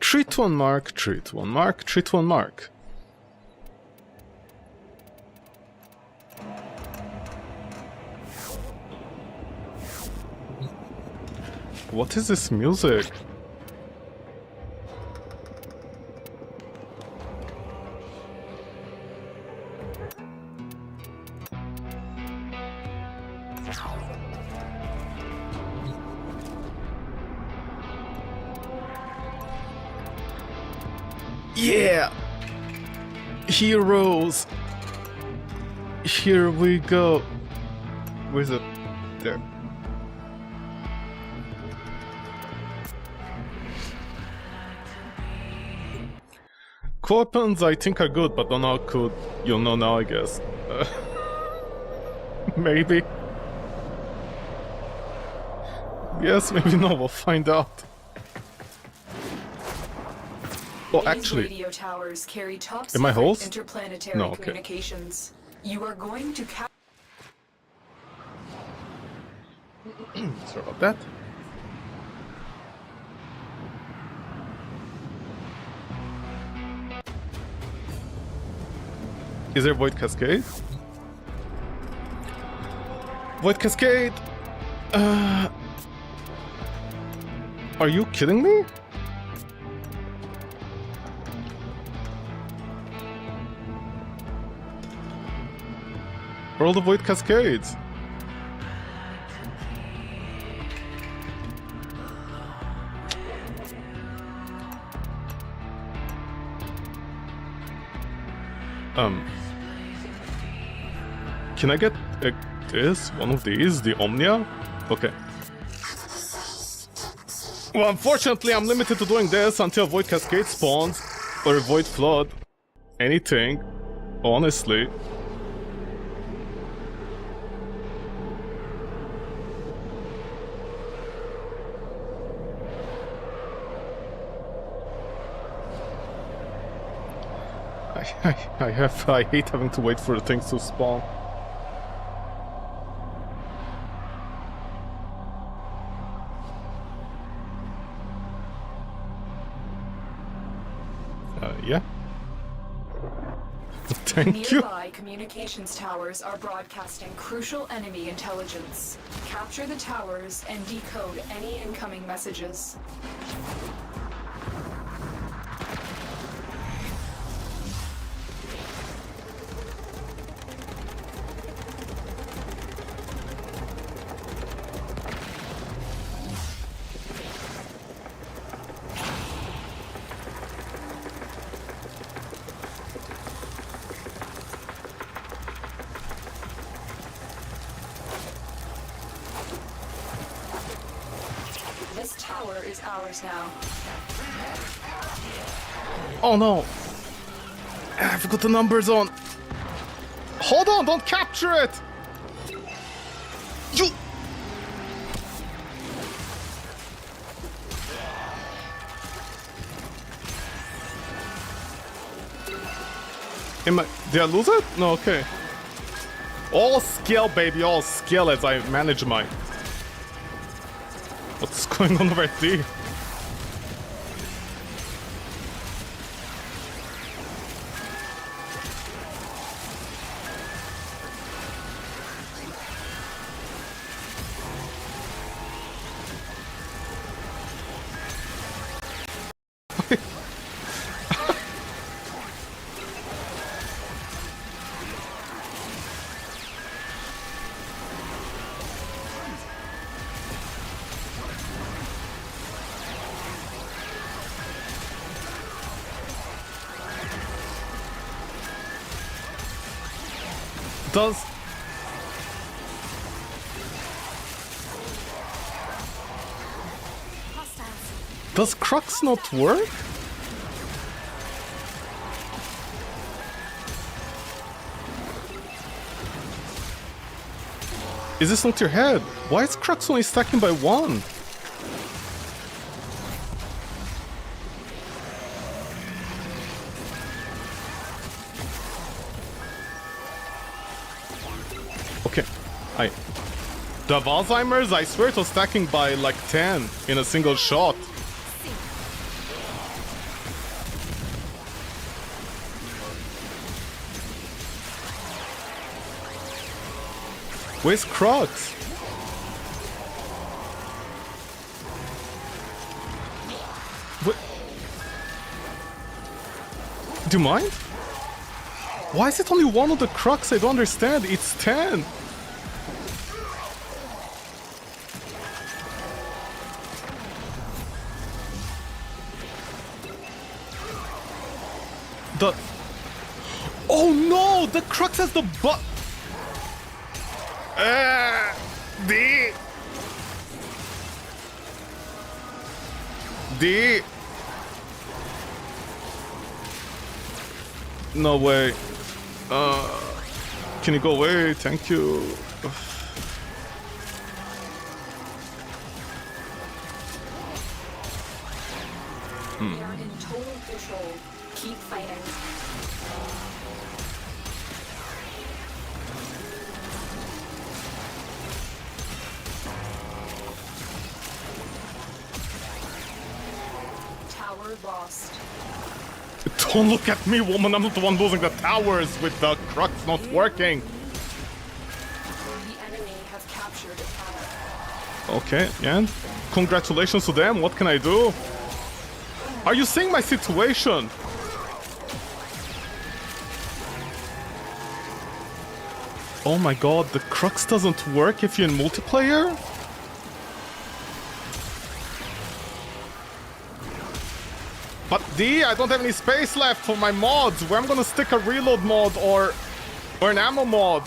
Treat one mark, treat one mark, treat one mark. What is this music? Yeah! Heroes! Here we go. Where's it? There. Kuva Weapons I think are good, but don't know how could. You'll know now, I guess. Maybe. Yes, maybe no, we'll find out. Oh, actually, radio towers carry top am I host? interplanetary No, okay. communications. You are going to Sorry about that. Is there Void Cascade? Void Cascade! Are you kidding me? Where are all the Void Cascades? Can I get this? One of these? The Omnia? Okay. Well, unfortunately, I'm limited to doing this until Void Cascade spawns. Or Void Flood. Anything. Honestly. I hate having to wait for the things to spawn. Yeah. Thank you. Nearby communications towers are broadcasting crucial enemy intelligence. Capture the towers and decode any incoming messages. This tower is ours now. Oh no! I forgot the numbers on. Hold on! Don't capture it! You. Did I lose it? No, okay. All skill, baby, all skill as I manage my... What's going on over there? Does Crux not work? Is this not your head? Why is Crux only stacking by one? Okay, The Alzheimer's, I swear it was stacking by like 10 in a single shot. Where's Crux? What? Do you mind? Why is it only one of the Crux? I don't understand. It's 10. The... Oh no! The Crux has the butt... D... No way. Can you go away? Thank you. We are in total control. Keep fighting. Tower lost. Don't look at me, woman. I'm not the one losing the towers with the Crux not working. The enemy have captured a tower. Okay, and congratulations to them. What can I do? Are you seeing my situation? Oh my god, the Crux doesn't work if you're in multiplayer? But D, I don't have any space left for my mods. Where I'm gonna stick a reload mod or an ammo mod?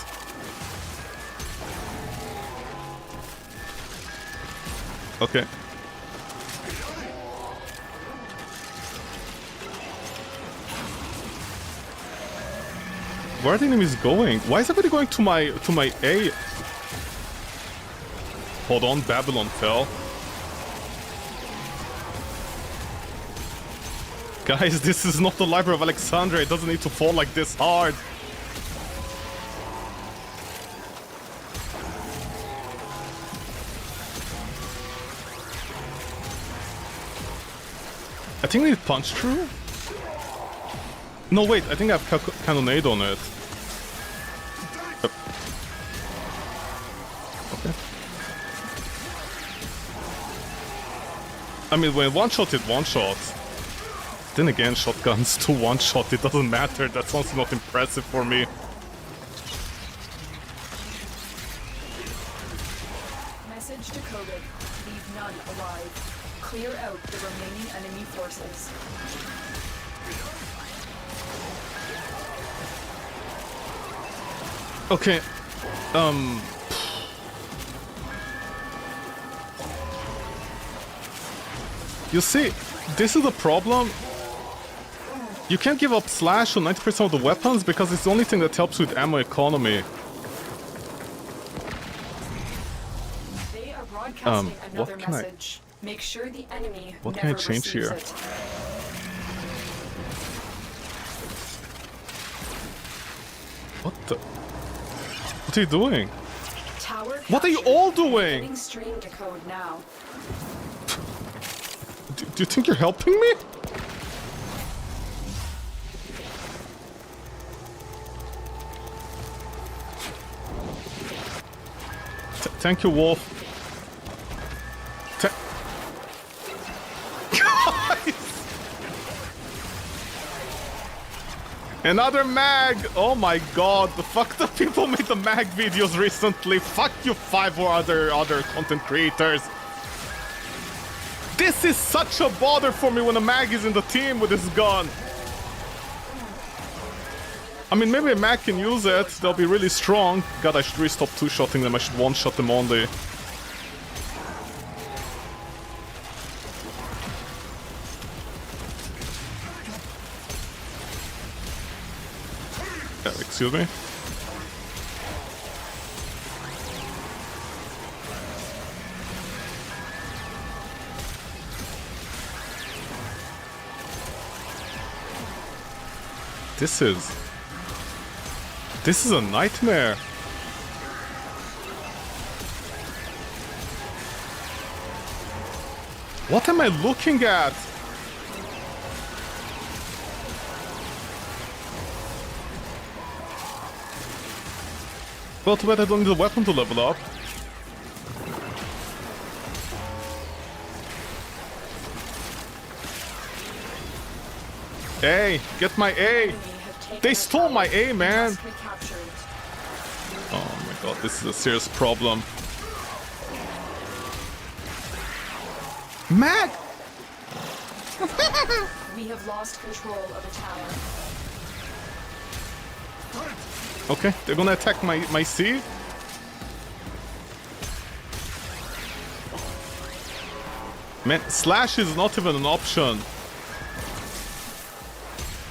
Okay. Where are the enemies going? Why is everybody going to my A? Hold on, Babylon fell. Guys, this is not the Library of Alexandria. It doesn't need to fall like this hard. I think we need punch through. No, wait. I think I have cannonade on it. Okay. I mean, when one-shot, it one-shot. Then again, shotguns to one-shot, it doesn't matter. That's also not impressive for me. Message decoded. Leave none alive. Clear out the remaining enemy forces. Okay. You see, this is the problem. You can't give up slash on 90% of the weapons because it's the only thing that helps with ammo economy. They are broadcasting another what can message. Make sure the enemy What never can I change receives here? it. What the? What are you doing? Tower What are you captured. all doing? Getting stream decode now. Do you think you're helping me? Thank you, Wolf. Another mag! Oh my god, the fuck the people made the mag videos recently. Fuck you 5 or other content creators. This is such a bother for me when a mag is in the team with this gun. I mean, maybe a mag can use it. They'll be really strong. God, I should really stop two-shotting them. I should one-shot them only. Excuse me? This is a nightmare. What am I looking at? Well, too bad I don't need a weapon to level up. A! Get my A! They stole my A, man! Oh my god, this is a serious problem. Mag! We have lost control of a tower. Okay, they're gonna attack my C. Man, slash is not even an option.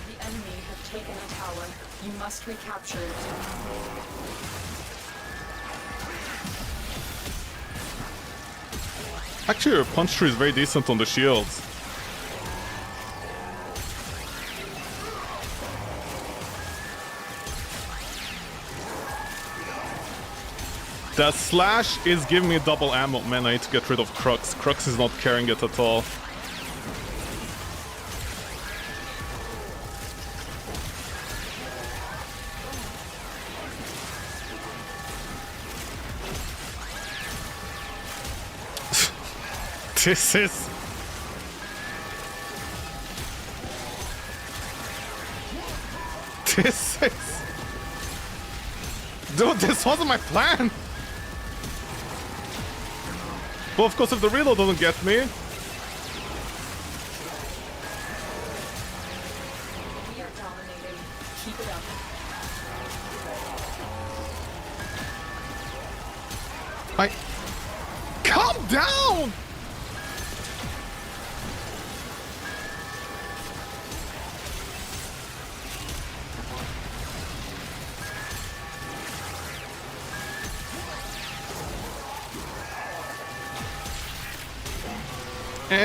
The enemy have taken a tower. You must recapture it. Actually, your punch tree is very decent on the shields. That slash is giving me double ammo. Man, I need to get rid of Crux. Crux is not carrying it at all. This is... This is... Dude, this wasn't my plan! Well, of course, if the reload doesn't get me... We are dominating. Keep it up. Calm down! We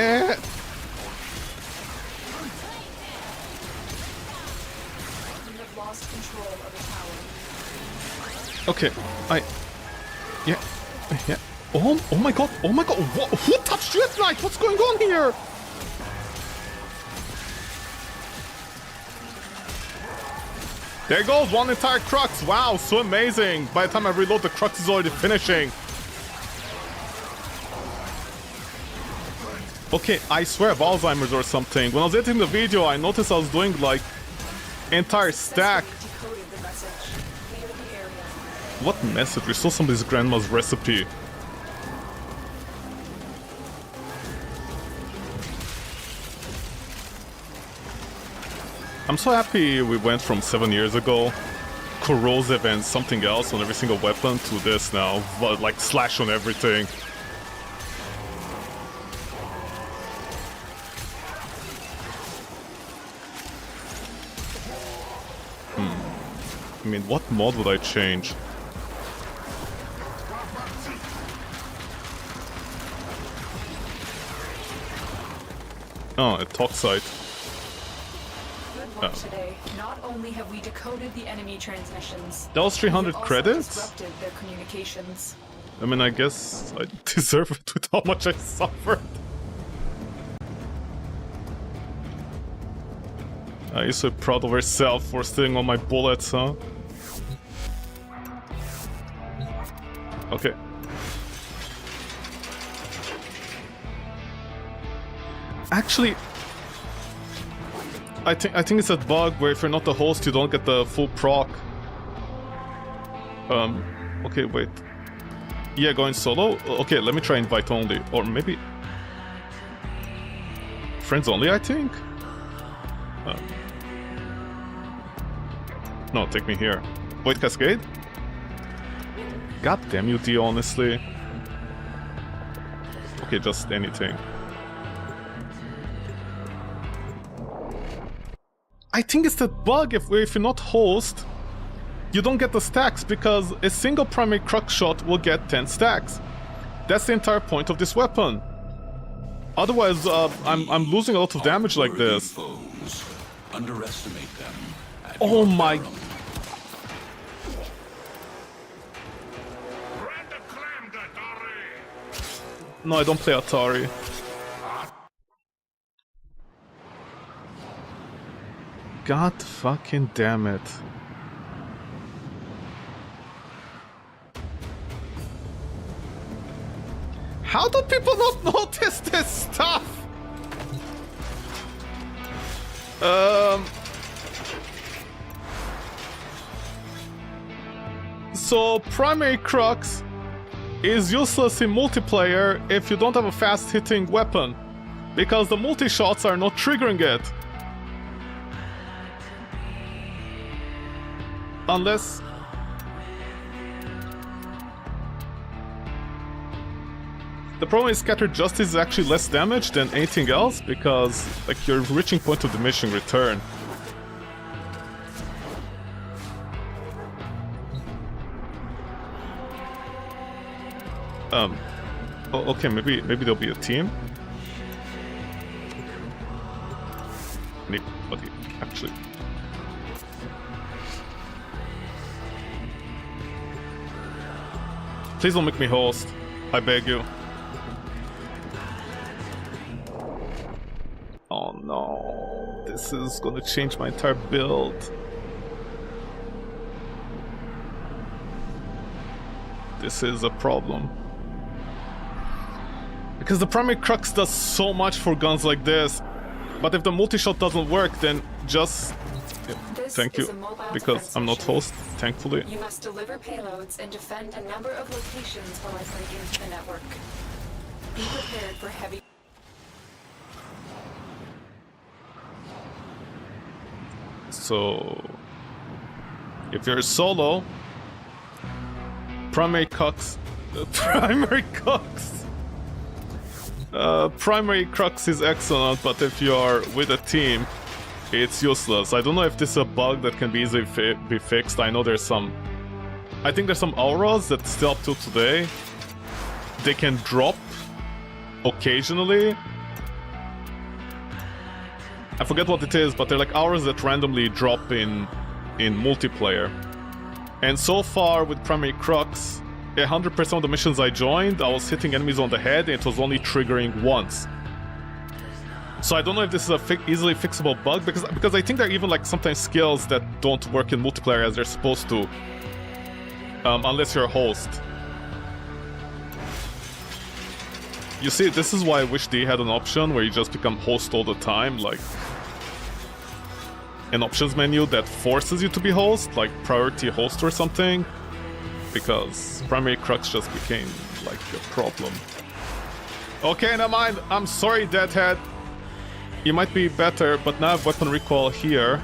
have lost control of a tower. Okay, yeah. Oh my god, who touched you at night? What's going on here? There goes one entire Crux. Wow, so amazing. By the time I reload, the Crux is already finishing. Okay, I swear I have Alzheimer's or something. When I was editing the video, I noticed I was doing like entire stack. Decoded the message. Clear the area. What message? We saw somebody's grandma's recipe. I'm so happy we went from 7 years ago, corrosive and something else on every single weapon, to this now, like slash on everything. I mean, what mod would I change? Oh, a Toxite. Good work today. Not only have we decoded the enemy transmissions, That was 300 we have also credits? disrupted their communications. I mean, I guess I deserve it with how much I suffered. You're so proud of yourself for stealing all my bullets, huh? Okay. Actually, I think it's a bug where if you're not the host, you don't get the full proc. Okay, wait. Yeah, going solo? Okay, let me try invite only. Or maybe... friends only, I think? No, take me here. Void Cascade? God damn you, D, honestly. Okay, just anything. I think it's that bug where if you're not host, you don't get the stacks because a single primary Crux shot will get 10 stacks. That's the entire point of this weapon. Otherwise, I'm losing a lot of damage like this. Underestimate them. Oh my... No, I don't play Atari. God fucking damn it. How do people not notice this stuff? So primary crux is useless in multiplayer if you don't have a fast-hitting weapon, because the multi-shots are not triggering it. Unless... The problem is Scattered Justice is actually less damage than anything else, because like your reaching point of diminishing return. Okay, maybe there'll be a team. Anybody, actually. Please don't make me host. I beg you. Oh no. This is gonna change my entire build. This is a problem. Because the primary crux does so much for guns like this. But if the multi-shot doesn't work, then just... Thank you, because I'm not host, thankfully. You must deliver payloads and defend a number of locations while I break into the network. Be prepared for heavy... So... If you're solo... Primary crux... Primary crux! Primary crux is excellent, but if you are with a team, it's useless. I don't know if this is a bug that can be easily be fixed. I know there's some... I think there's some auras that still up till today. They can drop occasionally. I forget what it is, but they're like auras that randomly drop in multiplayer. And so far with Primary Crux, 100% of the missions I joined, I was hitting enemies on the head and it was only triggering once. So I don't know if this is a easily fixable bug, because I think there are even like sometimes skills that don't work in multiplayer as they're supposed to. Unless you're a host. You see, this is why I wish they had an option where you just become host all the time, like... an options menu that forces you to be host, like priority host or something. Because Primary Crux just became, like, a problem. Okay, never mind. I'm sorry, Deadhead. You might be better, but now I have weapon recall here.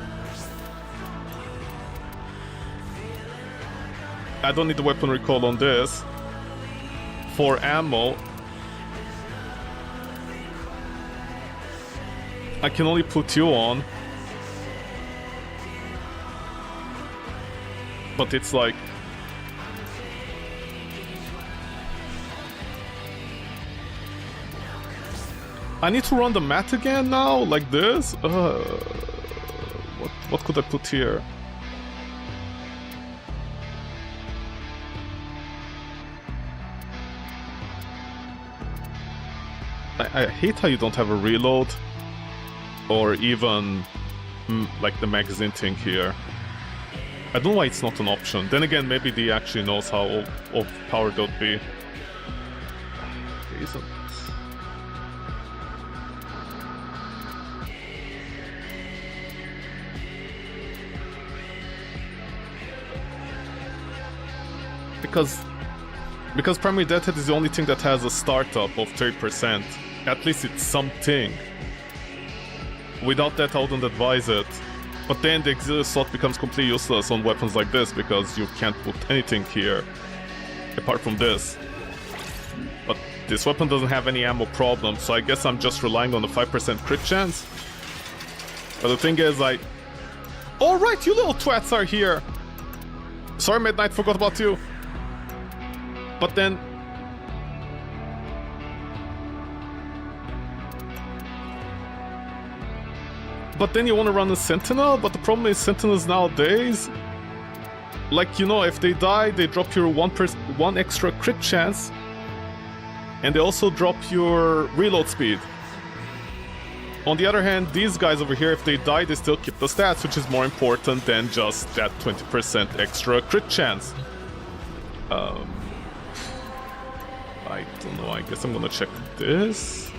I don't need the weapon recall on this. For ammo, I can only put you on. But it's like... I need to run the mat again now, like this? What could I put here? I hate how you don't have a reload. Or even, like the magazine thing here. I don't know why it's not an option. Then again, maybe D actually knows how overpowered that would be. It isn't. Because Primary Deadhead is the only thing that has a startup of 30%. At least it's something. Without that, I wouldn't advise it. But then the auxiliary slot becomes completely useless on weapons like this, because you can't put anything here apart from this. But this weapon doesn't have any ammo problem, so I guess I'm just relying on the 5% crit chance. But the thing is, oh right, you little twats are here! Sorry, Midnight, forgot about you. But then... But then you want to run a Sentinel, but the problem is Sentinels nowadays... Like, you know, if they die, they drop your one extra crit chance. And they also drop your reload speed. On the other hand, these guys over here, if they die, they still keep the stats, which is more important than just that 20% extra crit chance. I don't know, I guess I'm gonna check this.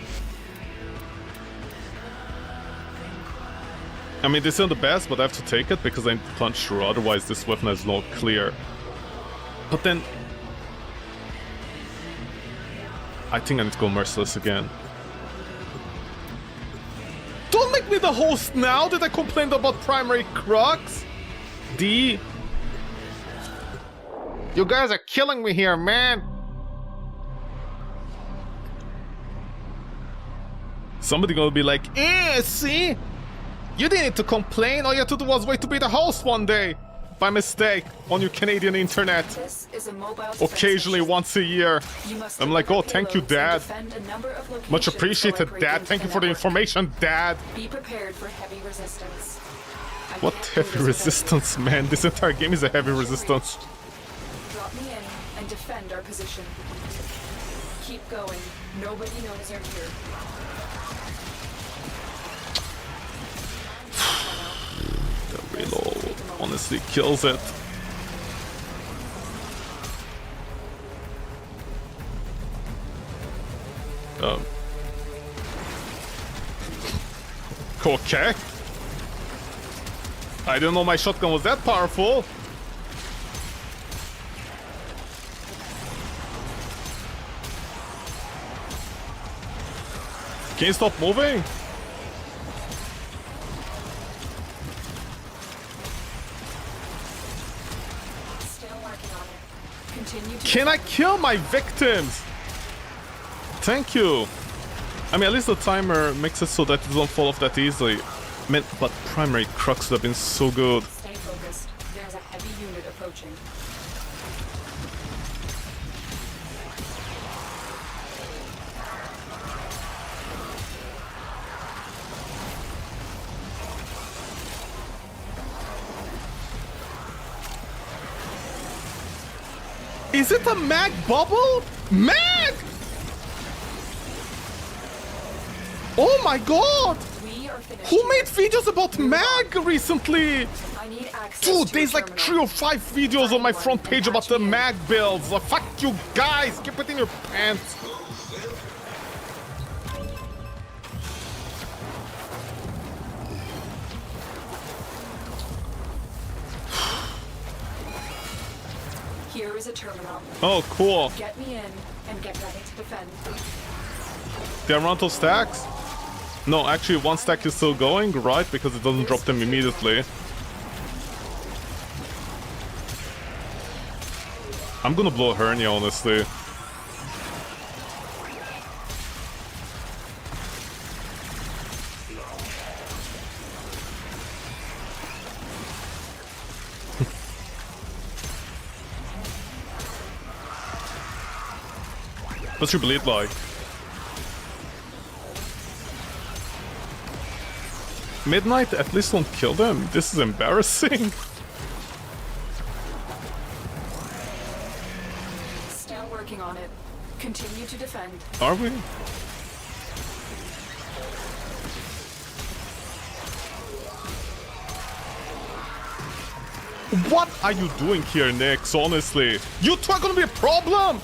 I mean, this isn't the best, but I have to take it because I punch through, otherwise this weapon has no clear. But then... I think I need to go Merciless again. Don't make me the host now that I complained about primary crux! D. You guys are killing me here, man! Somebody gonna be like, see? You didn't need to complain, all you had to do was wait to be the host one day! By mistake, on your Canadian internet. This is a mobile Occasionally, once a year. I'm like, oh, thank you, Dad. Much appreciated, Dad. Thank you for the information, Dad. Be prepared for heavy resistance. What heavy resistance, man? This entire game is a heavy resistance. Drop me in and defend our position. Keep going. Nobody knows you're here. The reload honestly kills it. Okay. I didn't know my shotgun was that powerful. Can you stop moving? Can I kill my victims? Thank you. I mean, at least the timer makes it so that it doesn't fall off that easily. Man, but primary crux would have been so good. Stay focused. There's a heavy unit approaching. Is it a mag bubble? Mag! Oh my god! Who made videos about mag recently? Dude, there's like 3 or 5 videos on my front page about the mag builds. Like, fuck you guys! Keep it in your pants. Here is a terminal. Oh, cool. Get me in and get ready to defend. They are rental stacks? No, actually one stack is still going, right? Because it doesn't drop them immediately. I'm gonna blow a hernia, honestly. What's your bleed like? Midnight, at least don't kill them. This is embarrassing. Still working on it. Continue to defend. Are we? What are you doing here, Nix? Honestly, you two are gonna be a problem.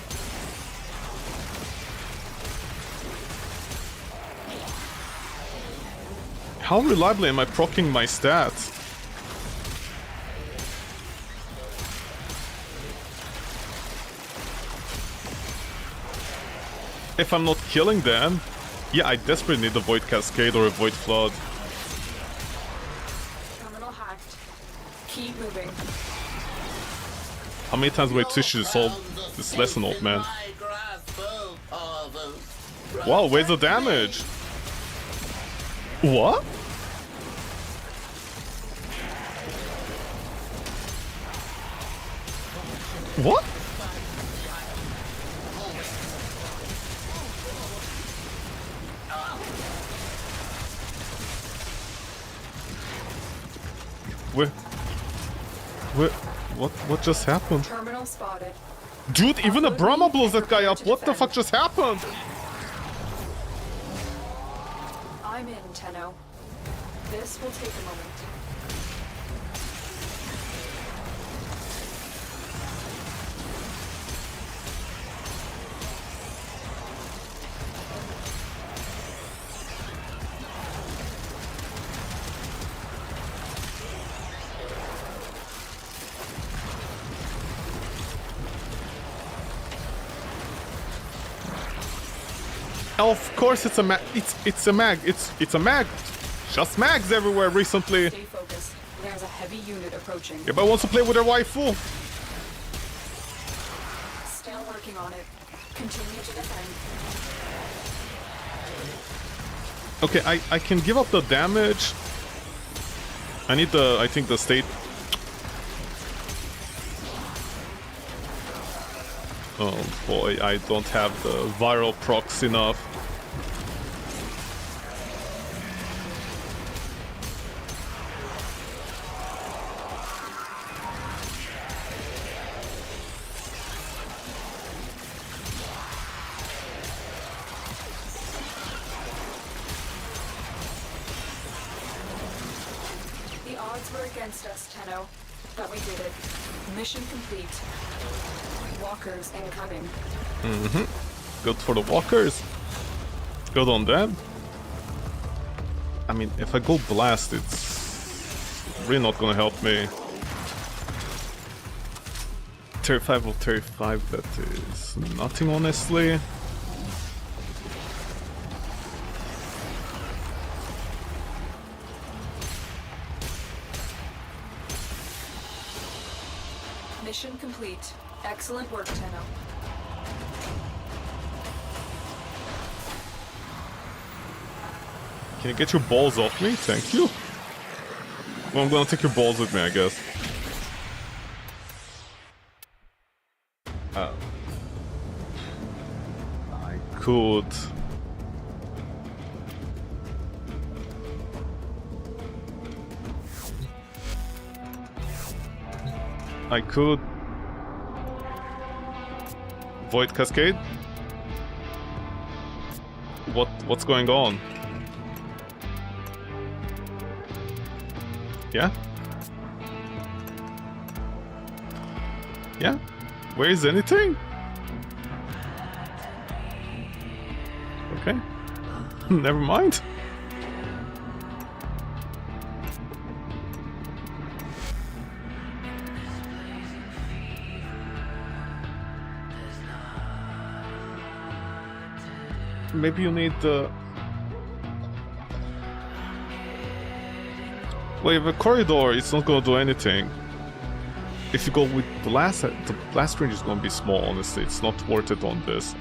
How reliably am I proccing my stats? If I'm not killing them, yeah, I desperately need a Void Cascade or a Void Flood. Terminal hacked. Keep moving. How many times do I teach you to solve this lesson, old man? Wow, where's the damage? What? What? What just happened? Terminal spotted. Dude, even a Brahma blows that guy up. What the fuck just happened? I I'm in, Tenno. This will take a moment. Of course it's a mag. It's a mag. It's a mag. Just mags everywhere recently. Stay focused. There's a heavy unit approaching. Everybody wants to play with their waifu. Still working on it. Continue to defend. Okay, I can give up the damage. I need I think the state. Oh boy, I don't have the viral procs enough. The odds were against us, Tenno, but we did it. Mission complete. Walkers incoming. Good for the walkers. Good on them. I mean, if I go blast, it's really not gonna help me. 35 or 35, that is nothing, honestly. Mission complete. Excellent work, Tenno. Can you get your balls off me? Thank you. Well, I'm gonna take your balls with me, I guess. I could. I could. Void Cascade? What's going on? Yeah? Yeah? Where is anything? Okay. Never mind. Maybe you need the... Well, if a corridor, it's not gonna do anything. If you go with blast, the blast range is gonna be small, honestly. It's not worth it on this.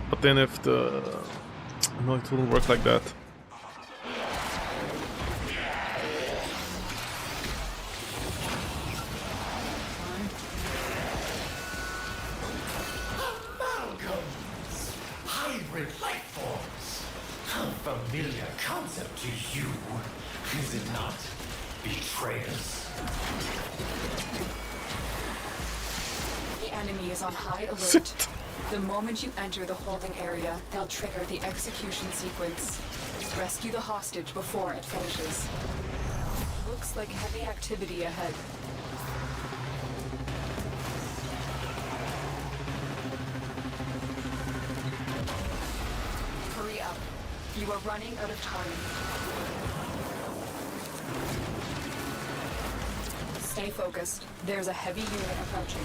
But then if the... No, it wouldn't work like that. Hybrid life forms. How familiar concept to you, is it not? Betrayers. The enemy is on high alert. The moment you enter the holding area, they'll trigger the execution sequence. Rescue the hostage before it finishes. Looks like heavy activity ahead. Hurry up. You are running out of time. Stay focused. There's a heavy unit approaching.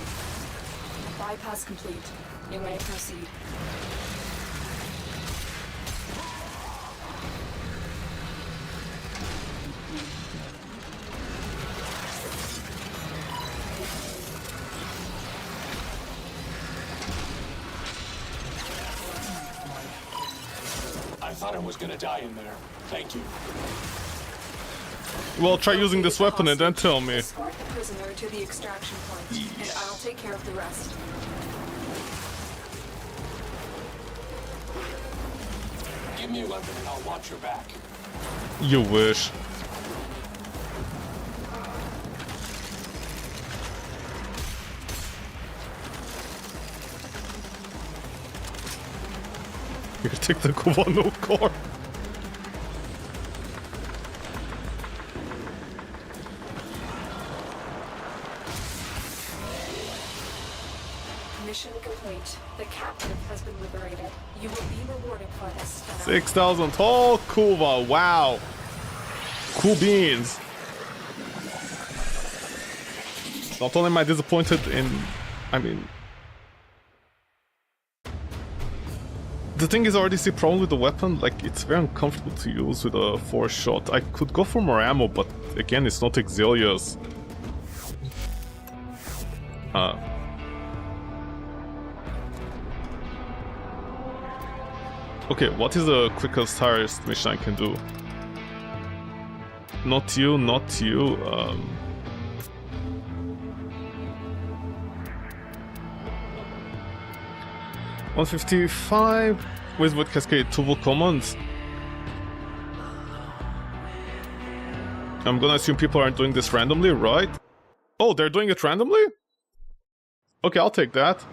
Bypass complete. You may proceed. I thought I was gonna die in there. Thank you. Well, try using this weapon and then tell me. Escort the prisoner to the extraction point, and I'll take care of the rest. Give me a weapon and I'll watch your back. You wish. You can take the Kuva no core. Mission complete. The captive has been liberated. You will be rewarded for this. 6,000. Oh, Kuva. Wow. Cool beans. Not only am I disappointed in... I mean... The thing is, I already see problem with the weapon. Like, it's very uncomfortable to use with a 4-shot. I could go for more ammo, but again, it's not Exilius. Okay, what is the quickest, highest mission I can do? Not you, not you. 155 with Void Cascade, 2 Vol Commons. I'm gonna assume people aren't doing this randomly, right? Oh, they're doing it randomly? Okay, I'll take that.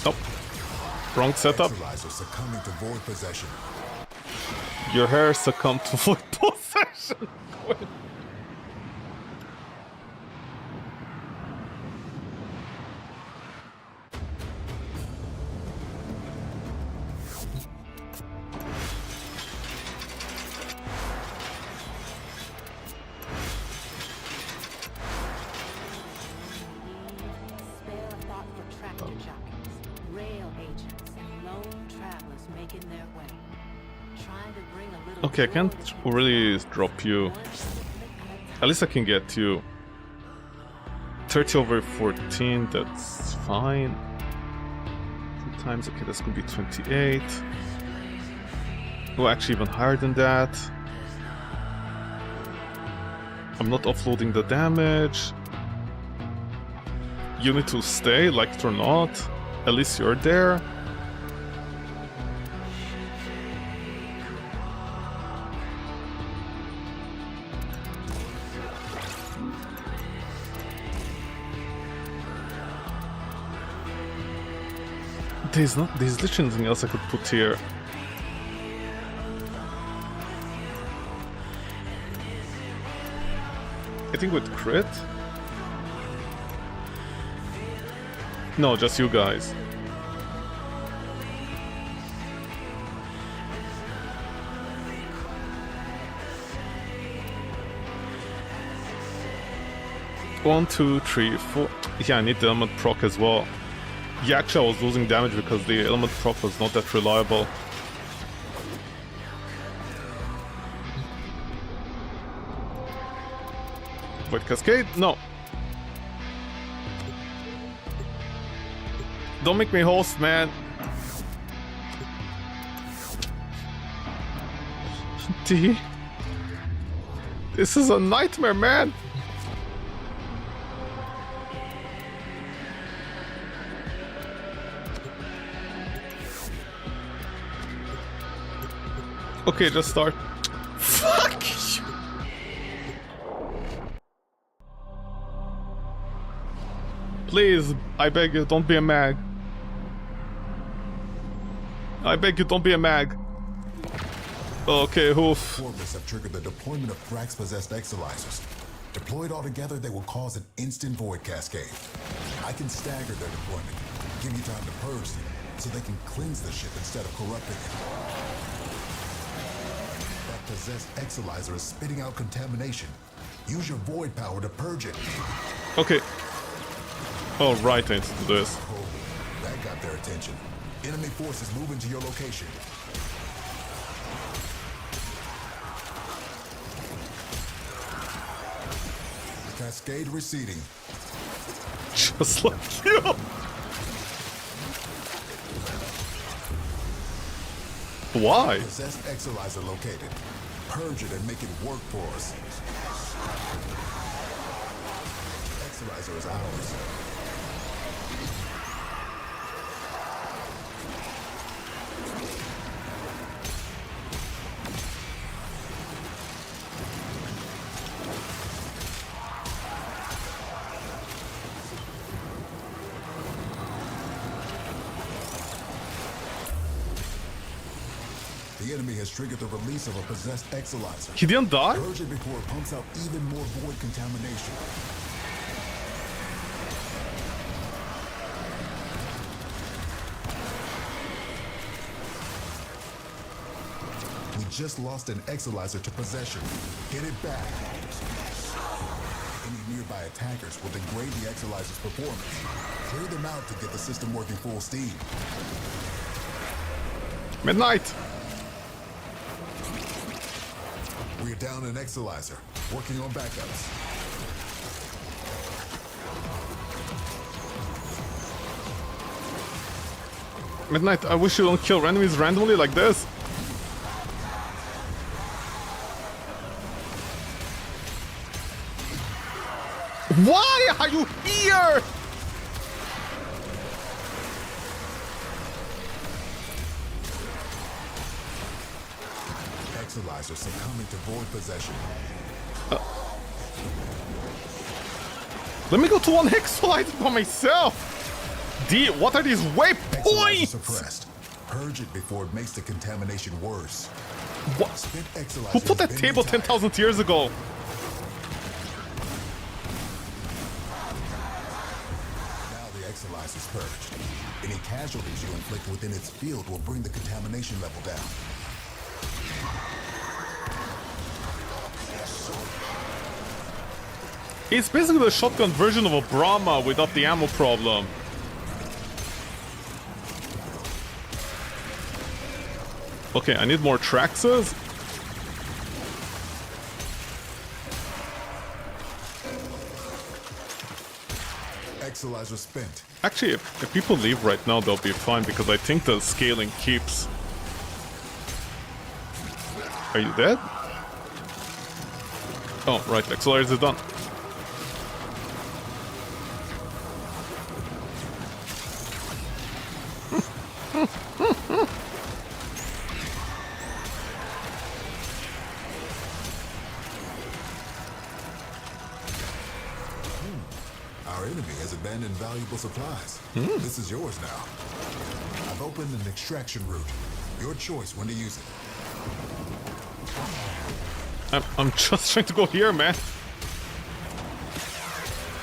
Nope. Wrong setup. Succumbing to void possession. Your hair succumbed to void possession. Okay, I can't really drop you. At least I can get you. 30 over 14, that's fine. 2 times, okay, that's gonna be 28. Oh, actually even higher than that. I'm not offloading the damage. You need to stay, like it or not. At least you're there. There's literally nothing else I could put here. I think with crit? No, just you guys. One, two, three, four. Yeah, I need the element proc as well. Yeah, actually I was losing damage because the element proc was not that reliable. Void Cascade? No. Don't make me host, man. D. This is a nightmare, man. Okay, just start. Fuck you. Please, I beg you, don't be a mag. I beg you, don't be a mag. Okay, hoof. Warframes have triggered the deployment of Thrax-possessed exilizers. Deployed all together, they will cause an instant void cascade. I can stagger their deployment, give you time to purge them, so they can cleanse the ship instead of corrupting it. That possessed exilizer is spitting out contamination. Use your void power to purge it. Okay. Oh, right, I need to do this. Oh, that got their attention. Enemy forces moving to your location. Cascade receding. Just like you. Why? Possessed Exilizer located. Purge it and make it work for us. Exilizer is ours. The enemy has triggered the release of a possessed Exilizer. He didn't die? Purge it before it pumps out even more void contamination. We just lost an Exilizer to possession. Get it back. Any nearby attackers will degrade the Exilizer's performance. Clear them out to get the system working full steam. Midnight. We're down an Exilizer. Working on backups. Midnight, I wish you don't kill enemies randomly like this. Why are you here? Exilizer succumbing to void possession. Let me go to one Exilizer by myself. D, what are these Exilizer waypoints? suppressed. Purge it before it makes the contamination worse. What? Spent Exilizer Who put has that been table retired. 10,000 years ago? Now the Exilizer's purged. Any casualties you inflict within its field will bring the contamination level down. It's basically the shotgun version of a Brahma without the ammo problem. Okay, I need more Traxes. Exilizer spent. Actually, if people leave right now, they'll be fine because I think the scaling keeps. Are you dead? Oh, right, Accelerators is done. Our enemy has abandoned valuable supplies. This is yours now. I've opened an extraction route. Your choice when to use it. I'm just trying to go here, man.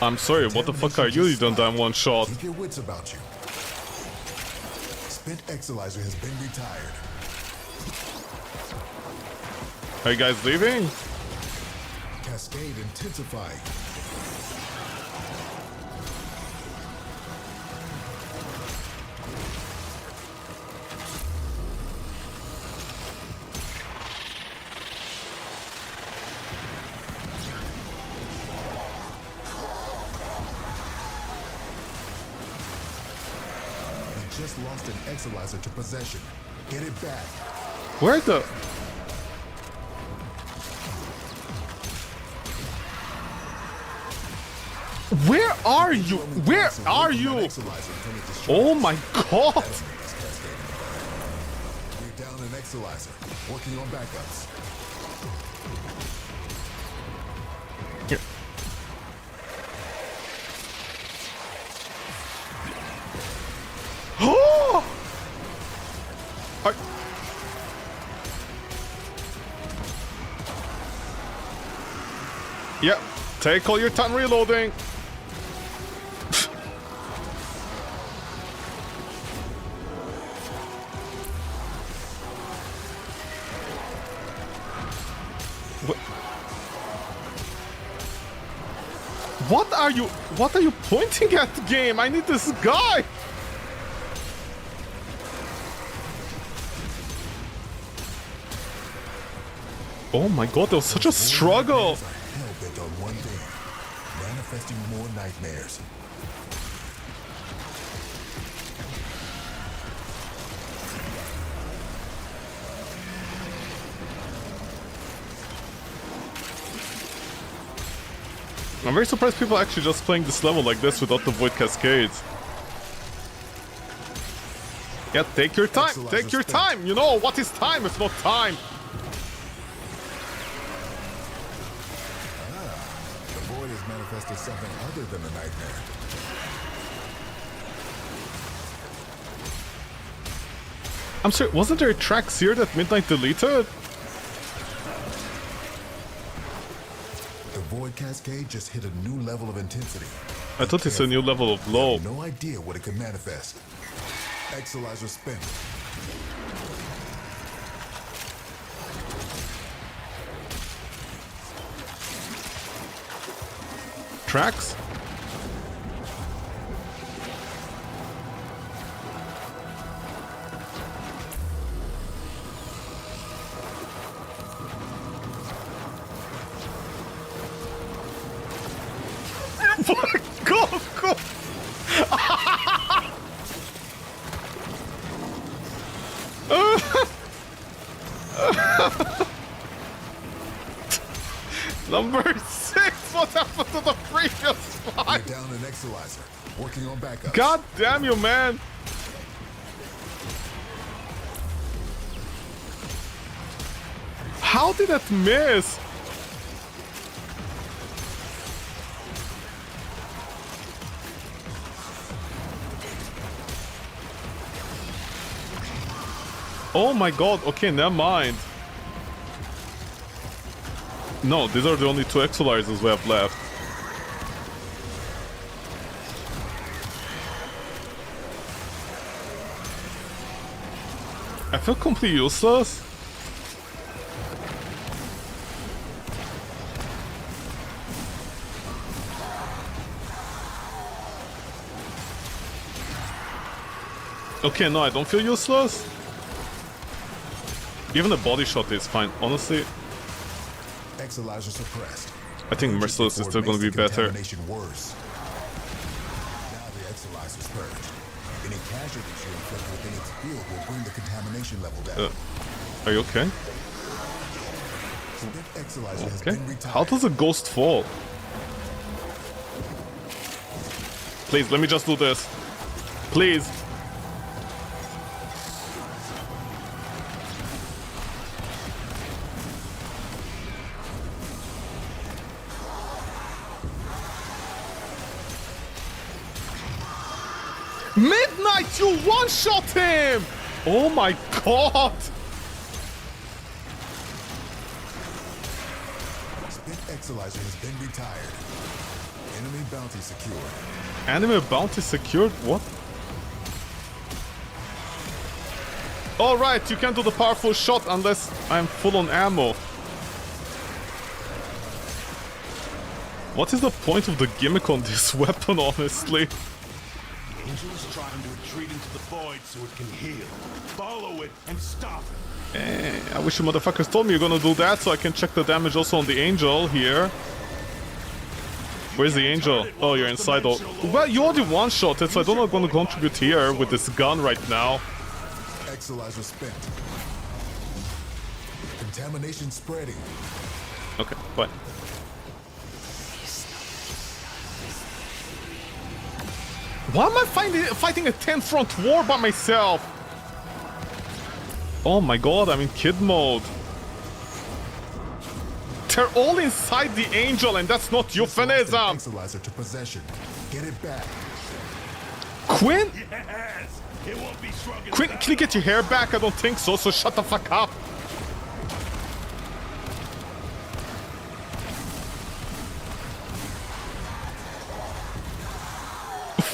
I'm sorry, what the fuck are you? You don't die in one shot. Keep your wits about you. Spent Exilizer has been retired. Are you guys leaving? Cascade intensifying. We just lost an Exilizer to possession. Get it back. Where the... Where are you? Where are you? Oh my god! We're down an Exilizer. Working on backups. Here. Oh! Yep. Take all your time reloading. What are you pointing at, game? I need this guy. Oh my god, there was such a struggle. Hell-bent on one thing. nightmares. I'm very surprised people are actually just playing this level like this without the Void Cascades. Yeah, take your time, take your time! You know, what is time if not time? The void has manifested something other than a nightmare. I'm sorry, wasn't there a track here that Midnight deleted? The void cascade just hit a new level of intensity. I thought it's a new level of low. No idea what it could manifest. Exalizer spin. Tracks? Go, go! Number 6! What happened to the previous We're 5? down an Exalizer. Working on backup. God damn you, man! How did that miss? Oh my god, okay, never mind. No, these are the only 2 Exalizers we have left. I feel completely useless. Okay, no, I don't feel useless. Even a body shot is fine, honestly. Exalizer suppressed. I think Merciless is still gonna be better. Worse. Now the Exalizer's purged. Any casualties you inflict within its field will bring the contamination level down. Are you okay? That Exalizer has Okay. been retired. How does a ghost fall? Please, let me just do this. Please. Midnight, you one-shot him! Oh my god! Spit Exalizer has been retired. Enemy bounty secured. Enemy bounty secured? What? Alright, you can't do the powerful shot unless I'm full on ammo. What is the point of the gimmick on this weapon, honestly? Angel's trying to retreat into the void so it can heal. Follow it and stop it. I wish you motherfuckers told me you're gonna do that so I can check the damage also on the angel here. Where's the angel? Oh, you're inside. Oh, well, you already one-shot it, so I don't know if I'm gonna contribute here with this gun right now. Exalizer spent. Contamination spreading. Okay, fine. Why am I fighting a 10-front war by myself? Oh my god, I'm in kid mode. They're all inside the angel and that's not euphemism. Exalizer to possession. Get it back. Quinn? Yes! It won't be strong enough. Quinn, can you get your hair back? I don't think so, so shut the fuck up.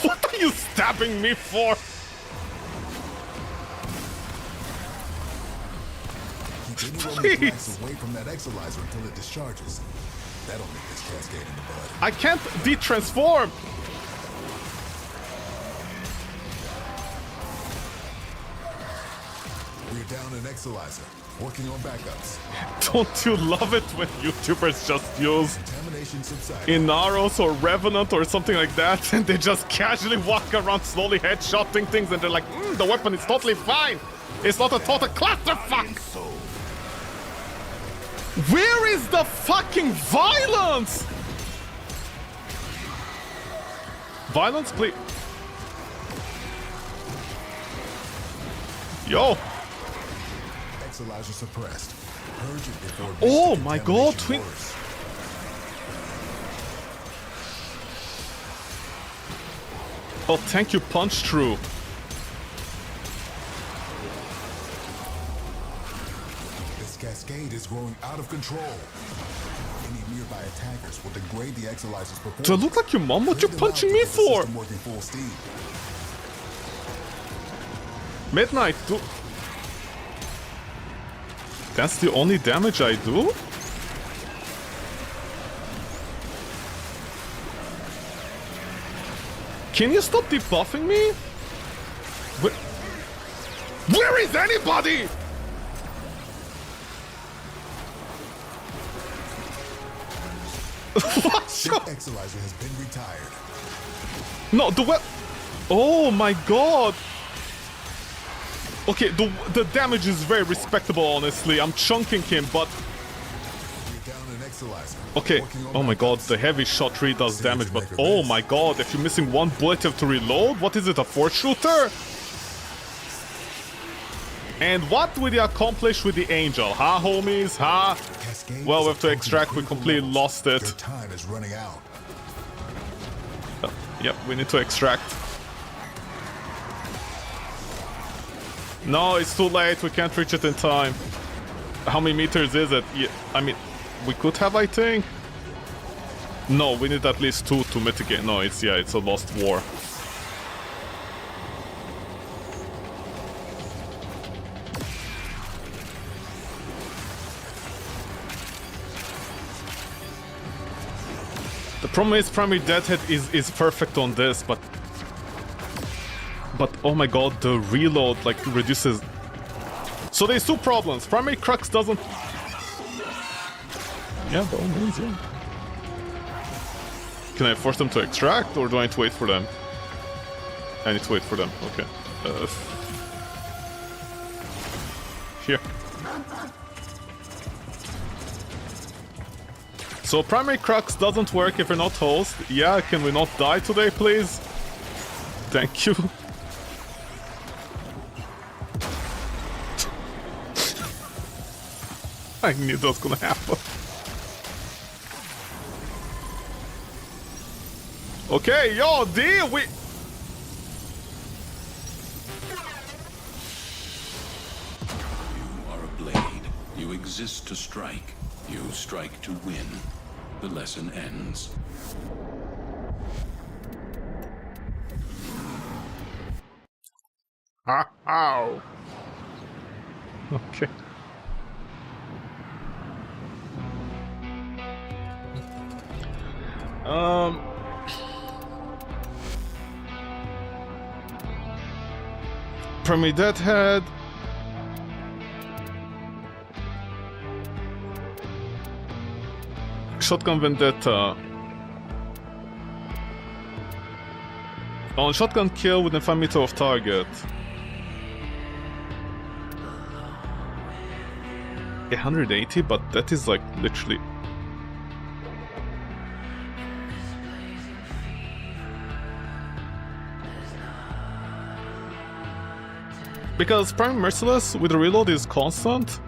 What are you stabbing me for? Keep any Please. Roman blacks away from that Exalizer until it discharges. That'll make this cascade in the bud. I can't de-transform. We're down an Exalizer. Working on backups. Don't you love it when YouTubers just use Contamination subsided. Inaros or Revenant or something like that, and they just casually walk around slowly headshotting things, and they're like, the weapon is totally fine. It's not a total clusterfuck. Where is the fucking violence? Violence, please. Yo. Exolizer suppressed. Purge it before it Oh makes the my god, contamination twin. worse. Oh, thank you, punch through. This cascade is growing out of control. Any nearby attackers will degrade the Exolizer's performance. Do I look like your mom? What you Bring them punching out me to get the for? system working full steam. Midnight, do... That's the only damage I do? Can you stop debuffing me? Where is anybody? What? The Exolizer has been retired. No, the web. Oh my god. Okay, the damage is very respectable, honestly. I'm chunking him, but... You're down an Exolizer. Okay, Working on oh my god, backups. the heavy shot really does damage, but oh my god, if you're missing one bullet, you have to reload? What is it, a 4-shooter? And what will you accomplish with the Angel, huh, homies, huh? Cascade Well, is we have to approaching extract, we critical completely levels. lost it. Your time is running out. Yep, we need to extract. No, it's too late, we can't reach it in time. How many meters is it? Yeah, I mean, we could have, I think. No, we need at least 2 to mitigate. No, it's a lost war. The problem is primary deadhead is perfect on this, but oh my god, the reload like reduces. So there's 2 problems. Primary crux doesn't. Yeah, by all means, yeah. Can I force them to extract, or do I need to wait for them? I need to wait for them. Okay. Here. So primary crux doesn't work if you're not host. Yeah, can we not die today, please? Thank you. I knew that was gonna happen. Okay, yo, D, we... You are a blade. You exist to strike. You strike to win. The lesson ends. Ow. Okay. Primary Deadhead. Shotgun Vendetta. On shotgun kill within 5 meters of target. 180, but that is like literally. Because Prime Merciless with the reload is constant.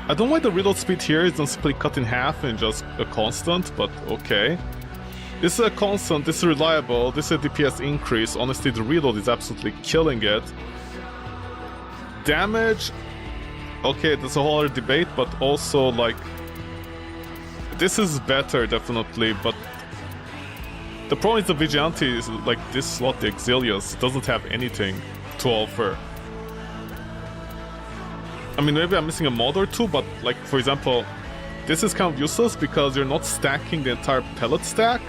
I don't know why the reload speed here is not simply cut in half and just a constant, but okay. This is a constant, this is reliable, this is a DPS increase. Honestly, the reload is absolutely killing it. Damage, okay, that's a whole other debate, but also, like... This is better, definitely, but... The problem is the Vigilante is, like, this slot, the Exilius, doesn't have anything to offer. I mean, maybe I'm missing a mod or 2, but, like, for example, this is kind of useless because you're not stacking the entire pellet stack.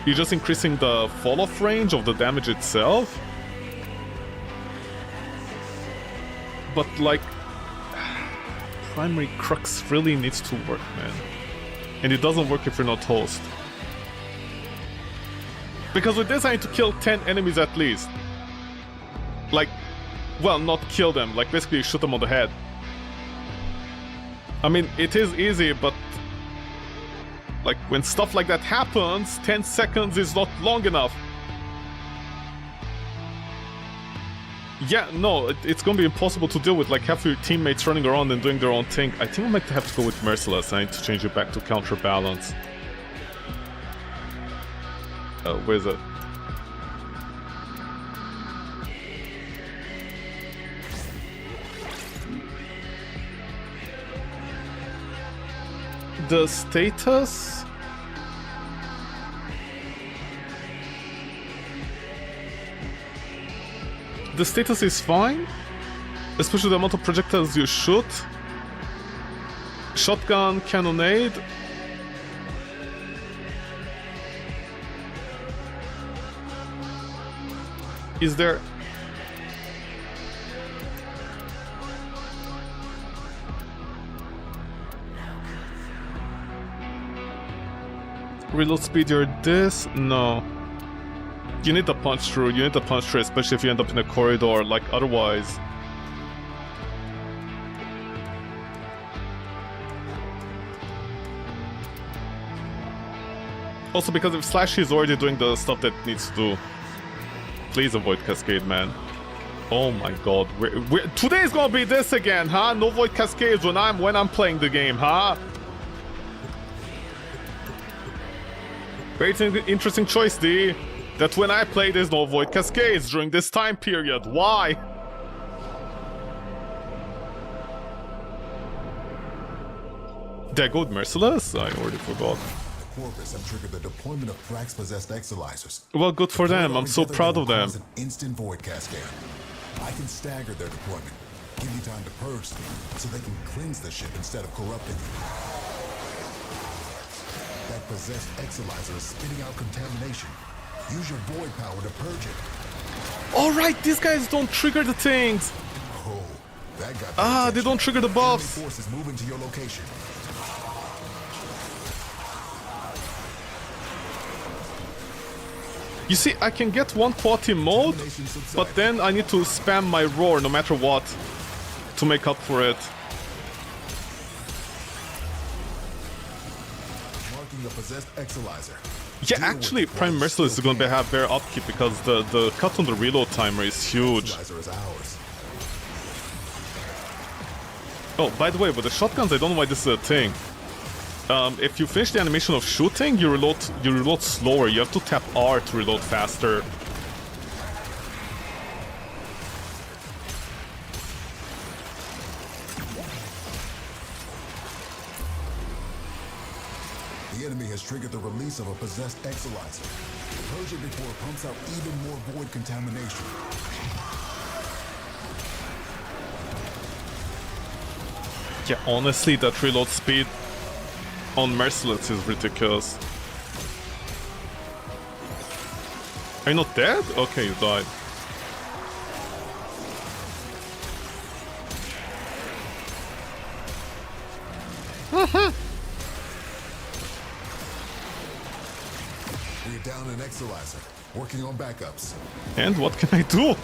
You're just increasing the fall-off range of the damage itself. But, like... primary crux really needs to work, man. And it doesn't work if you're not host. Because with this I need to kill 10 enemies at least. Like, well, not kill them, like basically shoot them on the head. I mean, it is easy, but like when stuff like that happens, 10 seconds is not long enough. Yeah, no, it's gonna be impossible to deal with like half your teammates running around and doing their own thing. I think I might have to go with Merciless. I need to change it back to Counterbalance. Where is it? The status? The status is fine, especially the amount of projectiles you shoot. Shotgun, cannonade. Is there... Reload speed, you're this? No. You need the punch through, especially if you end up in a corridor, like otherwise. Also because if Slashy is already doing the stuff that it needs to do. Please avoid Cascade, man. Oh my god. Today's gonna be this again, huh? No Void Cascades when I'm playing the game, huh? Very interesting choice, D. That when I play there's no Void Cascades during this time period. Why? Did I go with Merciless? I already forgot. Corpus have triggered the deployment of Thrax-possessed exolizers. Well, good for them. I'm so proud of them. An instant void cascade. I can stagger their deployment, give you time to purge them, so they can cleanse the ship instead of corrupting it. That possessed exolizer is spitting out contamination. Use your void power to purge it. All right, these guys don't trigger the things. Oh, that got they don't trigger the buffs. Enemy forces moving to your location. You see, I can get one quality mode, but then I need to spam my roar no matter what to make up for it. Marking the possessed exolizer. Yeah, actually, Prime Merciless is going to have better upkeep because the cut on the reload timer is huge. Oh, by the way, with the shotguns, I don't know why this is a thing. If you finish the animation of shooting, you reload slower. You have to tap R to reload faster. The enemy has triggered the release of a possessed exolizer. Purge it before it pumps out even more void contamination. Yeah, honestly, that reload speed on Merciless is ridiculous. Are you not dead? Okay, you died. We're down an exolizer, working on backups. And what can I do?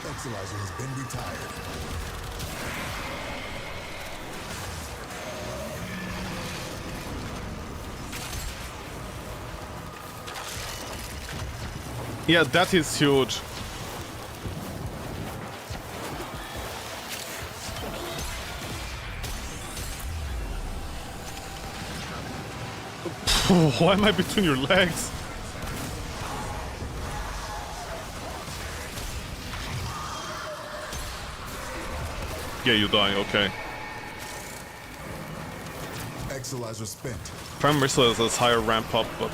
Exolizer has been retired. Yeah, that is huge. Why am I between your legs? Yeah, you die, okay. Exolizer spent. Prime Merciless has higher ramp up, but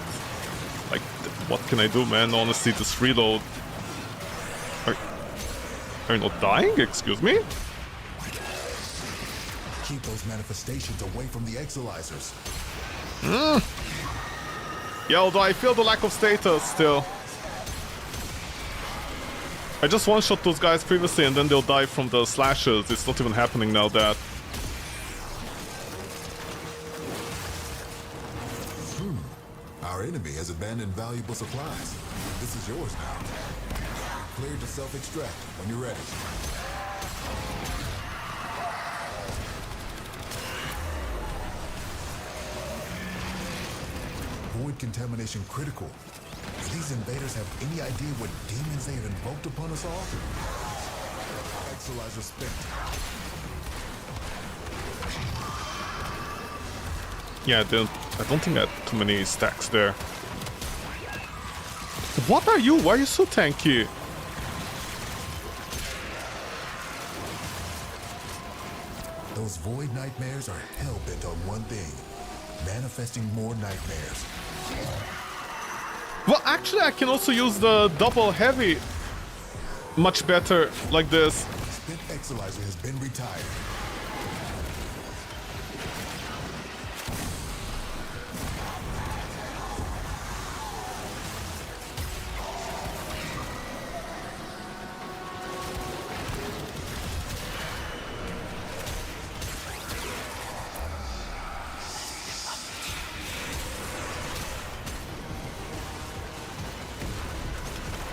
like, what can I do, man? Honestly, this reload. Are you not dying? Excuse me? Keep those manifestations away from the Exolizers. Yeah, although I feel the lack of status still. I just one-shot those guys previously and then they'll die from the slashes. It's not even happening now that. Our enemy has abandoned valuable supplies. This is yours now. Cleared to self-extract when you're ready. Void contamination critical. Do these invaders have any idea what demons they have invoked upon us all? Exolizer spent. Yeah, I don't think I had too many stacks there. What are you? Why are you so tanky? Those void nightmares are hell-bent on one thing. Manifesting more nightmares. Well, actually, I can also use the double heavy much better like this. Spent Exolizer has been retired.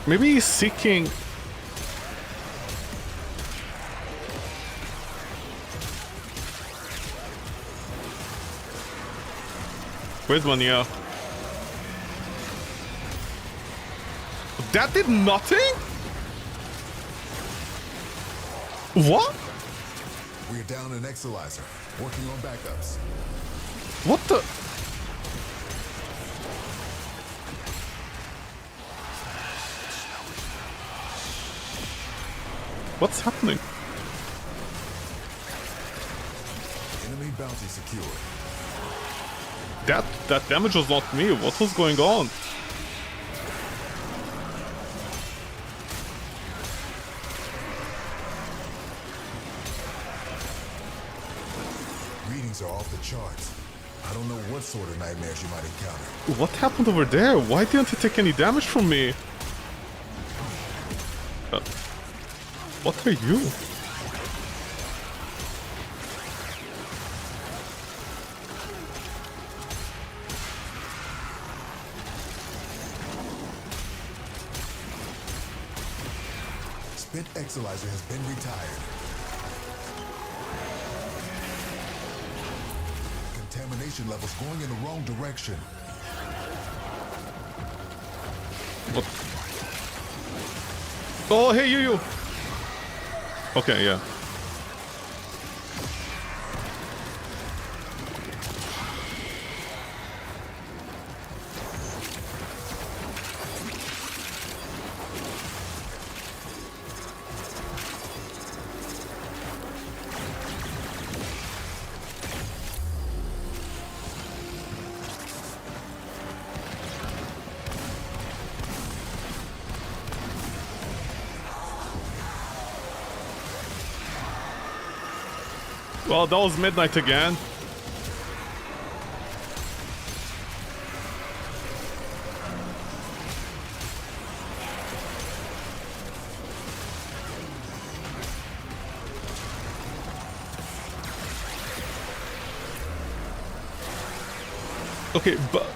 Maybe he's seeking... Where's Mania? That did nothing? What? We're down an Exolizer. Working on backups. What the... What's happening? Enemy bounty secured. That damage was not me. What was going on? Readings are off the charts. I don't know what sort of nightmares you might encounter. What happened over there? Why didn't he take any damage from me? What are you? Spent Exolizer has been retired. Contamination levels going in the wrong direction. What? Oh, hey, you! Okay, yeah. Well, that was midnight again. Okay, but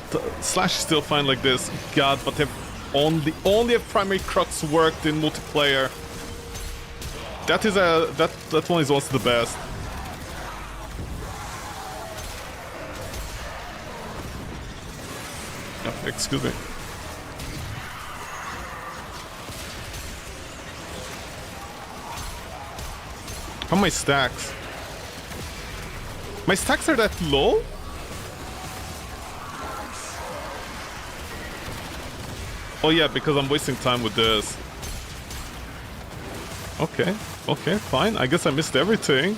Slash is still fine like this. God, but if only if primary crux worked in multiplayer. That is that one is also the best. Oh, excuse me. How are my stacks? My stacks are that low? Oh yeah, because I'm wasting time with this. Okay, okay, fine. I guess I missed everything.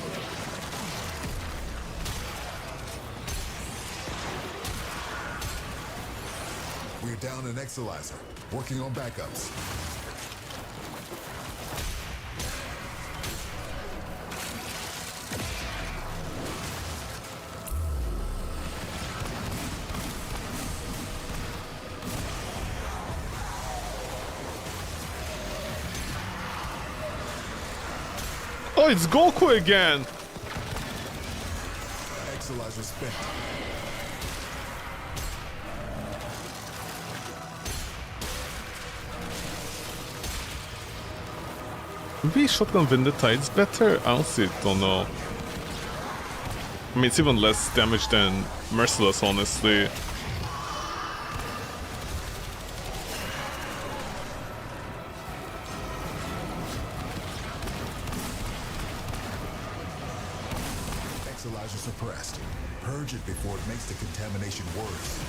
We're down an Exalizer, working on backups. Oh, it's Goku again! Exalizer spent. Maybe Shotgun Vendetta is better? I honestly don't know. I mean, it's even less damage than Merciless, honestly. Exalizer suppressed. Purge it before it makes the contamination worse.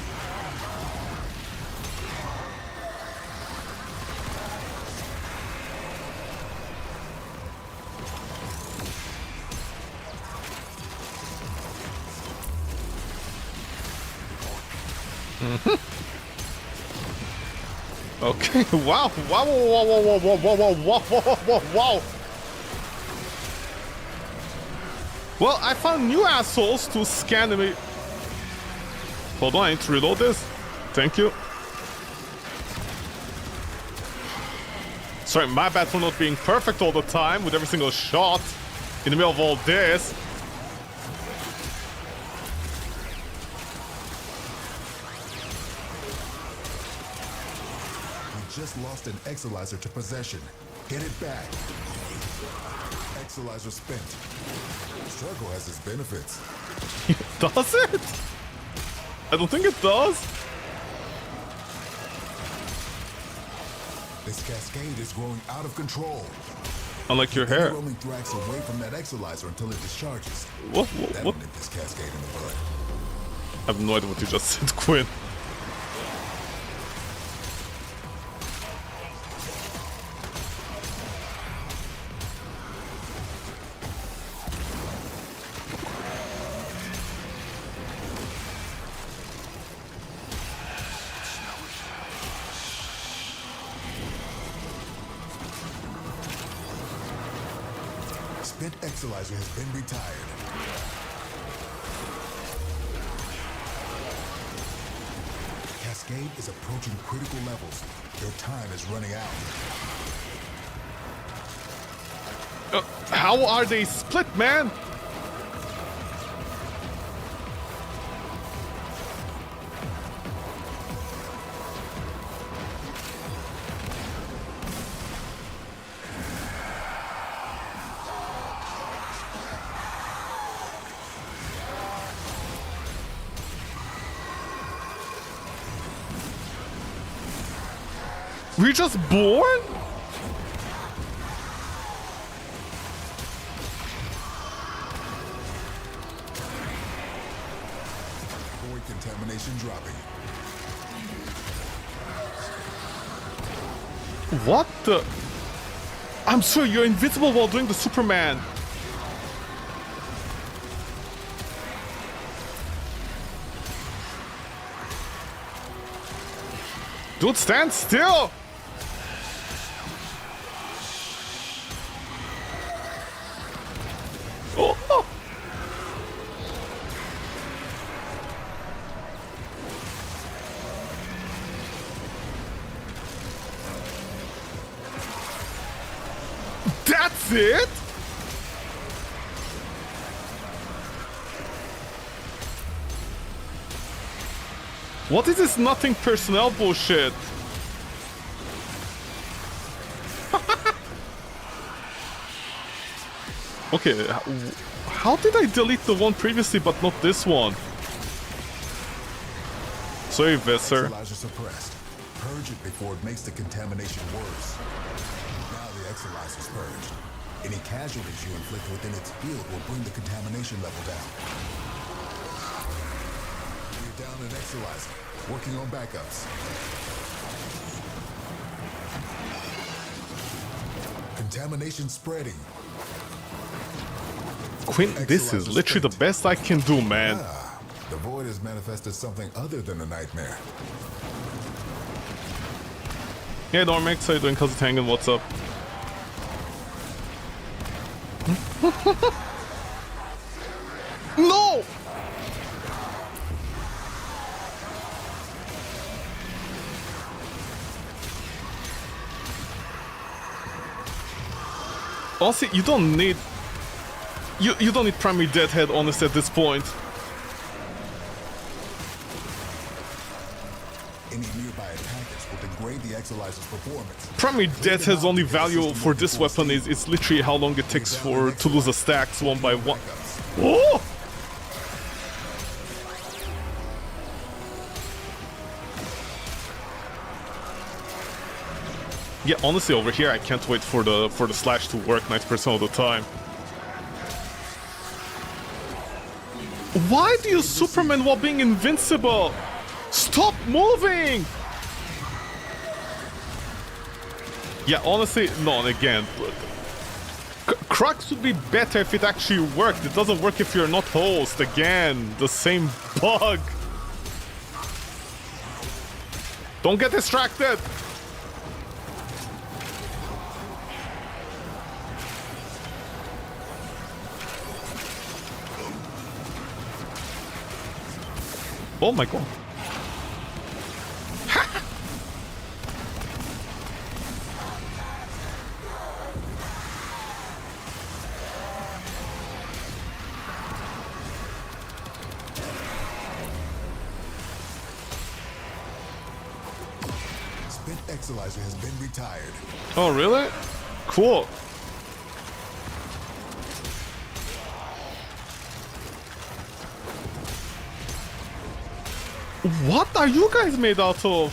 Okay, wow, wow, wow, wow, wow, wow, wow, wow, wow, wow, wow. Well, I found new assholes to scan me. Hold on, I need to reload this. Thank you. Sorry, my bad for not being perfect all the time with every single shot in the middle of all this. Just lost an Exalizer to possession. Get it back. Exalizer spent. Struggle has its benefits. Does it? I don't think it does. This cascade is growing out of control. Unlike your hair. Roaming Thrax away from that Exalizer until it discharges. What? That'll nip this cascade in the bud. I have no idea what you just said, Quinn. Spent Exalizer has been retired. Cascade is approaching critical levels. Your time is running out. How are they split, man? We're just born? Void contamination dropping. What the? I'm sure you're invincible while doing the Superman. Dude, stand still! Oh. That's it? What is this nothing personnel bullshit? Okay, how did I delete the one previously but not this one? Sorry, Visser. Exalizer suppressed. Purge it before it makes the contamination worse. Now the Exalizer's purged. Any casualties you inflict within its field will bring the contamination level down. We're down an Exalizer. Working on backups. Contamination spreading. Quinn, this is literally the best I can do, man. Ah, the void has manifested something other than a nightmare. Hey Dormix, how you doing? How's it hanging? What's up? No! Honestly, you don't need... You don't need primary deadhead, honestly, at this point. Any nearby attackers will degrade the Exolizer's performance. Primary deadhead's only value for this weapon is it's literally how long it takes to lose the stacks one by one. Oh! Yeah, honestly, over here I can't wait for the slash to work 90% of the time. Why do you Superman while being invincible? Stop moving! Yeah, honestly, no, and again, Crux would be better if it actually worked. It doesn't work if you're not host. Again, the same bug. Don't get distracted! Oh my god. Spent Exolizer has been retired. Oh, really? Cool. What are you guys made out of?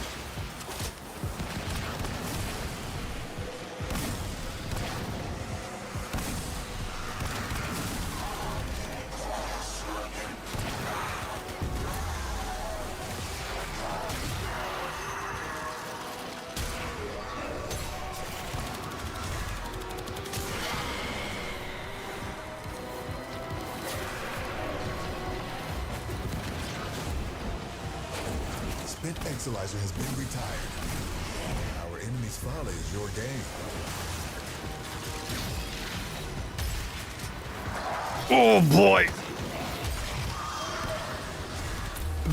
Spent Exolizer has been retired. Our enemy's folly is your game. Oh boy!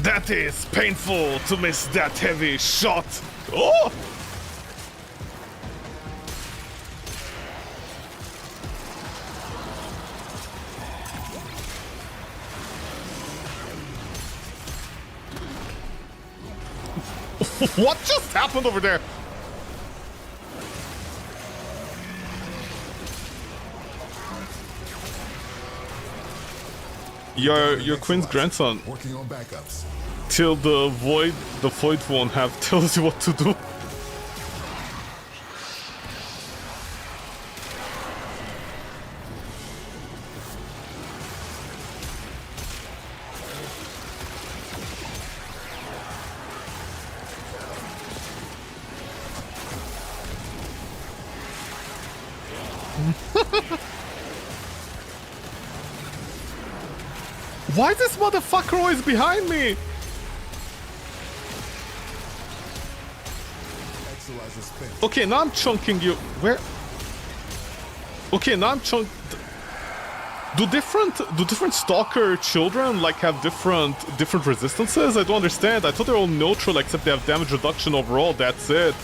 That is painful to miss that heavy shot. Oh! What just happened over there? Your Queen's grandson. Working on backups. Till the void won't have tells you what to do. Why is this motherfucker always behind me? Exolizer spent. Okay, now I'm chunking you. Where? Okay, now I'm chunk. Do different stalker children like have different resistances? I don't understand. I thought they're all neutral except they have damage reduction overall. That's it.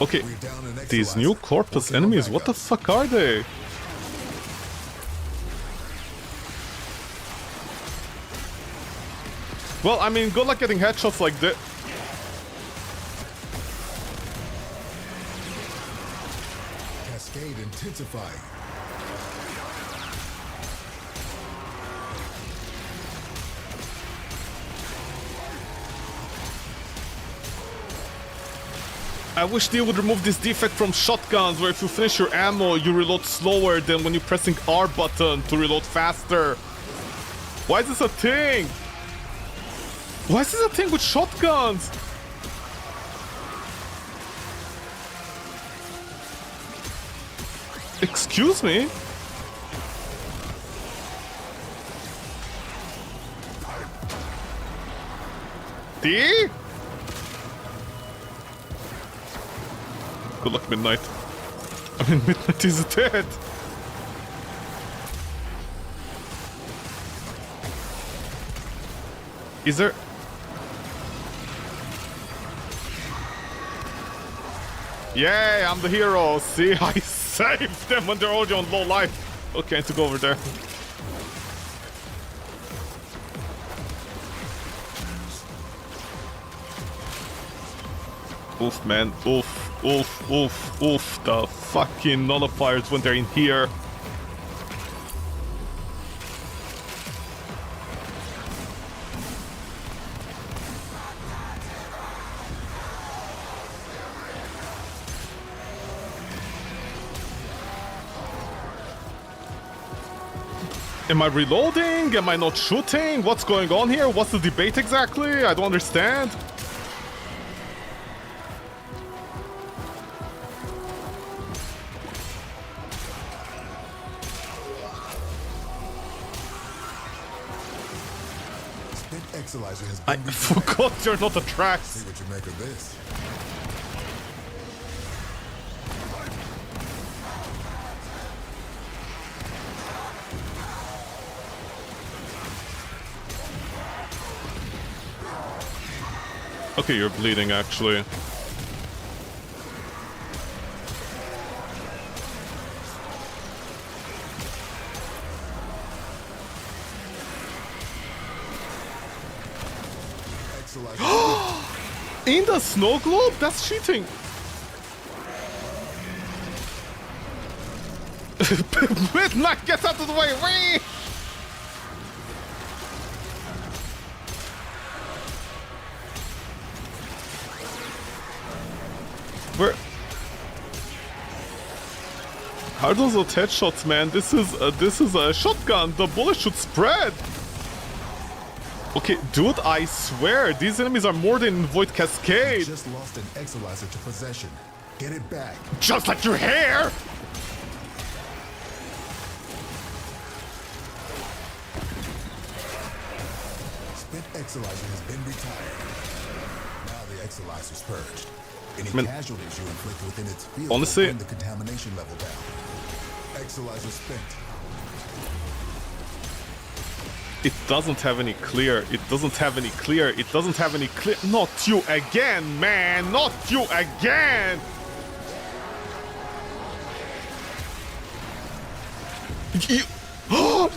Okay, these new Corpus enemies, what the fuck are they? Well, I mean, good luck getting headshots like this. Cascade intensifying. I wish they would remove this defect from shotguns where if you finish your ammo, you reload slower than when you're pressing R button to reload faster. Why is this a thing? Why is this a thing with shotguns? Excuse me? D? Good luck, Midnight. I mean, Midnight is dead. Is there... Yay, I'm the hero. See, I saved them when they're already on low life. Okay, I need to go over there. Oof, man. Oof, oof, oof, oof. The fucking nullifiers when they're in here. Am I reloading? Am I not shooting? What's going on here? What's the debate exactly? I don't understand. I forgot you're not a track. See what you make of this. Okay, you're bleeding actually. In the snow globe? That's cheating. Midnight, get out of the way! Whee! Where? How are those headshots, man? This is a shotgun. The bullet should spread. Okay, dude, I swear, these enemies are more than Void Cascade. You just lost an Exolizer to possession. Get it back. Just like your hair! Spent Exolizer has been retired. Now the Exolizer's purged. Any Man, casualties you inflict within its field honestly, will bring the contamination level down. Exolizer spent. It doesn't have any clear. It doesn't have any clear. It doesn't have any clear. Not you again, man! Not you again! You,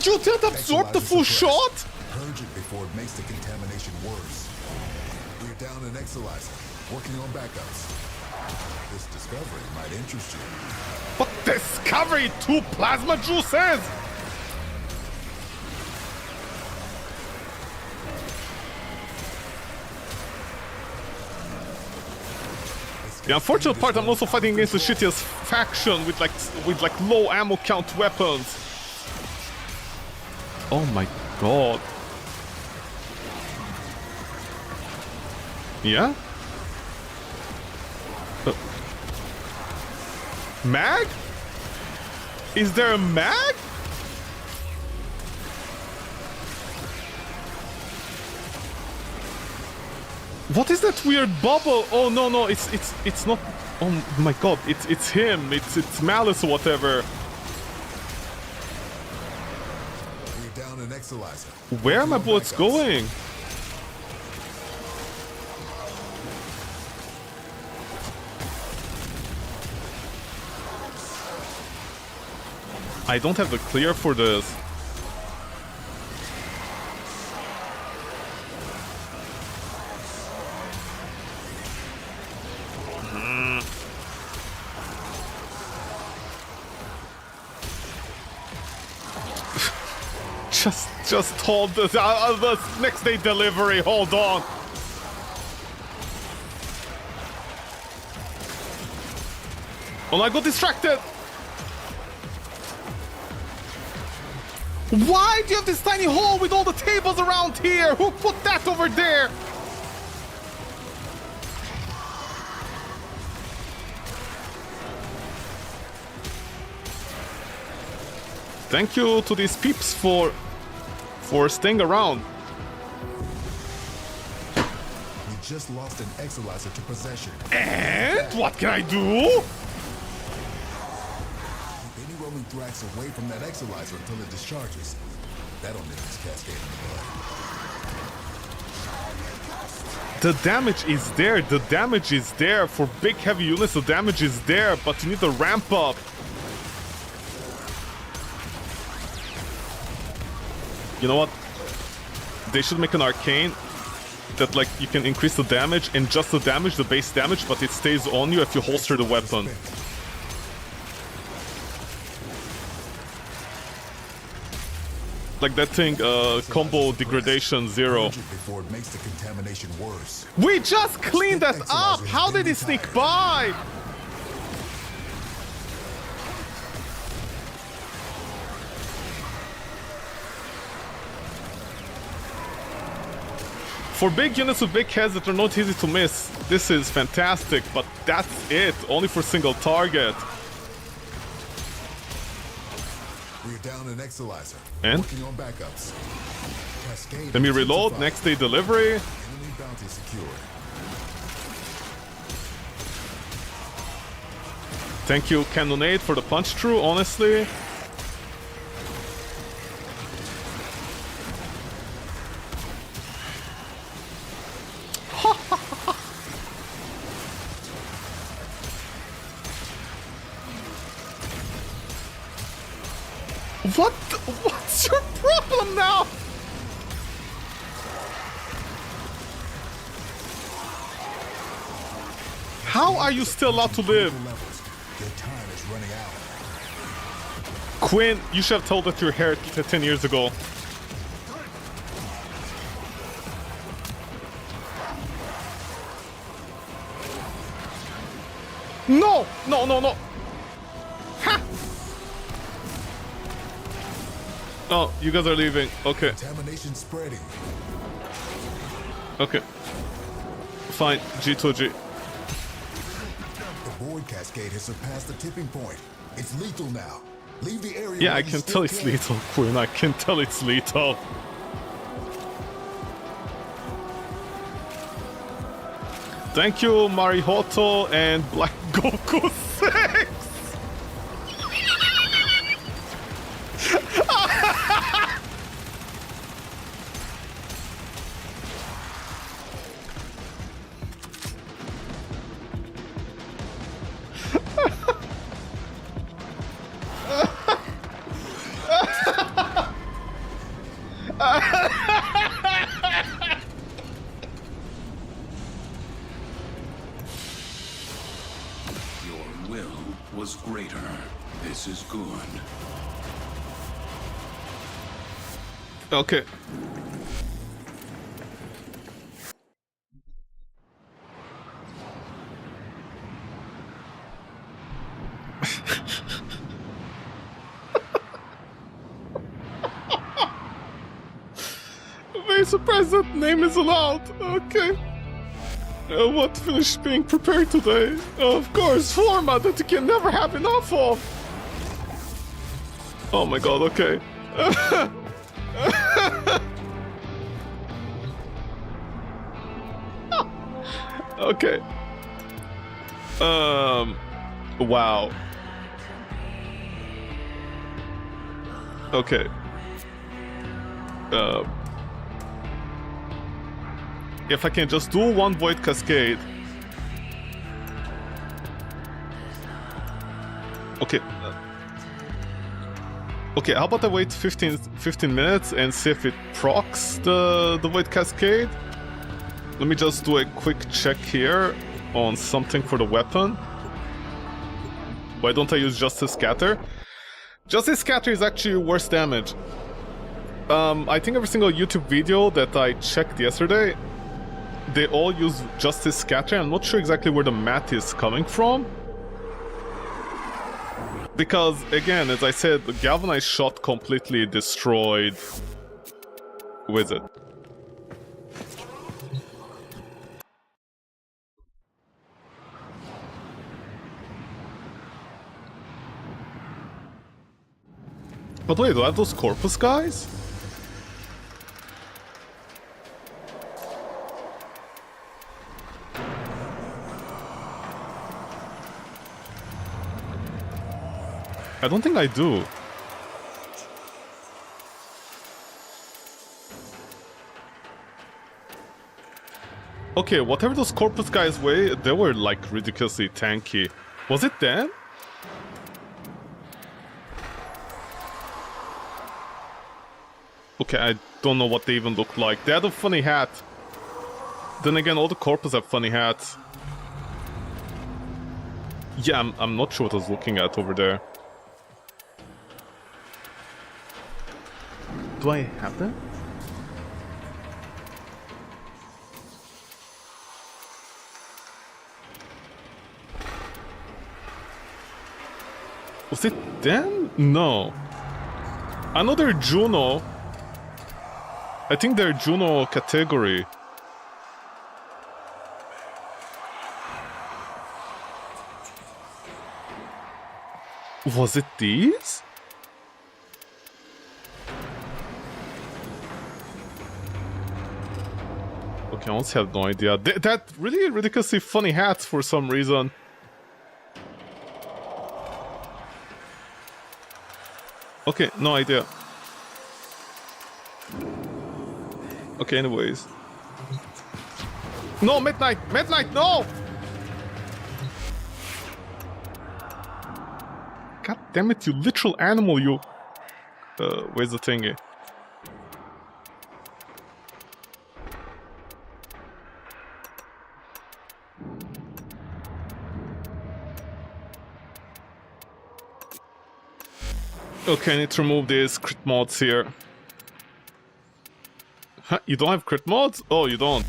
you didn't absorb the full shot? Purge it before it makes the contamination worse. We're down an Exolizer, working on backups. This discovery might interest you. What discovery? 2 plasma juices? The unfortunate part, I'm also fighting against the shittiest faction with like low ammo count weapons. Oh my god. Yeah? Mag? Is there a mag? What is that weird bubble? Oh no, it's not. Oh my god, it's him. It's Malice or whatever. We're down an Exolizer. Where are my bullets going? I don't have the clear for this. Just hold the next day delivery. Hold on. Oh, I got distracted. Why do you have this tiny hole with all the tables around here? Who put that over there? Thank you to these peeps for staying around. We just lost an Exolizer to possession. And what can I do? Keep any rolling Thrax away from that Exolizer until it discharges. That'll nip this cascade in the bud. The damage is there. The damage is there. For big heavy units, the damage is there, but you need to ramp up. You know what? They should make an arcane that, like, you can increase the damage and just the damage, the base damage, but it stays on you if you holster the weapon. Like that thing, combo degradation 0. Before it makes the contamination worse. We just cleaned that up! How did he sneak by? For big units with big heads that are not easy to miss, this is fantastic, but that's it. Only for single target. We're down an Exolizer. And? Working on backups. Cascade Let me reload. intensified. Next day delivery. Enemy bounty secured. Thank you, Cannonade, for the punch through, honestly. What's your problem now? How are you still allowed to live? Levels. Your time is running out. Quinn, you should have told us your hair 10 years ago. No! No, no, no! Ha! Oh, you guys are leaving. Okay. Contamination spreading. Okay. Fine. G2G. The void cascade has surpassed the tipping point. It's lethal now. Leave the area. Yeah, while I you can still tell it's lethal, Quinn. I can tell it's lethal. Thank you, Marihoto and Black Goku 6! Your will was greater. This is good. Okay. Very surprised that name is allowed. Okay. What finished being prepared today? Of course, format that you can never have enough of. Oh my god, okay. Okay. Wow. Okay. If I can just do one Void Cascade. Okay. Okay, how about I wait 15 minutes and see if it procs the Void Cascade? Let me just do a quick check here on something for the weapon. Why don't I use Justice Scatter? Justice Scatter is actually worse damage. I think every single YouTube video that I checked yesterday, they all use Justice Scatter. I'm not sure exactly where the math is coming from. Because, again, as I said, the Galvanized Shot completely destroyed Wizard. But wait, do I have those corpus guys? I don't think I do. Okay, whatever those corpus guys weigh, they were like ridiculously tanky. Was it them? Okay, I don't know what they even look like. They had a funny hat. Then again, all the corpus have funny hats. Yeah, I'm not sure what I was looking at over there. Do I have them? Was it them? No. I know they're Juno. I think they're Juno category. Was it these? Okay, I honestly have no idea. That really ridiculously funny hats for some reason. Okay, no idea. Okay, anyways. No, midnight! Midnight, no! God damn it, you literal animal, you... where's the thingy? Okay, I need to remove these crit mods here. Huh, you don't have crit mods? Oh, you don't.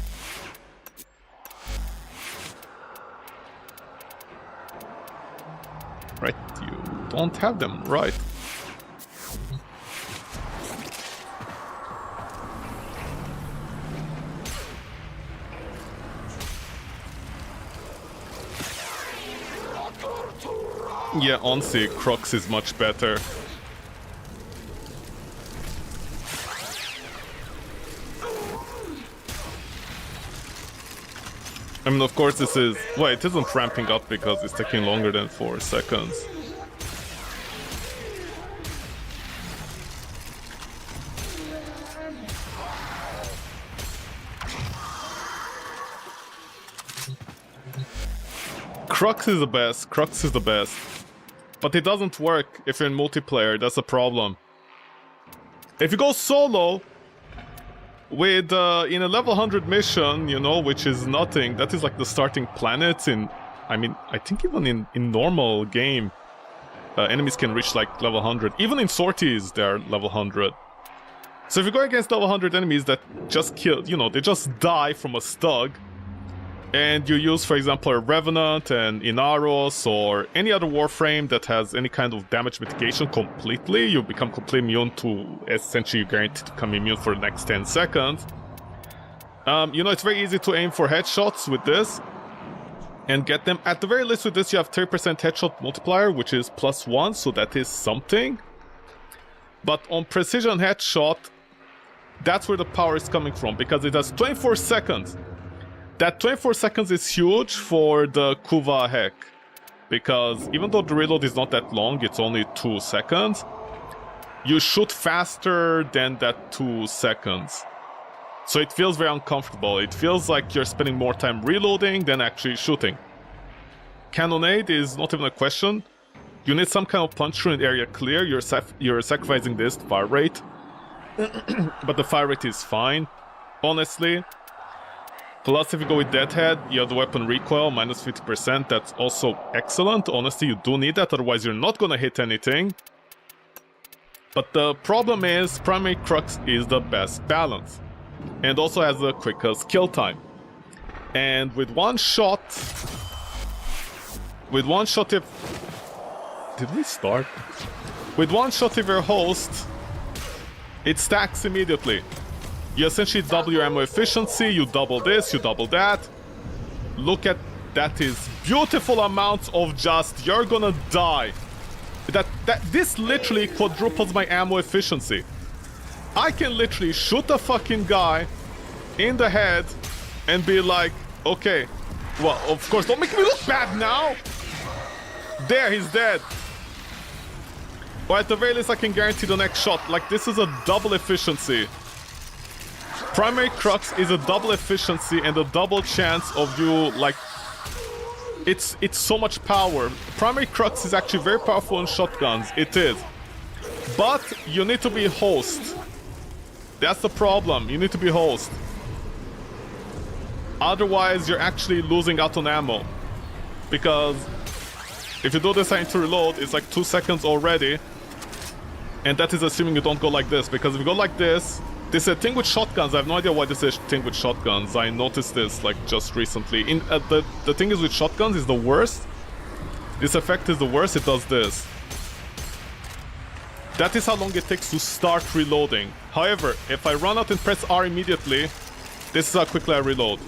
Right, you don't have them, right. Yeah, honestly, Crux is much better. I mean, of course this is... Well, it isn't ramping up because it's taking longer than 4 seconds. Crux is the best. Crux is the best. But it doesn't work if you're in multiplayer. That's a problem. If you go solo... With, in a level 100 mission, you know, which is nothing, that is like the starting planet in... I mean, I think even in normal game, enemies can reach like level 100. Even in sorties, they're level 100. So if you go against level 100 enemies that just kill, you know, they just die from a stug, and you use, for example, a Revenant and Inaros or any other Warframe that has any kind of damage mitigation completely, you become completely immune to, essentially you're guaranteed to become immune for the next 10 seconds. You know, it's very easy to aim for headshots with this and get them. At the very least with this you have 30% headshot multiplier, which is +1, so that is something. But on precision headshot, that's where the power is coming from, because it has 24 seconds. That 24 seconds is huge for the Kuva hack, because even though the reload is not that long, it's only 2 seconds, you shoot faster than that 2 seconds. So it feels very uncomfortable. It feels like you're spending more time reloading than actually shooting. Cannonade is not even a question. You need some kind of punch through an area clear. You're sacrificing this fire rate. But the fire rate is fine, honestly. Plus, if you go with Deadhead, you have the weapon recoil, minus 50%. That's also excellent. Honestly, you do need that, otherwise you're not gonna hit anything. But the problem is, Primary Crux is the best balance. And also has the quickest kill time. And with one shot... With one shot if... Did we start? With one shot if you're host, it stacks immediately. You essentially double your ammo efficiency, you double this, you double that. Look at that, is beautiful amounts of just, you're gonna die. This literally quadruples my ammo efficiency. I can literally shoot a fucking guy in the head and be like, okay, well, of course, don't make me look bad now. There, he's dead. Or at the very least, I can guarantee the next shot. Like, this is a double efficiency. Primary Crux is a double efficiency and a double chance of you, like... It's so much power. Primary Crux is actually very powerful in shotguns. It is. But you need to be host. That's the problem. You need to be host. Otherwise, you're actually losing out on ammo. Because if you do this and to reload, it's like 2 seconds already. And that is assuming you don't go like this. Because if you go like this... This is a thing with shotguns. I have no idea why this is a thing with shotguns. I noticed this like just recently. The thing is with shotguns is the worst. This effect is the worst. It does this. That is how long it takes to start reloading. However, if I run out and press R immediately, this is how quickly I reload.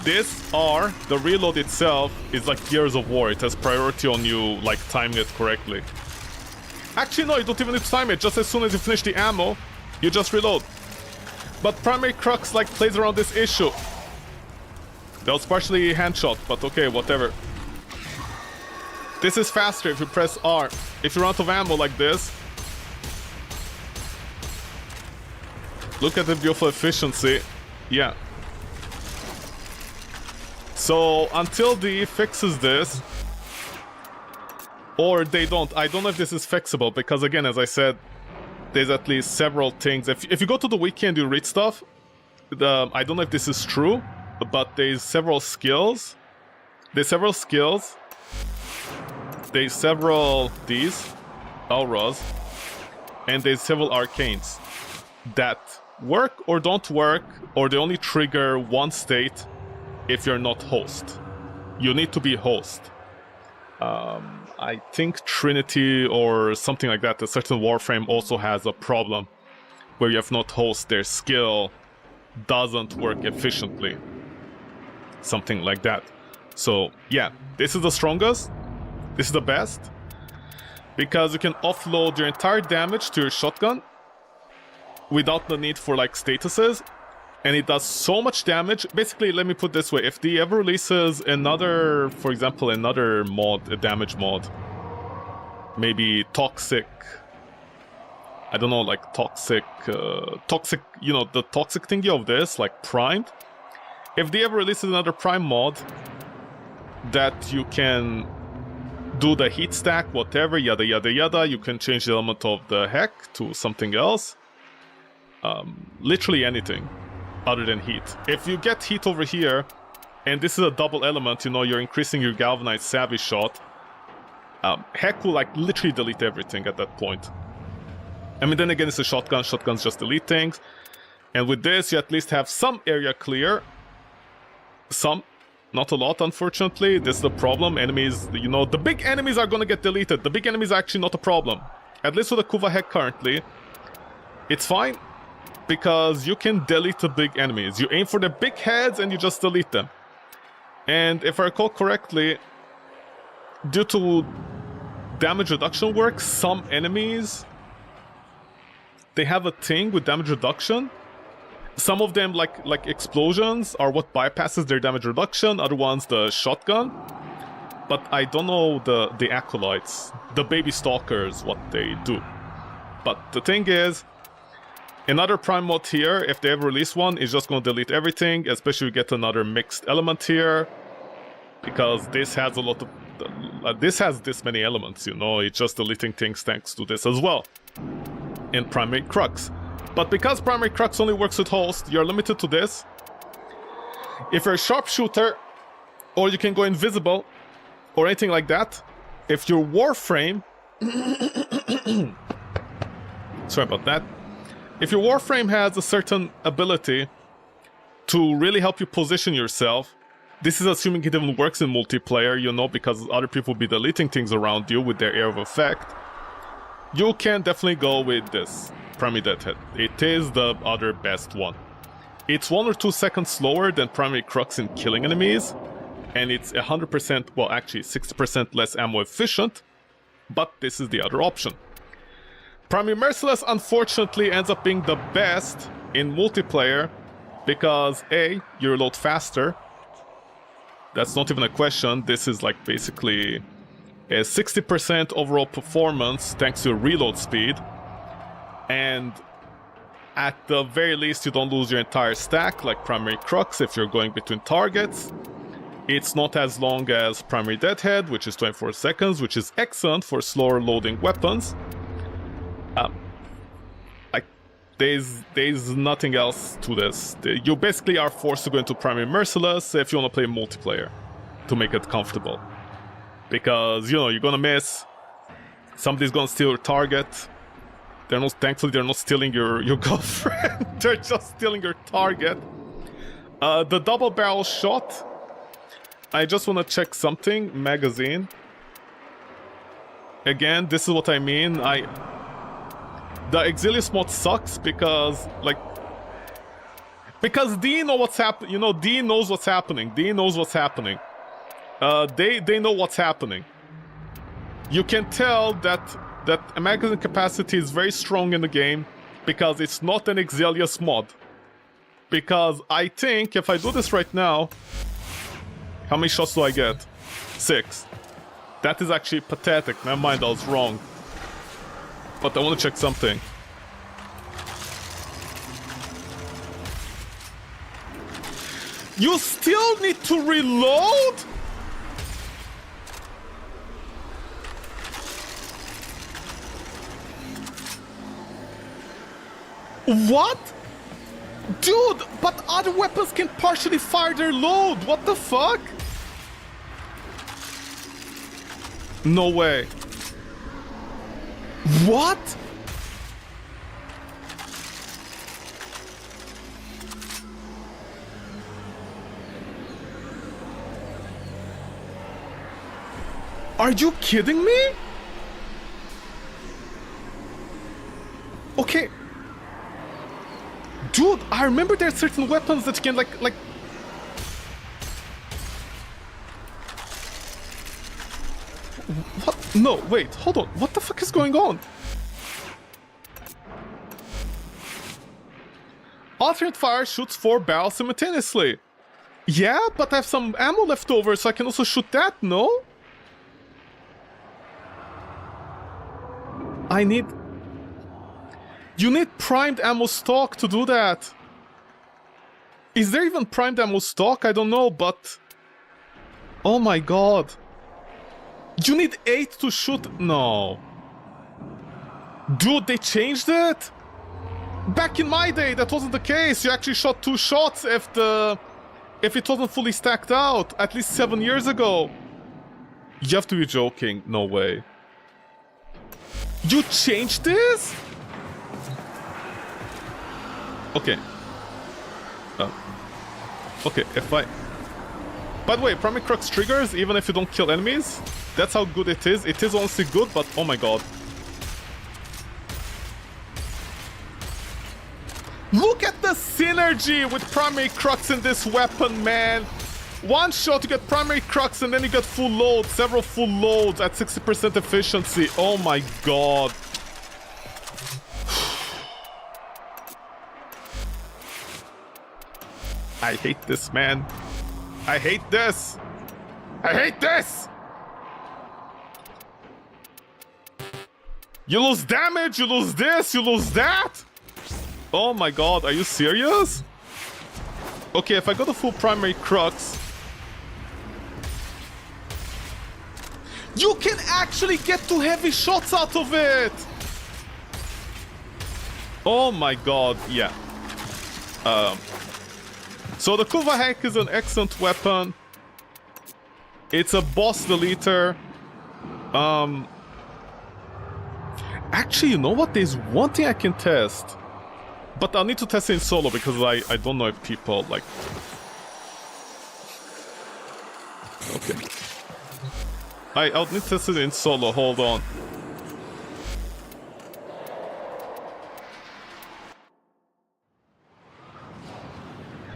This R, the reload itself, is like Gears of War. It has priority on you like timing it correctly. Actually, no, you don't even need to time it. Just as soon as you finish the ammo, you just reload. But Primary Crux like plays around this issue. That was partially handshot, but okay, whatever. This is faster if you press R. If you run out of ammo like this, look at the beautiful efficiency. Yeah. So until DE fixes this, or they don't, I don't know if this is fixable, because again, as I said, there's at least several things. If you go to the wiki and you read stuff, I don't know if this is true, but there's several skills. There's several skills. There's several these, auras, and there's several arcanes that work or don't work, or they only trigger one state if you're not host. You need to be host. I think Trinity or something like that, a certain Warframe also has a problem where you have not host, their skill doesn't work efficiently. Something like that. So yeah, this is the strongest. This is the best. Because you can offload your entire damage to your shotgun without the need for like statuses. And it does so much damage. Basically, let me put it this way. If DE ever releases another, for example, another mod, a damage mod, maybe toxic, I don't know, like toxic, you know, the toxic thingy of this, like primed. If DE ever releases another prime mod that you can do the heat stack, whatever, yada yada yada, you can change the element of the heck to something else. Literally anything other than heat. If you get heat over here, and this is a double element, you know, you're increasing your galvanized savvy shot, heck will like literally delete everything at that point. I mean, then again, it's a shotgun. Shotguns just delete things. And with this, you at least have some area clear. Some. Not a lot, unfortunately. This is the problem. Enemies, you know, the big enemies are gonna get deleted. The big enemies are actually not a problem. At least with the Kuva Heck currently, it's fine. Because you can delete the big enemies. You aim for the big heads and you just delete them. And if I recall correctly, due to damage reduction work, some enemies, they have a thing with damage reduction. Some of them, like explosions, are what bypasses their damage reduction. Other ones, the shotgun. But I don't know the acolytes, the baby stalkers, what they do. But the thing is, another prime mod here, if they ever release one, is just going to delete everything, especially if we get another mixed element here, because this has a lot of... this has this many elements, you know, it's just deleting things thanks to this as well. In Primary Crux. But because Primary Crux only works with host, you're limited to this. If you're a sharpshooter, or you can go invisible, or anything like that, if your Warframe... Sorry about that. If your Warframe has a certain ability to really help you position yourself, this is assuming it even works in multiplayer, you know, because other people will be deleting things around you with their air of effect, you can definitely go with this, Primary Deadhead. It is the other best one. It's 1 or 2 seconds slower than Primary Crux in killing enemies, and it's 100%, well actually 60% less ammo efficient, but this is the other option. Primary Merciless unfortunately ends up being the best in multiplayer because A, you reload faster. That's not even a question. This is like basically a 60% overall performance thanks to reload speed. And at the very least, you don't lose your entire stack like Primary Crux if you're going between targets. It's not as long as Primary Deadhead, which is 24 seconds, which is excellent for slower loading weapons. There's nothing else to this. You basically are forced to go into Primary Merciless if you want to play multiplayer to make it comfortable. Because, you know, you're gonna miss. Somebody's gonna steal your target. Thankfully, they're not stealing your girlfriend. They're just stealing your target. The double barrel shot. I just want to check something. Magazine. Again, this is what I mean. The Exilius mod sucks because, like... Because D knows what's happening. You know, D knows what's happening. D knows what's happening. They know what's happening. You can tell that magazine capacity is very strong in the game because it's not an Exilius mod. Because I think if I do this right now... How many shots do I get? 6. That is actually pathetic. Never mind, I was wrong. But I want to check something. You still need to reload? What? Dude, but other weapons can partially fire their load. What the fuck? No way. What? Are you kidding me? Okay. Dude, I remember there are certain weapons that you can like... What? No, wait, hold on. What the fuck is going on? Alternate fire shoots 4 barrels simultaneously. Yeah, but I have some ammo left over, so I can also shoot that, no? I need... You need primed ammo stock to do that. Is there even primed ammo stock? I don't know, but... Oh my god. You need 8 to shoot... No. Dude, they changed it? Back in my day, that wasn't the case. You actually shot 2 shots if it wasn't fully stacked out. At least 7 years ago. You have to be joking. No way. You changed this? Okay. Okay, if I... By the way, Primary Crux triggers even if you don't kill enemies. That's how good it is. It is honestly good, but oh my god. Look at the synergy with Primary Crux in this weapon, man. One shot, you get Primary Crux, and then you get full load. Several full loads at 60% efficiency. Oh my god. I hate this, man. I hate this. I hate this. You lose damage, you lose this, you lose that. Oh my god, are you serious? Okay, if I go to full Primary Crux... You can actually get 2 heavy shots out of it! Oh my god, yeah. So the Kuva Hack is an excellent weapon. It's a boss deleter. Actually, you know what? There's one thing I can test. But I'll need to test it in solo because I don't know if people like... Okay. I'll need to test it in solo, hold on.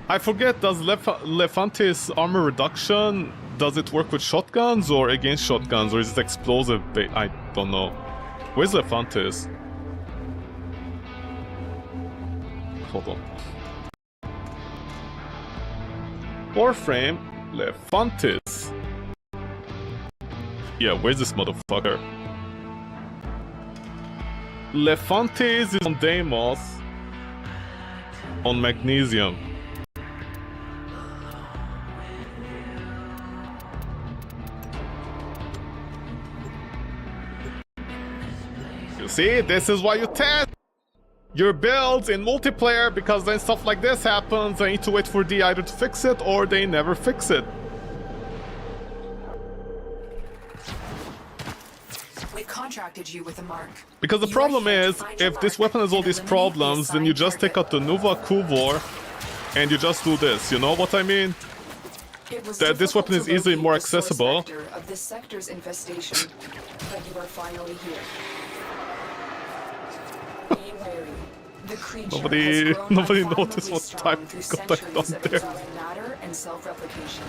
I forget, does Lefante's armor reduction, does it work with shotguns or against shotguns, or is it explosive? I don't know. Where's Lefantes? Hold on. Warframe, Lefantes. Yeah, where's this motherfucker? Lefantes is on Deimos. On Magnesium. You see, this is why you test your builds in multiplayer, because then stuff like this happens. I need to wait for D either to fix it or they never fix it. We contracted you with a mark. Because the problem is, if this weapon has all these problems, then you just take out the Nuva Kuvor and you just do this, you know what I mean? That this weapon is easily more accessible. Of this sector's infestation, but you are finally here. Be wary. The creature Nobody has grown noticed what type through got that centuries down of there. dissolving matter and self-replication.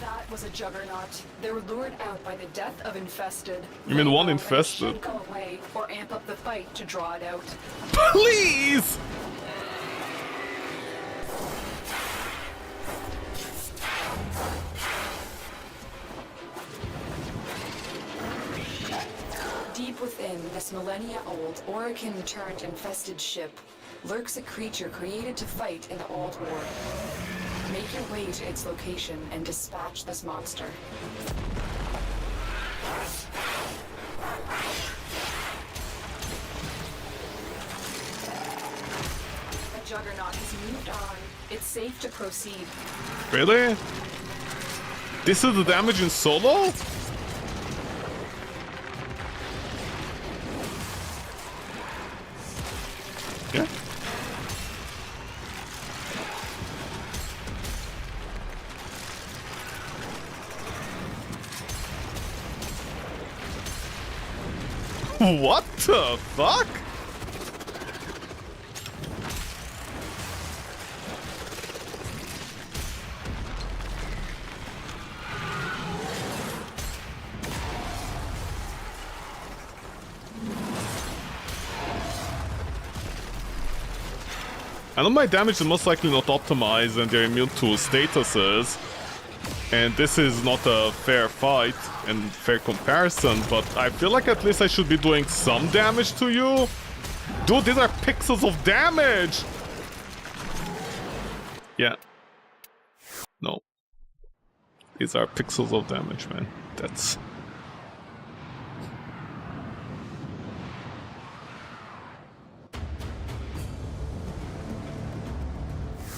That was a juggernaut. They were lured out by the death of infested. You mean one They infested? should go away or amp up the fight to draw it out. Please! Deep within this millennia-old Orokin-turned-infested ship lurks a creature created to fight in the Old War. Make your way to its location and dispatch this monster. The Juggernaut has moved on. It's safe to proceed. Really? This is the damage in solo? Yeah. What the fuck? I know my damage is most likely not optimized and they're immune to statuses. And this is not a fair fight and fair comparison, but I feel like at least I should be doing some damage to you. Dude, these are pixels of damage! Yeah. No. These are pixels of damage, man. That's...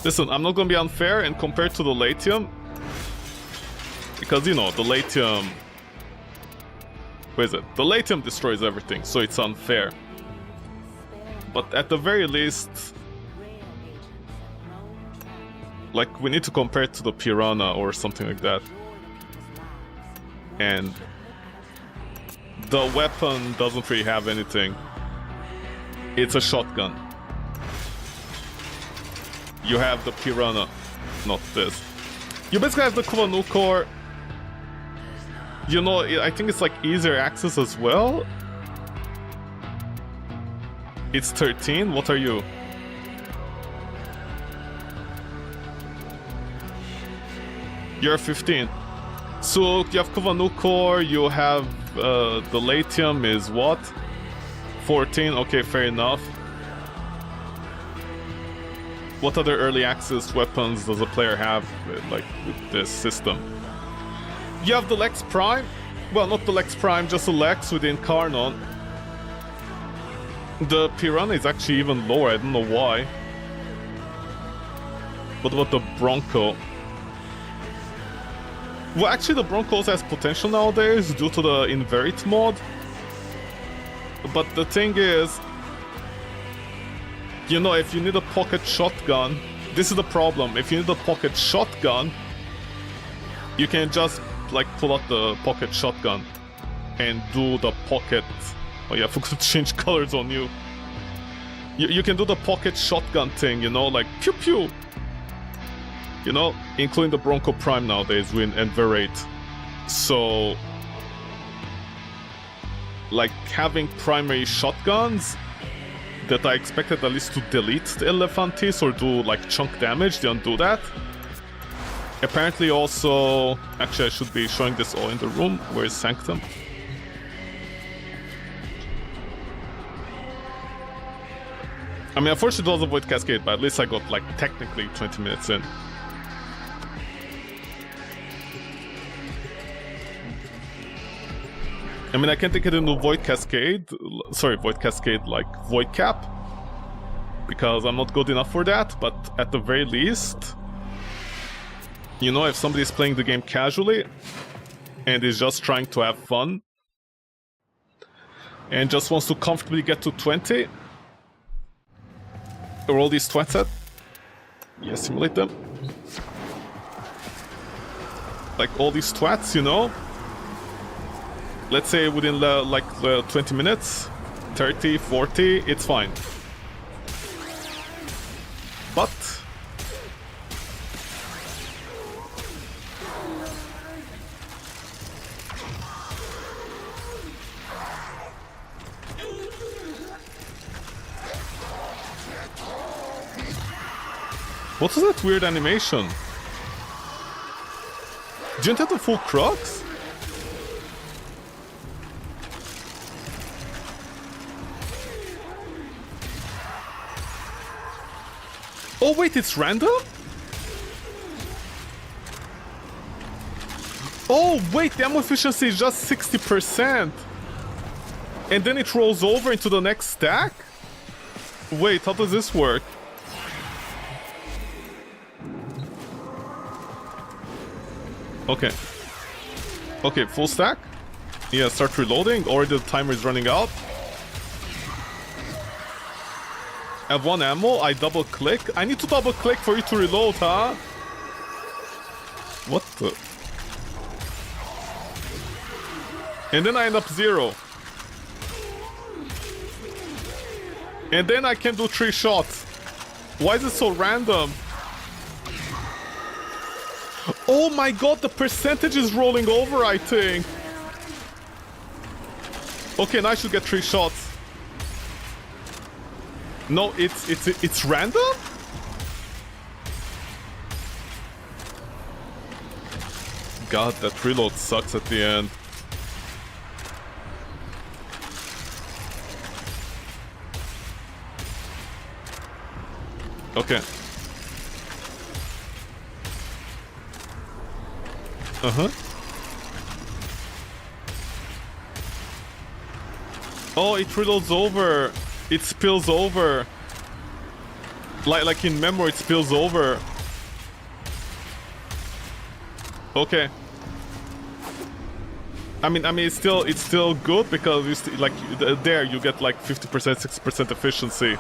Listen, I'm not gonna be unfair and compared to the Latium. Because, you know, the Latium... Where is it? The Latium destroys everything, so it's unfair. But at the very least... Like, we need to compare it to the Piranha or something like that. And... the weapon doesn't really have anything. It's a shotgun. You have the Piranha, not this. You basically have the Kuva Nukor. You know, I think it's like easier access as well. It's 13? What are you? You're 15. So you have Kuva Nukor, you have the Latium is what? 14? Okay, fair enough. What other early access weapons does a player have, like, with this system? You have the Lex Prime. Well, not the Lex Prime, just the Lex with the Incarnon. The Piranha is actually even lower, I don't know why. What about the Bronco? Well, actually the Bronco also has potential nowadays due to the Inverit mod. But the thing is... You know, if you need a pocket shotgun, this is the problem. If you need a pocket shotgun, you can just, like, pull out the pocket shotgun and do the pocket... Oh yeah, I forgot to change colors on you. You can do the pocket shotgun thing, you know, like, pew pew! You know, including the Bronco Prime nowadays with Enverate. So... like having primary shotguns that I expected at least to delete the Elefantis or do like chunk damage. They don't do that. Apparently also, actually I should be showing this all in the room. Where is Sanctum? I mean, unfortunately it doesn't avoid Cascade, but at least I got like technically 20 minutes in. I mean, I can take it into Void Cascade, sorry, Void Cascade, like Void Cap, because I'm not good enough for that, but at the very least, you know, if somebody's playing the game casually and is just trying to have fun and just wants to comfortably get to 20, roll these twats at, yeah, simulate them. Like all these twats, you know? Let's say within like 20 minutes, 30, 40, it's fine. But what was that weird animation? Didn't have the full Crux? Oh wait, it's random? Oh wait, the ammo efficiency is just 60%. And then it rolls over into the next stack? Wait, how does this work? Okay. Okay, full stack? Yeah, start reloading. Already the timer is running out. I have one ammo, I double click. I need to double click for you to reload, huh? What the? And then I end up 0. And then I can do 3 shots. Why is it so random? Oh my god, the percentage is rolling over, I think. Okay, now I should get 3 shots. No, it's random? God, that reload sucks at the end. Okay. Uh-huh. Oh, it reloads over. It spills over. Like in memory, it spills over. Okay. I mean, it's still good because you there you get like 50%, 60% efficiency.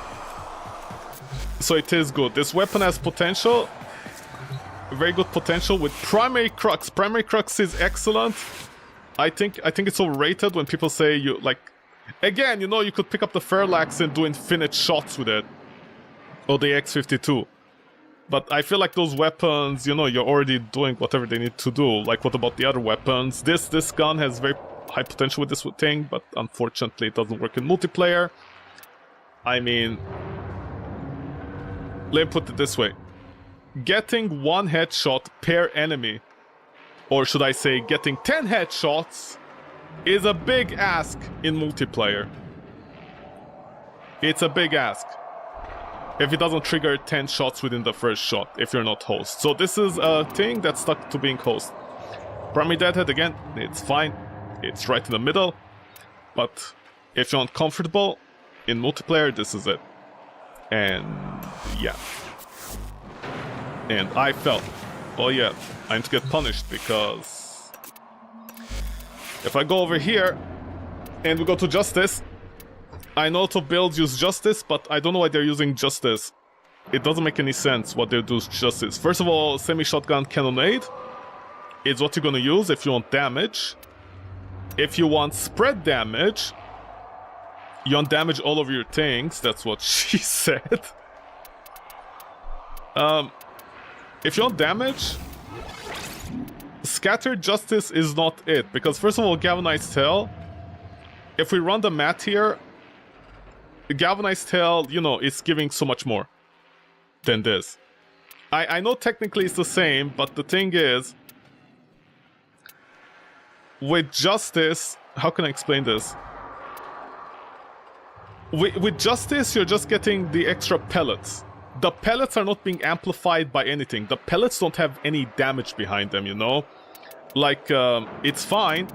So it is good. This weapon has potential. Very good potential with primary crux. Primary crux is excellent. I think it's overrated when people say you like. Again, you know, you could pick up the Fairlax and do infinite shots with it. Or the X52. But I feel like those weapons, you know, you're already doing whatever they need to do. Like, what about the other weapons? This gun has very high potential with this thing, but unfortunately it doesn't work in multiplayer. I mean, let me put it this way. Getting 1 headshot per enemy, or should I say getting 10 headshots, is a big ask in multiplayer. It's a big ask. If it doesn't trigger 10 shots within the first shot, if you're not host. So this is a thing that's stuck to being host. Primary Deadhead, again, it's fine. It's right in the middle. But if you're uncomfortable in multiplayer, this is it. And yeah. And I felt, oh yeah, I need to get punished because if I go over here and we go to Justice, I know to builds use Justice, but I don't know why they're using Justice. It doesn't make any sense what they do with Justice. First of all, semi-shotgun cannonade is what you're gonna use if you want damage. If you want spread damage, you want damage all over your things. That's what she said. If you want damage, Scattered Justice is not it, because first of all, Galvanized Tail if we run the math here, Galvanized Tail, you know, is giving so much more than this. I know technically it's the same, but the thing is, with Justice, how can I explain this? With Justice, you're just getting the extra pellets. The pellets are not being amplified by anything. The pellets don't have any damage behind them, you know? Like, it's fine.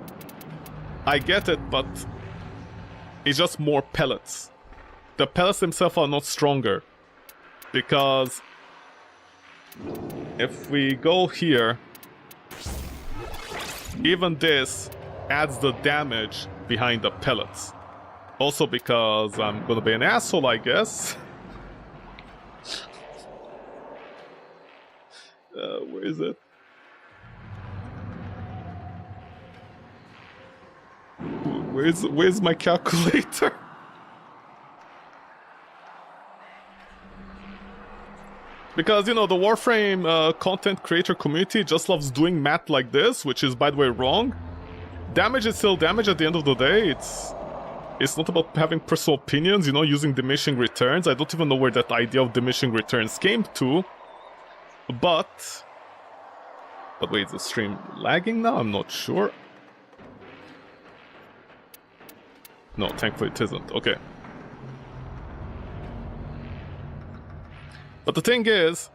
I get it, but it's just more pellets. The pellets themselves are not stronger. Because if we go here, even this adds the damage behind the pellets. Also because I'm gonna be an asshole, I guess. Where is it? Where's my calculator? Because, you know, the Warframe content creator community just loves doing math like this, which is, by the way, wrong. Damage is still damage at the end of the day. It's not about having personal opinions, you know, using diminishing returns. I don't even know where that idea of diminishing returns came to. But wait, is the stream lagging now? I'm not sure. No, thankfully it isn't. Okay. But the thing is,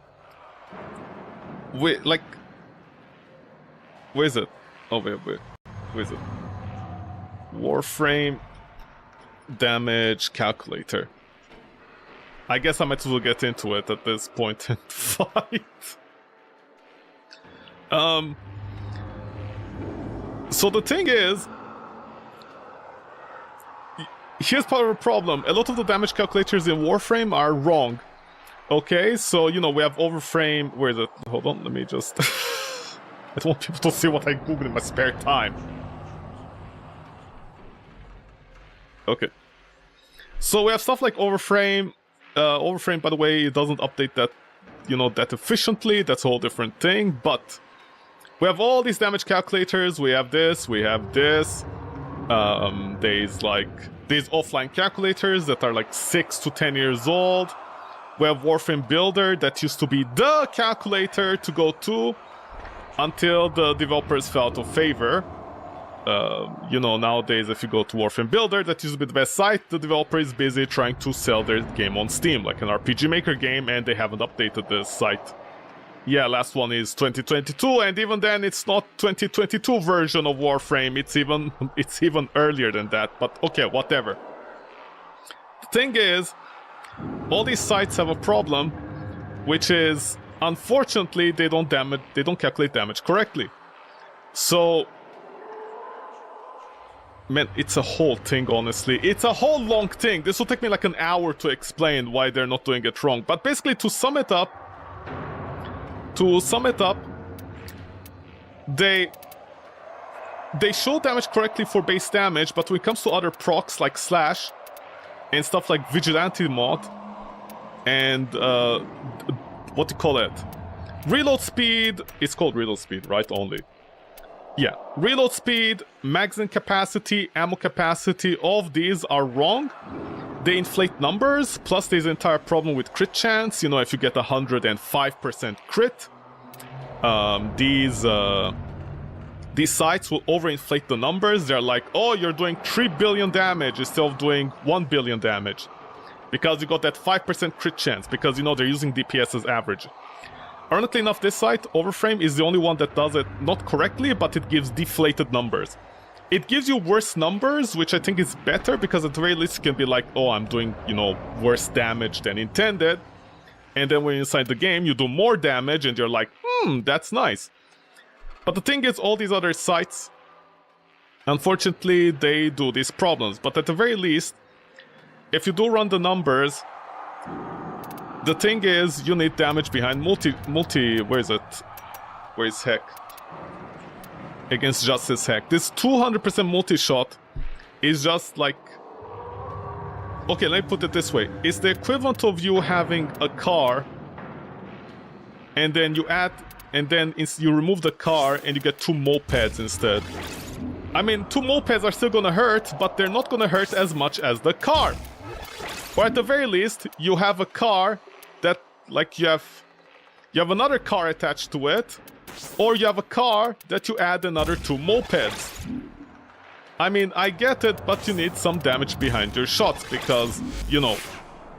where is it? Oh, wait. Where is it? Warframe damage calculator. I guess I might as well get into it at this point in the fight. So the thing is, here's part of the problem. A lot of the damage calculators in Warframe are wrong. Okay, so, you know, we have overframe. Where is it? Hold on, let me just... I don't want people to see what I Google in my spare time. Okay. So we have stuff like overframe. Overframe, by the way, it doesn't update that, you know, that efficiently. That's a whole different thing. But we have all these damage calculators. We have this. We have this. There's like these offline calculators that are like 6 to 10 years old. We have Warframe Builder that used to be the calculator to go to until the developers fell out of favor. You know, nowadays if you go to Warframe Builder, that used to be the best site, the developer is busy trying to sell their game on Steam, like an RPG Maker game, and they haven't updated the site. Yeah, last one is 2022, and even then it's not 2022 version of Warframe, it's even earlier than that, but okay, whatever. The thing is, all these sites have a problem, which is, unfortunately, they don't calculate damage correctly. So, man, it's a whole thing, honestly. It's a whole long thing. This will take me like an hour to explain why they're not doing it wrong. But basically, to sum it up, they show damage correctly for base damage, but when it comes to other procs like Slash, and stuff like Vigilante mod, and, what do you call it? Reload speed, it's called reload speed, right, only? Yeah, reload speed, magazine capacity, ammo capacity, all of these are wrong. They inflate numbers, plus there's an entire problem with crit chance, you know, if you get 105% crit. These sites will overinflate the numbers. They're like, oh, you're doing 3 billion damage instead of doing 1 billion damage. Because you got that 5% crit chance, because, you know, they're using DPS as average. Ironically enough, this site, Overframe, is the only one that does it not correctly, but it gives deflated numbers. It gives you worse numbers, which I think is better, because at the very least it can be like, oh, I'm doing, you know, worse damage than intended. And then when you're inside the game, you do more damage, and you're like, that's nice. But the thing is, all these other sites, unfortunately, they do these problems. But at the very least, if you do run the numbers, the thing is, you need damage behind multi, where is it? Where is Heck? Against Justice Heck. This 200% multi-shot is just like... Okay, let me put it this way. It's the equivalent of you having a car, and then you add... And then you remove the car and you get 2 mopeds instead. I mean, 2 mopeds are still gonna hurt, but they're not gonna hurt as much as the car. Or at the very least, you have a car that, like, you have another car attached to it, or you have a car that you add another 2 mopeds. I mean, I get it, but you need some damage behind your shots, because, you know,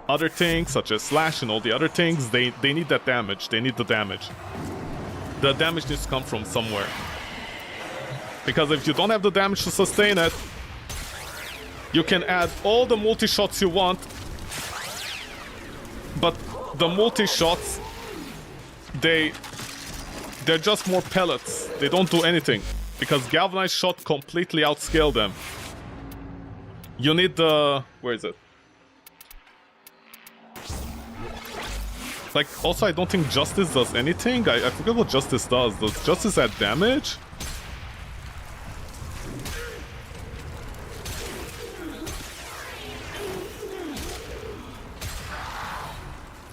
other things, such as Slash and all the other things, they need that damage. They need the damage. The damage needs to come from somewhere. Because if you don't have the damage to sustain it, you can add all the multi-shots you want, but the multi-shots, they're just more pellets. They don't do anything. Because Galvanized Shot completely outscale them. You need the... where is it? Like, also I don't think Justice does anything. I forget what Justice does. Does Justice add damage?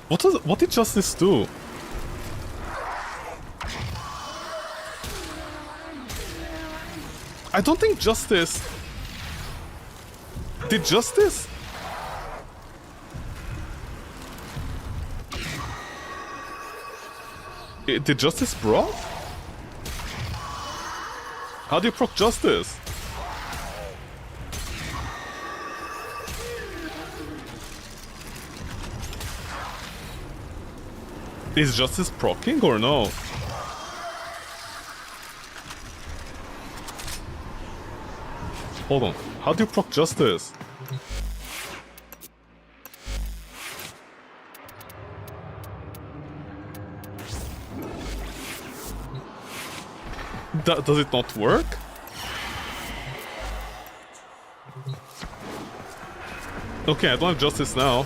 What did Justice do? I don't think Justice... Did Justice? Did Justice proc? How do you proc Justice? Is Justice proccing or no? Hold on. How do you proc Justice? Does it not work? Okay, I don't have Justice now.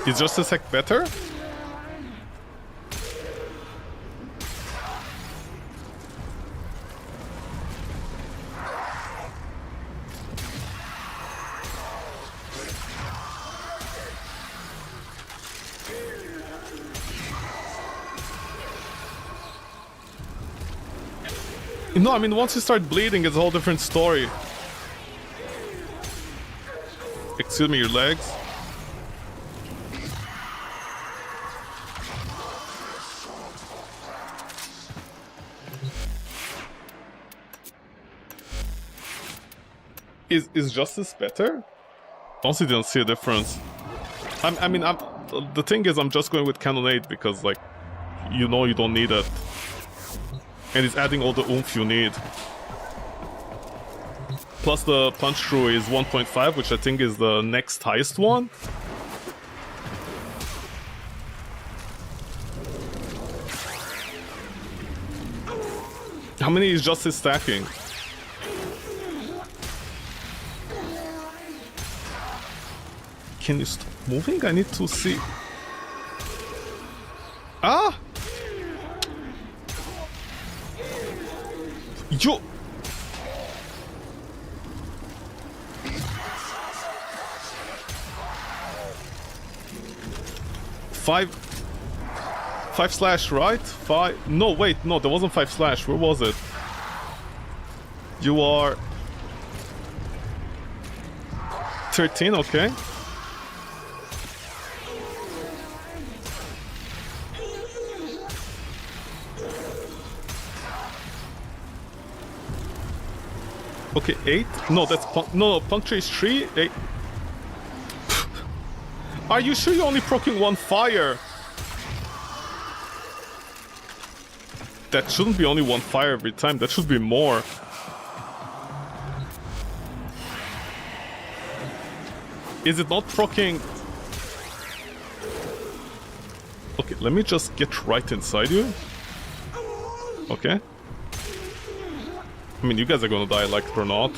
Is Justice Hack better? No, I mean, once you start bleeding, it's a whole different story. Excuse me, your legs. Is Justice better? Honestly, didn't see a difference. The thing is, I'm just going with Cannonade because, like, you know you don't need it. And it's adding all the oomph you need. Plus the punch through is 1.5, which I think is the next highest one. How many is Justice stacking? Can you stop moving? I need to see. Ah! You... Five slash, right? 5... No, wait, no, there wasn't 5 slash. Where was it? You are... 13, okay. Okay, 8? No, that's no, puncture is 3, 8. Are you sure you're only proccing 1 fire? That shouldn't be only 1 fire every time, that should be more. Is it not proccing? Okay, let me just get right inside you. Okay. I mean, you guys are gonna die, like it or not.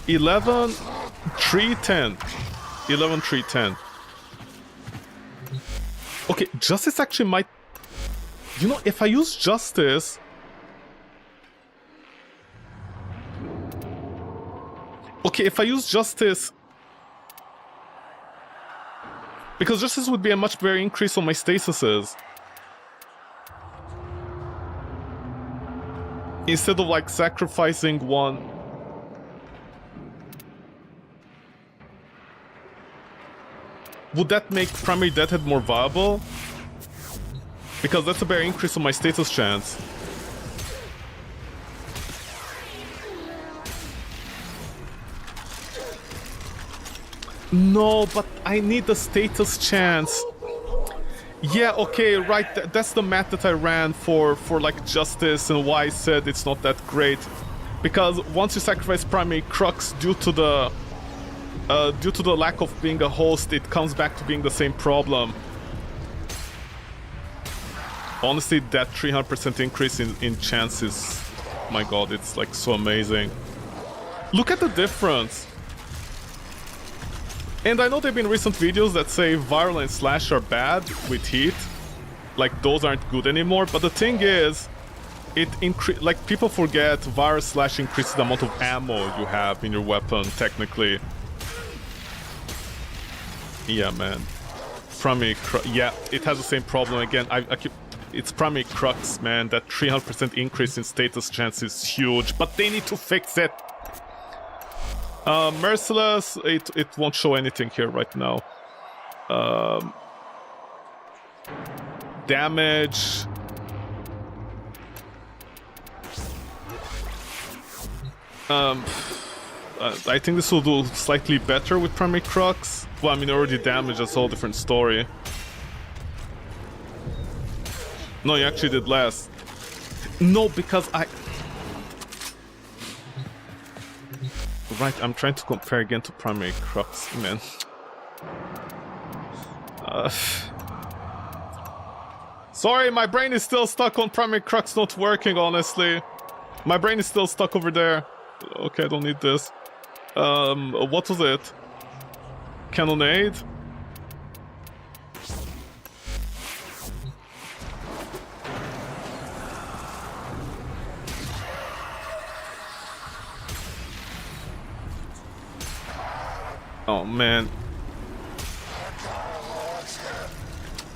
$11, 310. 11, 310. Okay, Justice actually might... You know, if I use Justice... Okay, if I use Justice... Because Justice would be a much better increase on my statuses. Instead of, like, sacrificing one... Would that make Primary Deadhead more viable? Because that's a better increase on my status chance. No, but I need the status chance. Yeah, okay, right. That's the math that I ran for like Justice and why I said it's not that great. Because once you sacrifice Primary Crux due to the lack of being a host, it comes back to being the same problem. Honestly, that 300% increase in chances, my god, it's like so amazing. Look at the difference. And I know there have been recent videos that say Viral and Slash are bad with heat. Like, those aren't good anymore, but the thing is, like, people forget Viral Slash increases the amount of ammo you have in your weapon, technically. Yeah, man. Primary Crux, yeah, it has the same problem again. I keep... It's Primary Crux, man. That 300% increase in status chance is huge, but they need to fix it. Merciless, it won't show anything here right now. Damage. I think this will do slightly better with Primary Crux. Well, I mean, already damage, that's a whole different story. No, you actually did less. No, because I... Right, I'm trying to compare again to Primary Crux, man. Sorry, my brain is still stuck on Primary Crux not working, honestly. My brain is still stuck over there. Okay, I don't need this. What was it? Cannonade? Oh, man.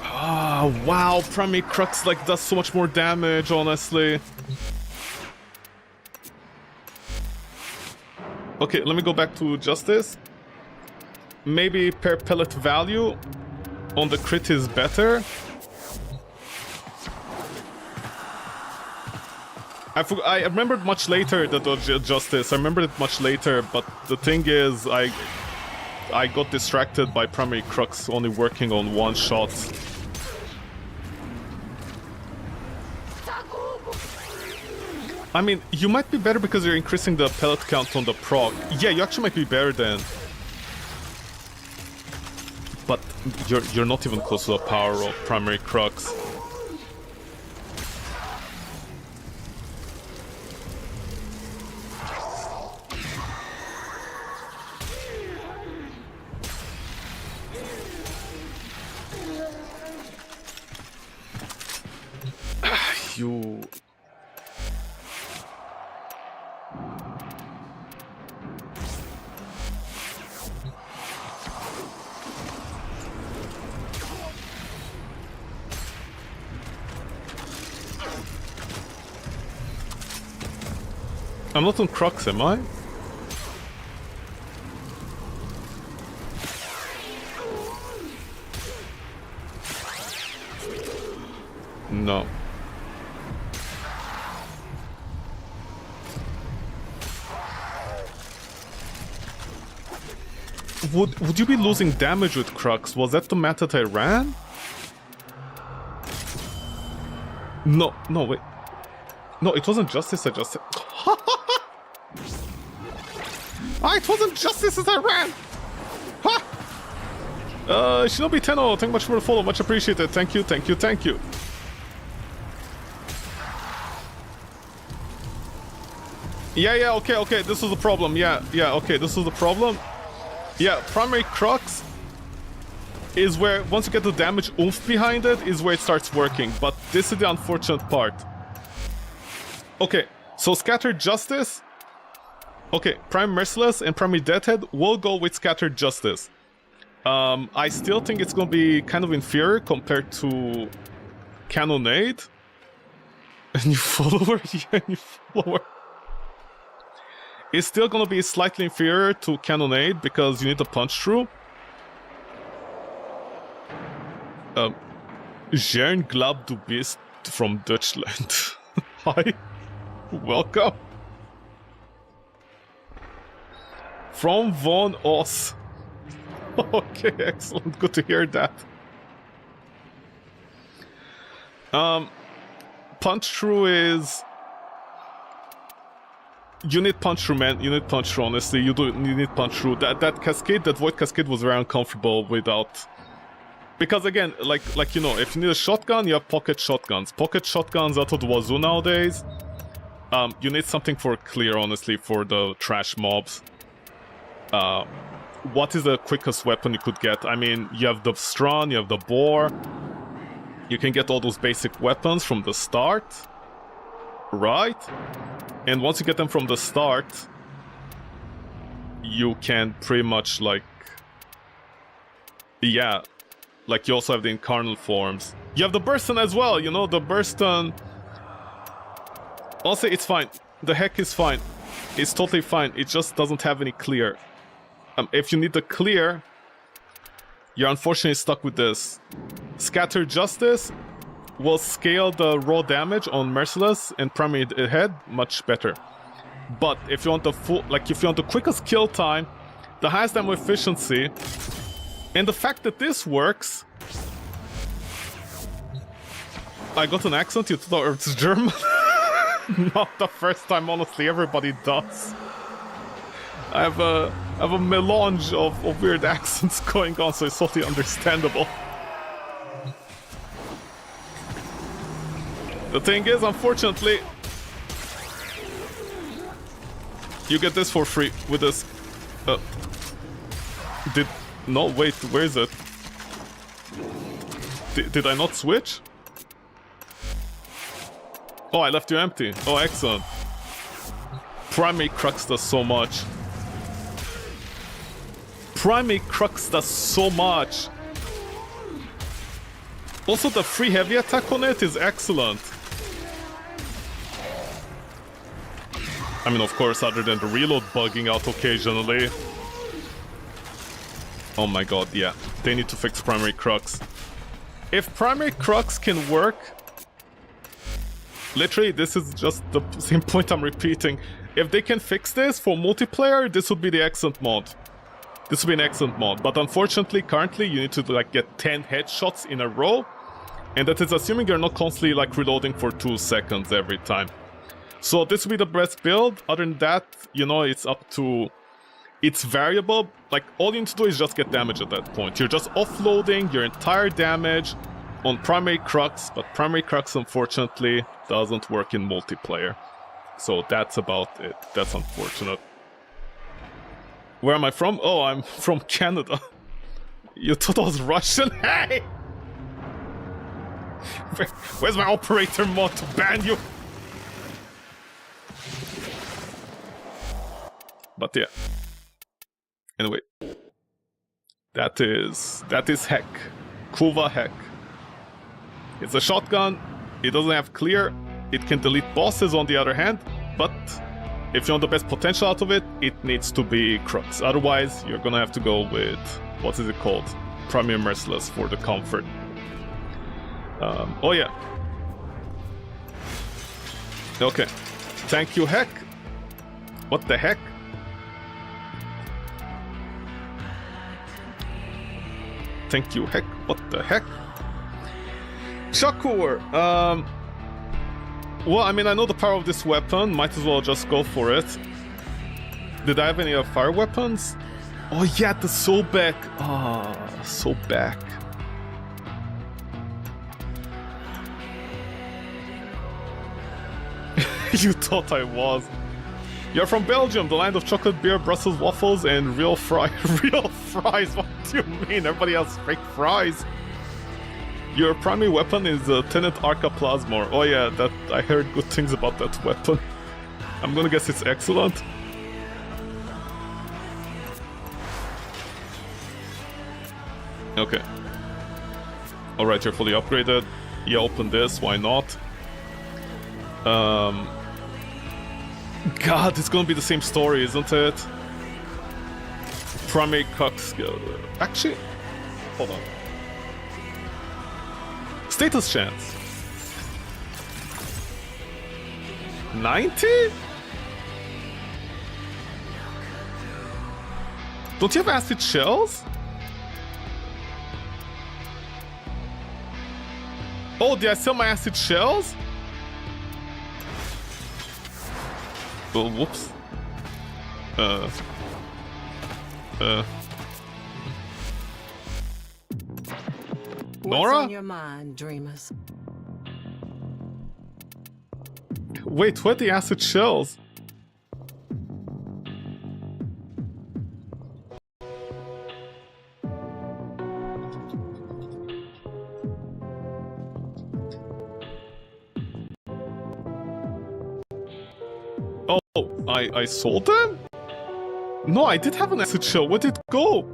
Ah, wow, Primary Crux, like, does so much more damage, honestly. Okay, let me go back to Justice. Maybe per pellet value on the crit is better. I remembered much later that was Justice. I remembered it much later, but the thing is, I got distracted by Primary Crux only working on one shot. I mean, you might be better because you're increasing the pellet count on the proc. Yeah, you actually might be better then. But you're not even close to the power of Primary Crux. You... I'm not on Crux, am I? No. Would you be losing damage with Crux? Was that the math that I ran? No, wait. No, it wasn't Justice I just said. Ah, it wasn't Justice as I ran! Ha! Shinobi Tenno, thank you much for the follow, much appreciated. Thank you, thank you, thank you. Yeah, okay, this was the problem. Yeah, okay, this was the problem. Yeah, Primary Crux. is where, once you get the damage oomph behind it, is where it starts working. But this is the unfortunate part. Okay, so Scattered Justice. Okay, Prime Merciless and Primary Deadhead will go with Scattered Justice. I still think it's gonna be kind of inferior compared to Cannonade. A new follower? Yeah, new follower. It's still gonna be slightly inferior to Cannonade because you need a punch through. Jern Glab du bist from Deutschland. Hi. Welcome. From Von Oss. Okay, excellent. Good to hear that. Punch through is... You need punch through, man. You need punch through, honestly. You need punch through. That cascade, that void cascade was very uncomfortable without... Because again, like you know, if you need a shotgun, you have pocket shotguns. Pocket shotguns out of the wazoo nowadays. You need something for clear, honestly, for the trash mobs. What is the quickest weapon you could get? I mean, you have the Strahn, you have the Boar. You can get all those basic weapons from the start. Right? And once you get them from the start, you can pretty much, like... Yeah. Like, you also have the incarnal forms. You have the Burston as well, you know, the Burston... Also, it's fine. The heck is fine. It's totally fine. It just doesn't have any clear. If you need the clear, you're unfortunately stuck with this. Scattered Justice will scale the raw damage on Merciless and Primary Head much better. But if you want the full, like if you want the quickest kill time, the highest ammo efficiency, and the fact that this works... I got an accent, you thought it's German? Not the first time, honestly, everybody does. I have a melange of weird accents going on, so it's totally understandable. The thing is, unfortunately, you get this for free with this. No, wait, where is it? Did I not switch? Oh, I left you empty. Oh, excellent. Primary Crux does so much. Primary Crux does so much. Also, the free heavy attack on it is excellent. I mean, of course, other than the reload bugging out occasionally. Oh my god, yeah. They need to fix Primary Crux. If Primary Crux can work... Literally, this is just the same point I'm repeating. If they can fix this for multiplayer, this would be the excellent mod. This would be an excellent mod. But unfortunately, currently, you need to like get 10 headshots in a row. And that is assuming you're not constantly like reloading for 2 seconds every time. So this would be the best build. Other than that, you know, it's up to... It's variable. Like, all you need to do is just get damage at that point. You're just offloading your entire damage on Primary Crux, but Primary Crux, unfortunately, doesn't work in multiplayer. So that's about it. That's unfortunate. Where am I from? Oh, I'm from Canada. You thought I was Russian? Hey! Where's my operator mod to ban you? But yeah. Anyway. That is Heck. Kuva Heck. It's a shotgun, it doesn't have clear, it can delete bosses on the other hand, but if you want the best potential out of it, it needs to be Crux. Otherwise, you're gonna have to go with, what is it called? Primary Merciless for the comfort. Oh yeah. Okay. Thank you, Heck. What the heck? Thank you, Heck. What the heck? Shakur! Well, I mean, I know the power of this weapon. Might as well just go for it. Did I have any fire weapons? Oh yeah, the Sobek. Ah, Sobek. You thought I was. You're from Belgium, the land of chocolate beer, Brussels waffles, and real real fries. What do you mean? Everybody has fake fries. Your primary weapon is the Tenet Arca Plasmor. Oh yeah, that I heard good things about that weapon. I'm gonna guess it's excellent. Okay. Alright, you're fully upgraded. Yeah, open this, why not? God, it's gonna be the same story, isn't it? Primary Cox. Actually, hold on. Status chance. 90? Don't you have acid shells? Oh, did I sell my acid shells? Oh, whoops. Nora? What's on your mind, dreamers? Wait, what are the acid shells? Oh, I sold them? No, I did have an acid shell. Where did it go?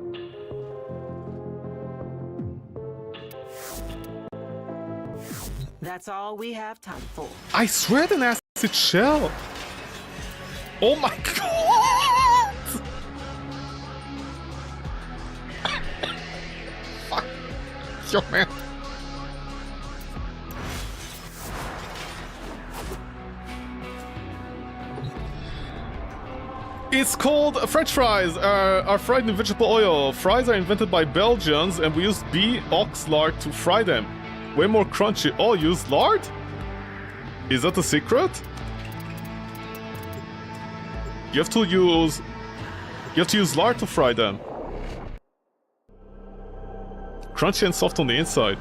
That's all we have time for. I swear an acid shell. Oh my god! Fuck. Yo, man. It's called French fries, are fried in vegetable oil. Fries are invented by Belgians and we use bee ox lard to fry them. Way more crunchy. Oh, use lard? Is that a secret? You have to use lard to fry them. Crunchy and soft on the inside.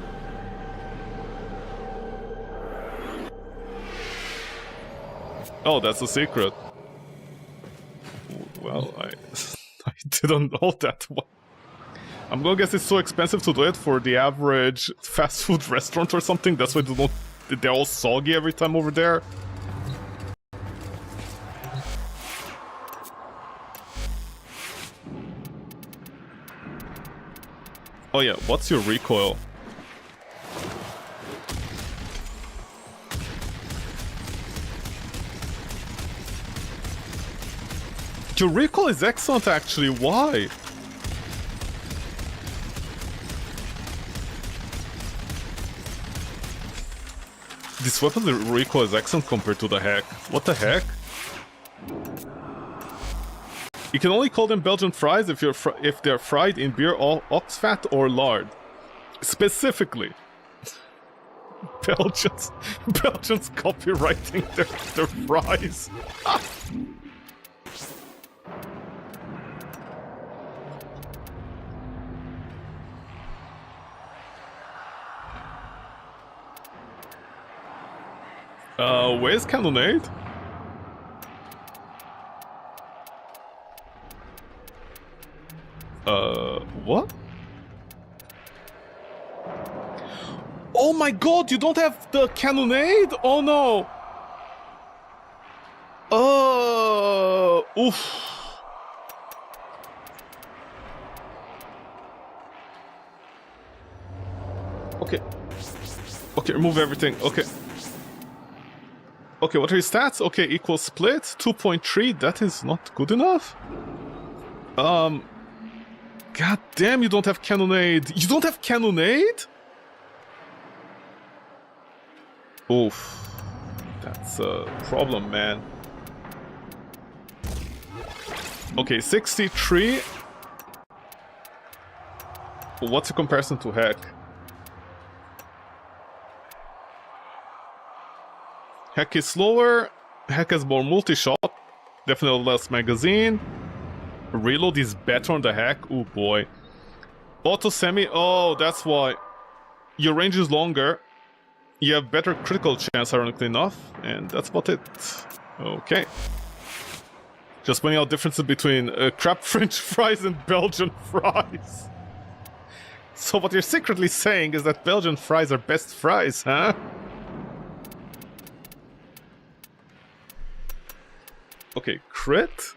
Oh, that's a secret. Well, I didn't know that one. I'm gonna guess it's so expensive to do it for the average fast food restaurant or something. That's why they're all soggy every time over there. Oh yeah, what's your recoil? Your recoil is excellent actually, why? This weapon's recoil is excellent compared to the hack. What the heck? You can only call them Belgian fries if they're fried in beer, ox fat, or lard. Specifically. Belgians copywriting their fries. Where's Cannonade? What? Oh my god, you don't have the Cannonade? Oh no! Oof. Okay. Okay, remove everything. Okay. Okay, what are your stats? Okay, equal split, 2.3, that is not good enough? God damn, you don't have Cannonade. You don't have Cannonade? Oof. That's a problem, man. Okay, 63. What's the comparison to Heck? Heck is slower, Heck has more multi-shot, definitely less magazine. Reload is better on the Heck, oh boy. Auto semi, oh that's why. Your range is longer, you have better critical chance ironically enough, and that's about it. Okay. Just pointing out differences between crab French fries and Belgian fries. So what you're secretly saying is that Belgian fries are best fries, huh? Okay, crit?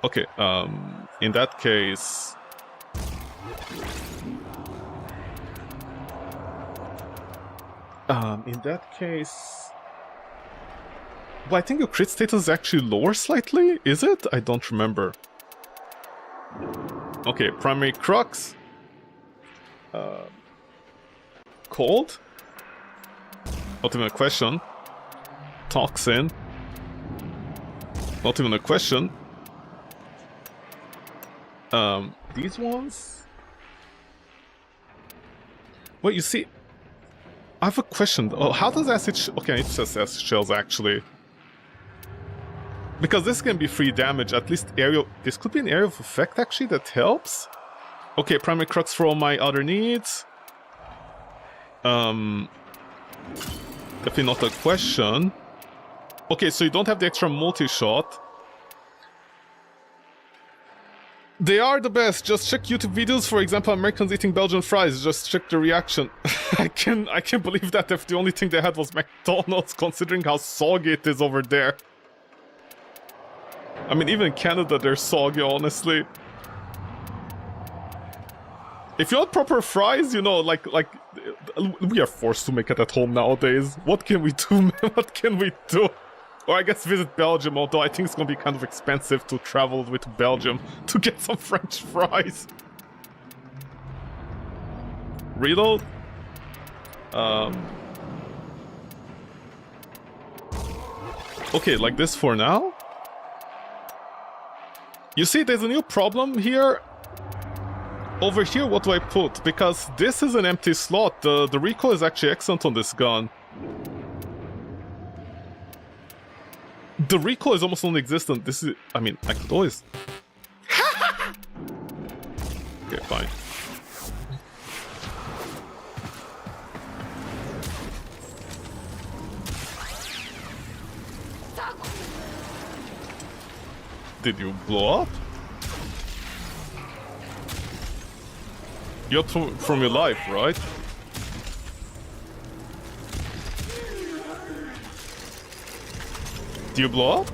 Okay, in that case... Well, I think your crit status is actually lower slightly, is it? I don't remember. Okay, primary crux. Cold. Not even a question. Toxin. Not even a question. These ones? Well, you see... I have a question. Oh, how does acid... Okay, it says acid shells, actually. Because this can be free damage, at least area... This could be an area of effect, actually, that helps. Okay, primary crux for all my other needs. Definitely not a question. Okay, so you don't have the extra multi-shot. They are the best. Just check YouTube videos, for example, Americans eating Belgian fries. Just check the reaction. I can't believe that if the only thing they had was McDonald's, considering how soggy it is over there. I mean, even in Canada, they're soggy, honestly. If you want proper fries, you know, like, we are forced to make it at home nowadays. What can we do, man? What can we do? Or I guess visit Belgium, although I think it's gonna be kind of expensive to travel with Belgium to get some French fries. Reload? Okay, like this for now? You see, there's a new problem here. Over here, what do I put? Because this is an empty slot. The recoil is actually excellent on this gun. The recoil is almost non-existent. This is... I mean, I could always... Okay, fine. Did you blow up? You're from your life, right? Do you blow up?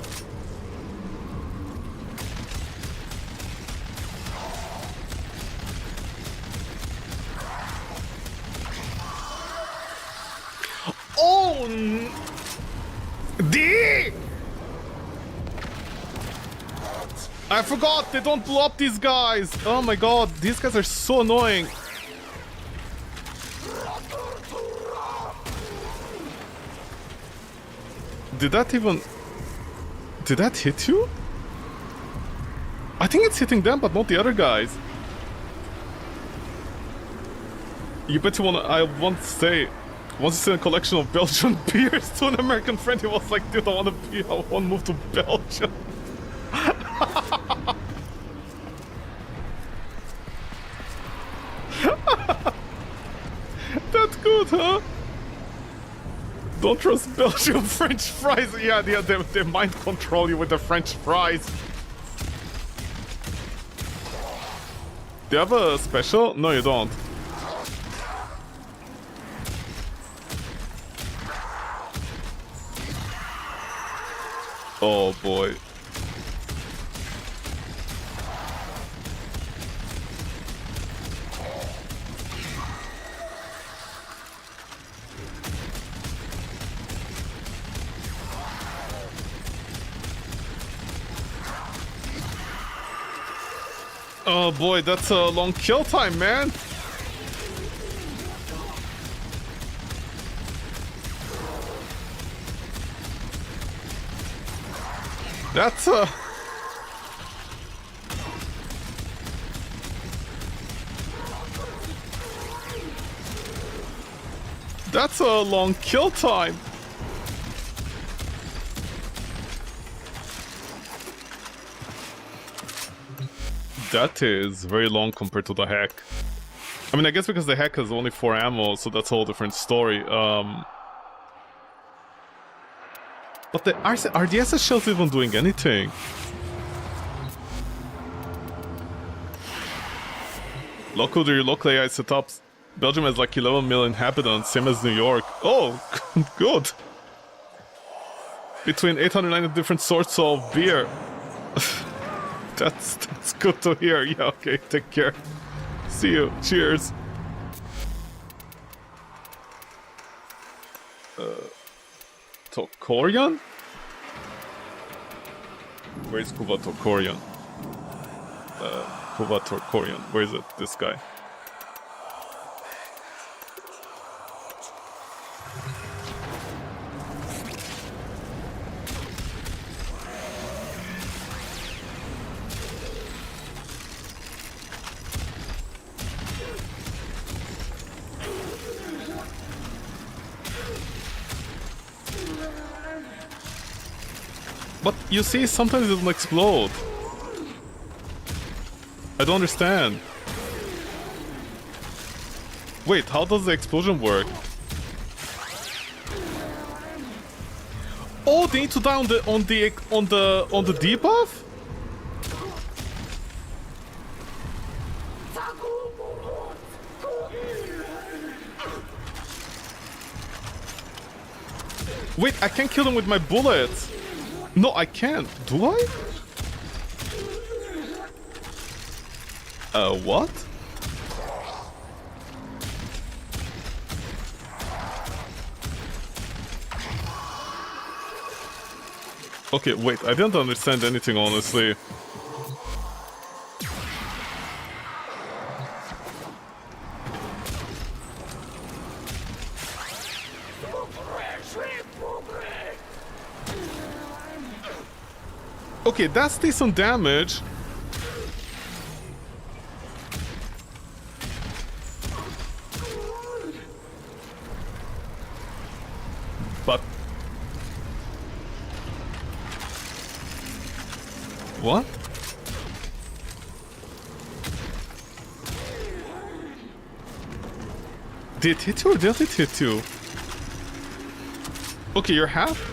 Oh! D! I forgot, they don't blow up these guys! Oh my god, these guys are so annoying! Did that even... Did that hit you? I think it's hitting them, but not the other guys. You bet you wanna... I once sent a collection of Belgian beers to an American friend. He was like, dude, I wanna move to Belgium. That's good, huh? Don't trust Belgian French fries. Yeah, they mind control you with the French fries. Do you have a special? No, you don't. Oh boy. Oh boy, that's a long kill time, man. That's a... That's a long kill time. That is very long compared to the hack. I mean, I guess because the hack has only 4 ammo, so that's a whole different story. But are the SS shells even doing anything? Locally AI setups. Belgium has like 11 million inhabitants, same as New York. Oh, good. Between 890 different sorts of beer. That's good to hear. Yeah, okay, take care. See you. Cheers. Tokorian? Where's Kuva Tokorian? Kuva Tokorian. Where is it? This guy. But you see, sometimes it doesn't explode. I don't understand. Wait, how does the explosion work? Oh, they need to die on the debuff? Wait, I can't kill them with my bullets. No, I can't. Do I? What? Okay, wait, I didn't understand anything, honestly. Okay, that's decent damage. But... what? Did it hit you or did it hit you? Okay, you're half?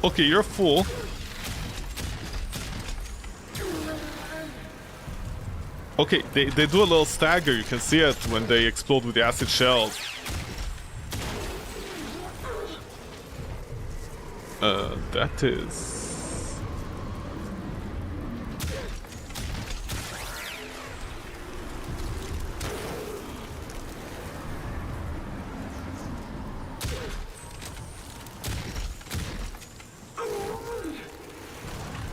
Okay, you're full. Okay, they do a little stagger, you can see it when they explode with the acid shells. That is...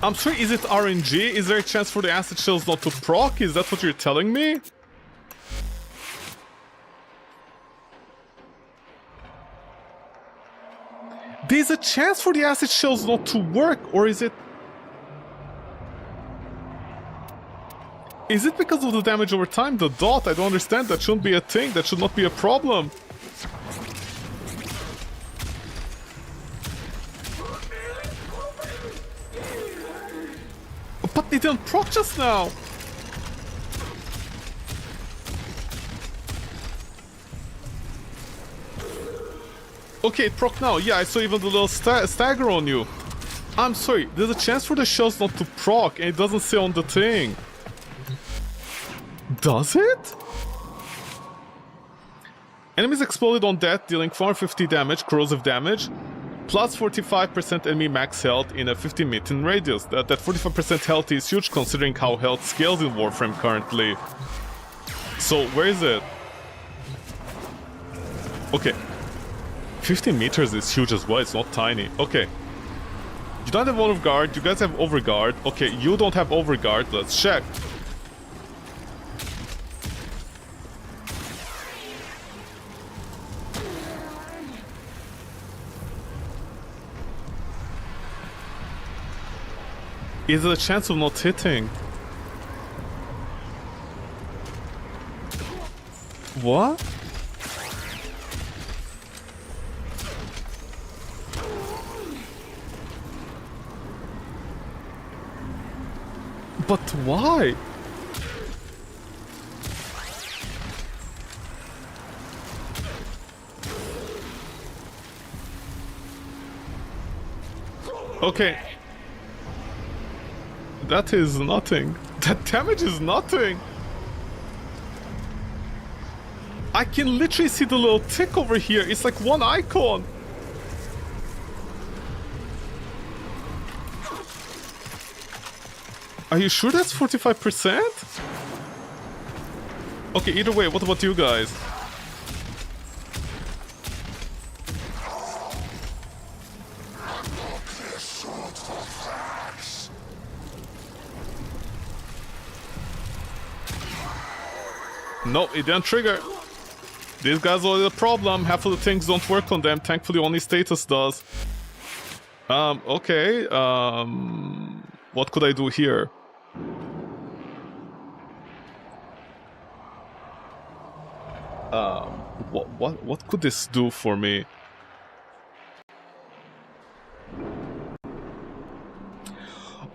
I'm sorry, is it RNG? Is there a chance for the acid shells not to proc? Is that what you're telling me? There's a chance for the acid shells not to work, or is it... is it because of the damage over time? The dot, I don't understand, that shouldn't be a thing, that should not be a problem. But it didn't proc just now! Okay, it proc now. Yeah, I saw even the little stagger on you. I'm sorry, there's a chance for the shells not to proc, and it doesn't say on the thing. Does it? Enemies exploded on death, dealing 450 damage, corrosive damage, plus 45% enemy max health in a 50-meter radius. That 45% health is huge considering how health scales in Warframe currently. So, where is it? Okay. 50 meters is huge as well, it's not tiny. Okay. You don't have overguard, you guys have overguard. Okay, you don't have overguard, let's check. Is there a chance of not hitting? What? But why? Okay. That is nothing. That damage is nothing. I can literally see the little tick over here. It's like one icon. Are you sure that's 45%? Okay, either way, what about you guys? No, it didn't trigger. These guys are the problem. Half of the things don't work on them. Thankfully, only status does. Okay. What could I do here? What could this do for me?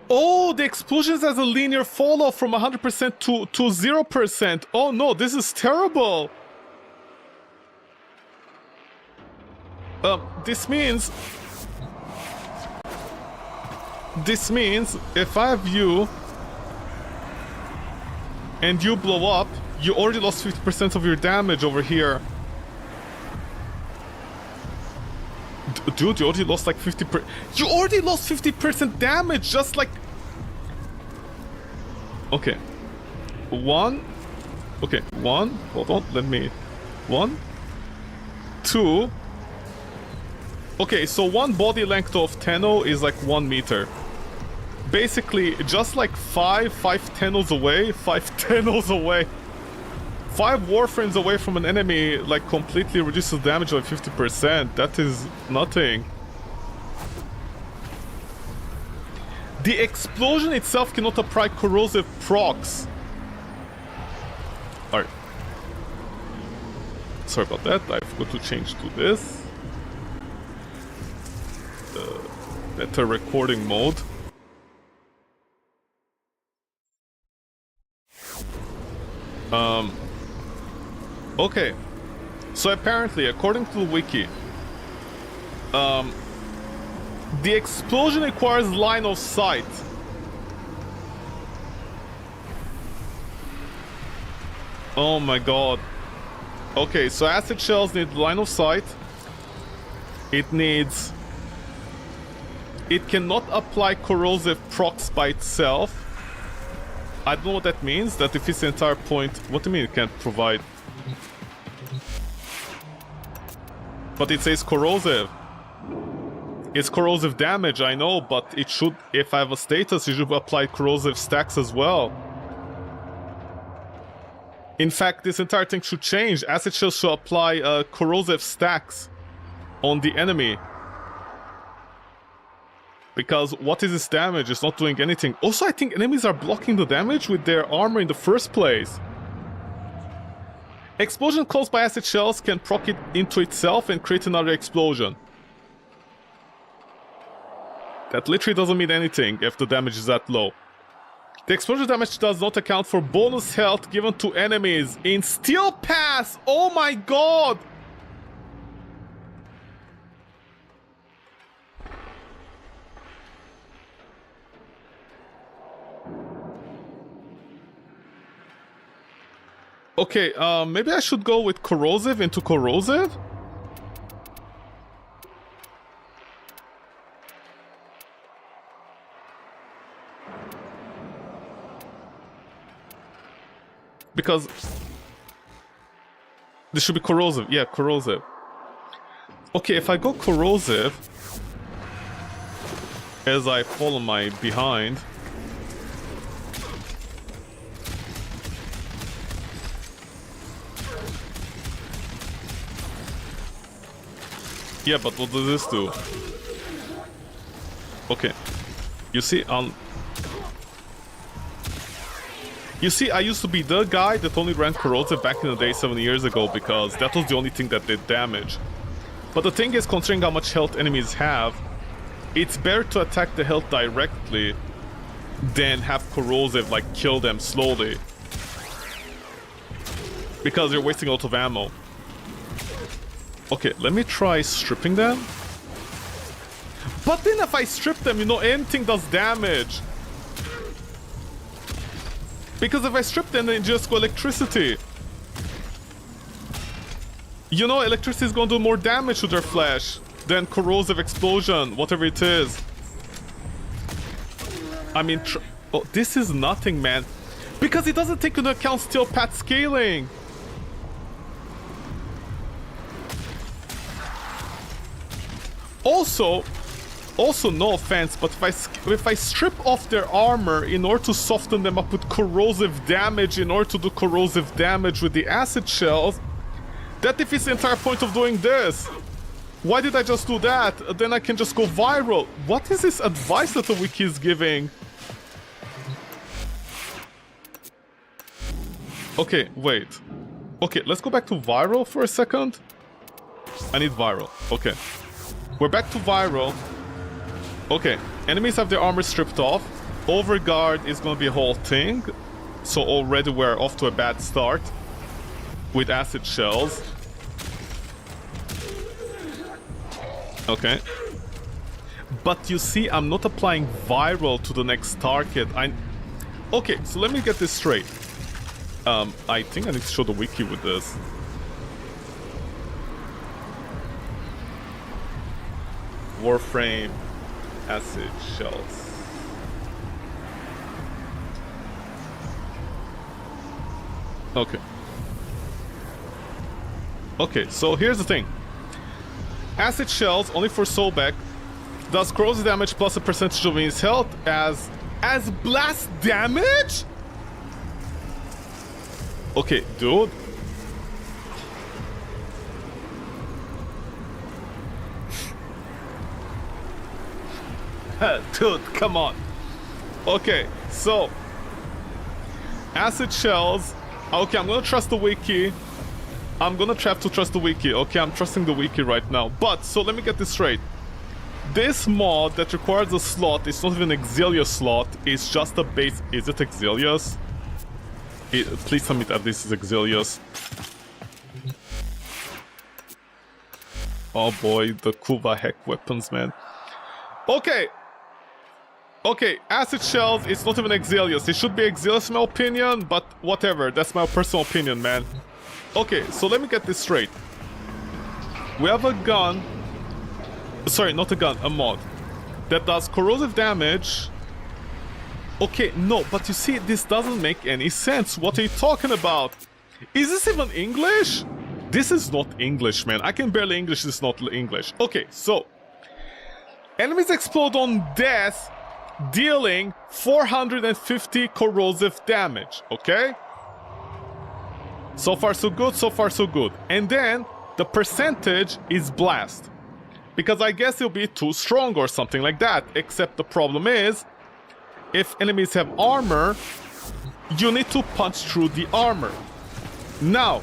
Oh, the explosions has a linear fall off from 100% to 0%. Oh no, this is terrible. This means if I have you and you blow up, you already lost 50% of your damage over here. Dude, you already lost like 50%. You already lost 50% damage, just like... Okay. One. Okay, one. Hold on, let me... 1, 2. Okay, so one body length of Tenno is like 1 meter. Basically, just like 5 Tennos away, 5 Tennos away. 5 Warframes away from an enemy, like, completely reduces damage by 50%. That is nothing. The explosion itself cannot apply corrosive procs. Alright. Sorry about that, I forgot to change to this. Better recording mode. Okay, so apparently, according to the wiki, the explosion requires line of sight. Oh my god. Okay, so acid shells need line of sight. It needs... It cannot apply corrosive procs by itself. I don't know what that means, that if it's the entire point... What do you mean it can't provide? But it says corrosive. It's corrosive damage, I know, but it should... If I have a status, it should apply corrosive stacks as well. In fact, this entire thing should change. Acid shells should apply corrosive stacks on the enemy. Because what is this damage? It's not doing anything. Also, I think enemies are blocking the damage with their armor in the first place. Explosion caused by acid shells can proc it into itself and create another explosion. That literally doesn't mean anything if the damage is that low. The explosion damage does not account for bonus health given to enemies in Steel Pass! Oh my god! Okay, maybe I should go with corrosive into corrosive? Because this should be corrosive. Yeah, corrosive. Okay, if I go corrosive as I fall on my behind, yeah, but what does this do? Okay, you see, you see, I used to be the guy that only ran corrosive back in the day 7 years ago because that was the only thing that did damage. But the thing is, considering how much health enemies have, it's better to attack the health directly than have corrosive, like, kill them slowly. Because you're wasting a lot of ammo. Okay, let me try stripping them. But then if I strip them, you know, anything does damage. Because if I strip them, then just go electricity. You know, electricity is going to do more damage to their flesh than corrosive explosion, whatever it is. I mean, oh, this is nothing, man. Because it doesn't take into account steel pad scaling. Also, no offense, but if I strip off their armor in order to soften them up with corrosive damage, in order to do corrosive damage with the acid shells, that defeats the entire point of doing this. Why did I just do that? Then I can just go viral. What is this advice that the wiki is giving? Okay, wait. Okay, let's go back to viral for a second. I need viral. Okay. We're back to viral. Okay, enemies have their armor stripped off. Overguard is gonna be a whole thing. So already we're off to a bad start with acid shells. Okay. But you see, I'm not applying viral to the next target. Okay, so let me get this straight. I think I need to show the wiki with this. Warframe acid shells. Okay. Okay, so here's the thing. Acid shells, only for Soulback, does corrosive damage plus a percentage of his health as blast damage? Okay, dude. Dude, come on. Okay, so acid shells. Okay, I'm gonna trust the wiki. I'm gonna have to trust the wiki. Okay, I'm trusting the wiki right now. But, so let me get this straight. This mod that requires a slot, it's not even an Exilius slot, it's just a base. Is it Exilius? Please tell me that this is Exilius. Oh boy, the Kuva Weapons, man. Okay. Okay, acid shells, it's not even Exilius. It should be Exilius in my opinion, but whatever. That's my personal opinion, man. Okay, so let me get this straight. We have a gun. Sorry, not a gun, a mod. That does corrosive damage. Okay, no, but you see, this doesn't make any sense. What are you talking about? Is this even English? This is not English, man. I can barely English, this is not English. Okay, so. Enemies explode on death, dealing 450 corrosive damage, okay? So far so good, so far so good. And then, the percentage is blast. Because I guess it'll be too strong or something like that. Except the problem is, if enemies have armor, you need to punch through the armor. Now,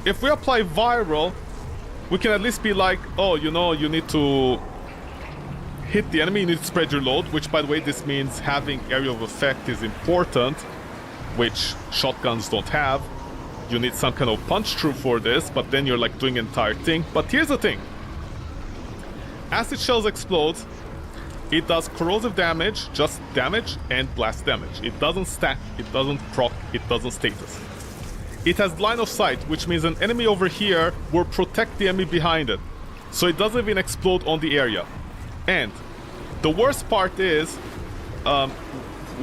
if we apply viral, we can at least be like, oh, you know, you need to hit the enemy, you need to spread your load, which, by the way, this means having area of effect is important, which shotguns don't have. You need some kind of punch through for this, but then you're like doing the entire thing. But here's the thing. Acid shells explode. It does corrosive damage, just damage, and blast damage. It doesn't stack, it doesn't proc, it doesn't status. It has line of sight, which means an enemy over here will protect the enemy behind it. So it doesn't even explode on the area. And the worst part is,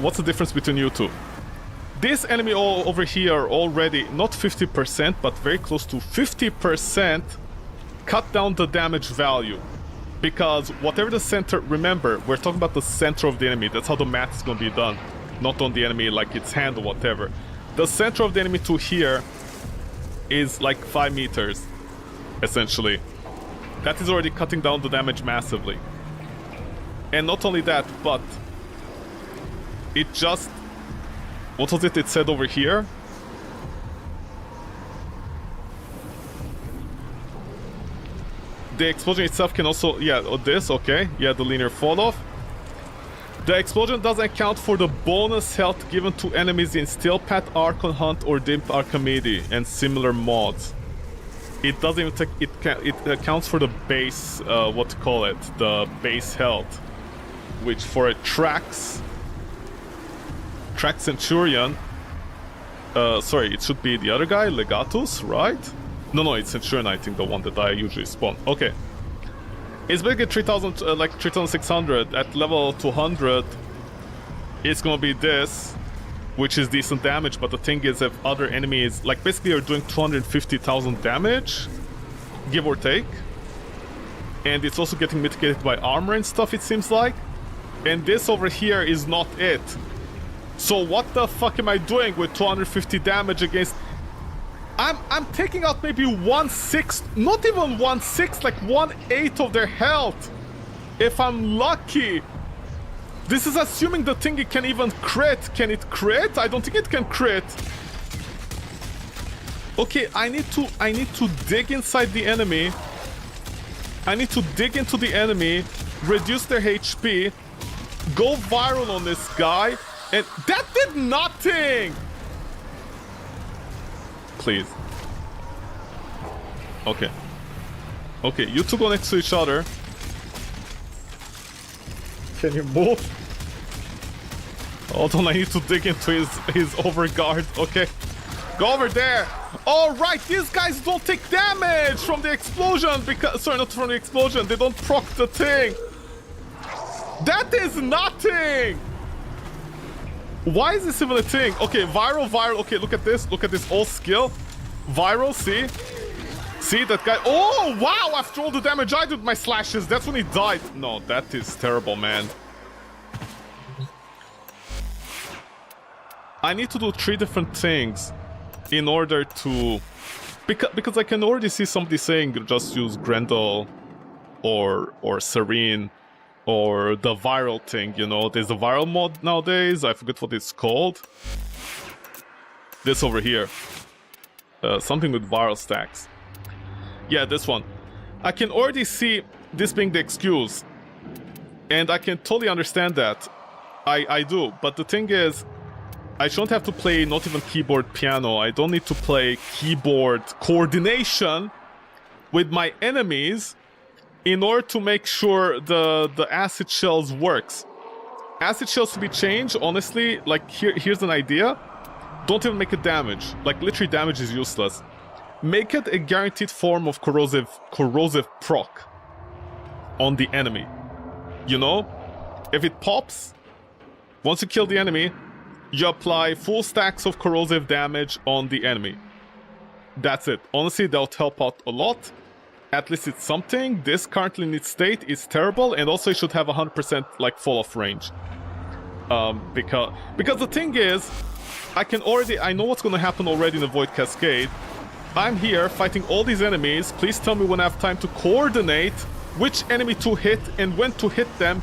what's the difference between you two? This enemy over here already, not 50%, but very close to 50%, cut down the damage value. Because whatever the center, remember, we're talking about the center of the enemy. That's how the math is going to be done. Not on the enemy like its hand or whatever. The center of the enemy to here is like 5 meters, essentially. That is already cutting down the damage massively. And not only that, but it just... What was it said over here? The explosion itself can also... Yeah, this, okay. Yeah, the linear fall off. The explosion doesn't account for the bonus health given to enemies in Steel Path, Archon Hunt, or Dimp Archimede, and similar mods. it doesn't even take, it accounts for the base, what to call it, the base health, which for a track Centurion, sorry, it should be the other guy, Legatus, right? No, it's Centurion, I think, the one that I usually spawn. Okay. It's basically 3000, like 3600. At level 200, it's gonna be this, which is decent damage, but the thing is, if other enemies, like, basically are doing 250,000 damage, give or take, and it's also getting mitigated by armor and stuff, it seems like, and this over here is not it. So what the fuck am I doing with 250 damage against... I'm taking out maybe 1/6, not even 1/6, like 1/8 of their health, if I'm lucky. This is assuming the thing it can even crit. Can it crit? I don't think it can crit. Okay, I need to dig inside the enemy. I need to dig into the enemy, reduce their HP, go viral on this guy, and that did nothing! Please. Okay. Okay, you two go next to each other. Can you move? Hold on, I need to dig into his overguard. Okay. Go over there. Alright, these guys don't take damage from the explosion because... Sorry, not from the explosion. They don't proc the thing. That is nothing! Why is this even a thing? Okay, viral. Okay, look at this. Look at this all skill. Viral, see? See, that guy... Oh, wow! After all the damage I did with my slashes, that's when he died. No, that is terrible, man. I need to do 3 different things in order to... Because I can already see somebody saying just use Grendel or Serene or the viral thing, you know. There's a viral mod nowadays. I forget what it's called. This over here. Something with viral stacks. Yeah, this one. I can already see this being the excuse. And I can totally understand that. I do. But the thing is, I shouldn't have to play not even keyboard piano. I don't need to play keyboard coordination with my enemies in order to make sure the acid shells works. Acid shells to be changed, honestly, like here's an idea. Don't even make it damage. Like literally damage is useless. Make it a guaranteed form of corrosive proc on the enemy. You know? If it pops, once you kill the enemy, you apply full stacks of corrosive damage on the enemy. That's it. Honestly, that would help out a lot. At least it's something. This currently in its state is terrible, and also it should have 100% like fall off range. Because the thing is, I know what's gonna happen already in the Void Cascade. I'm here fighting all these enemies. Please tell me when I have time to coordinate which enemy to hit and when to hit them.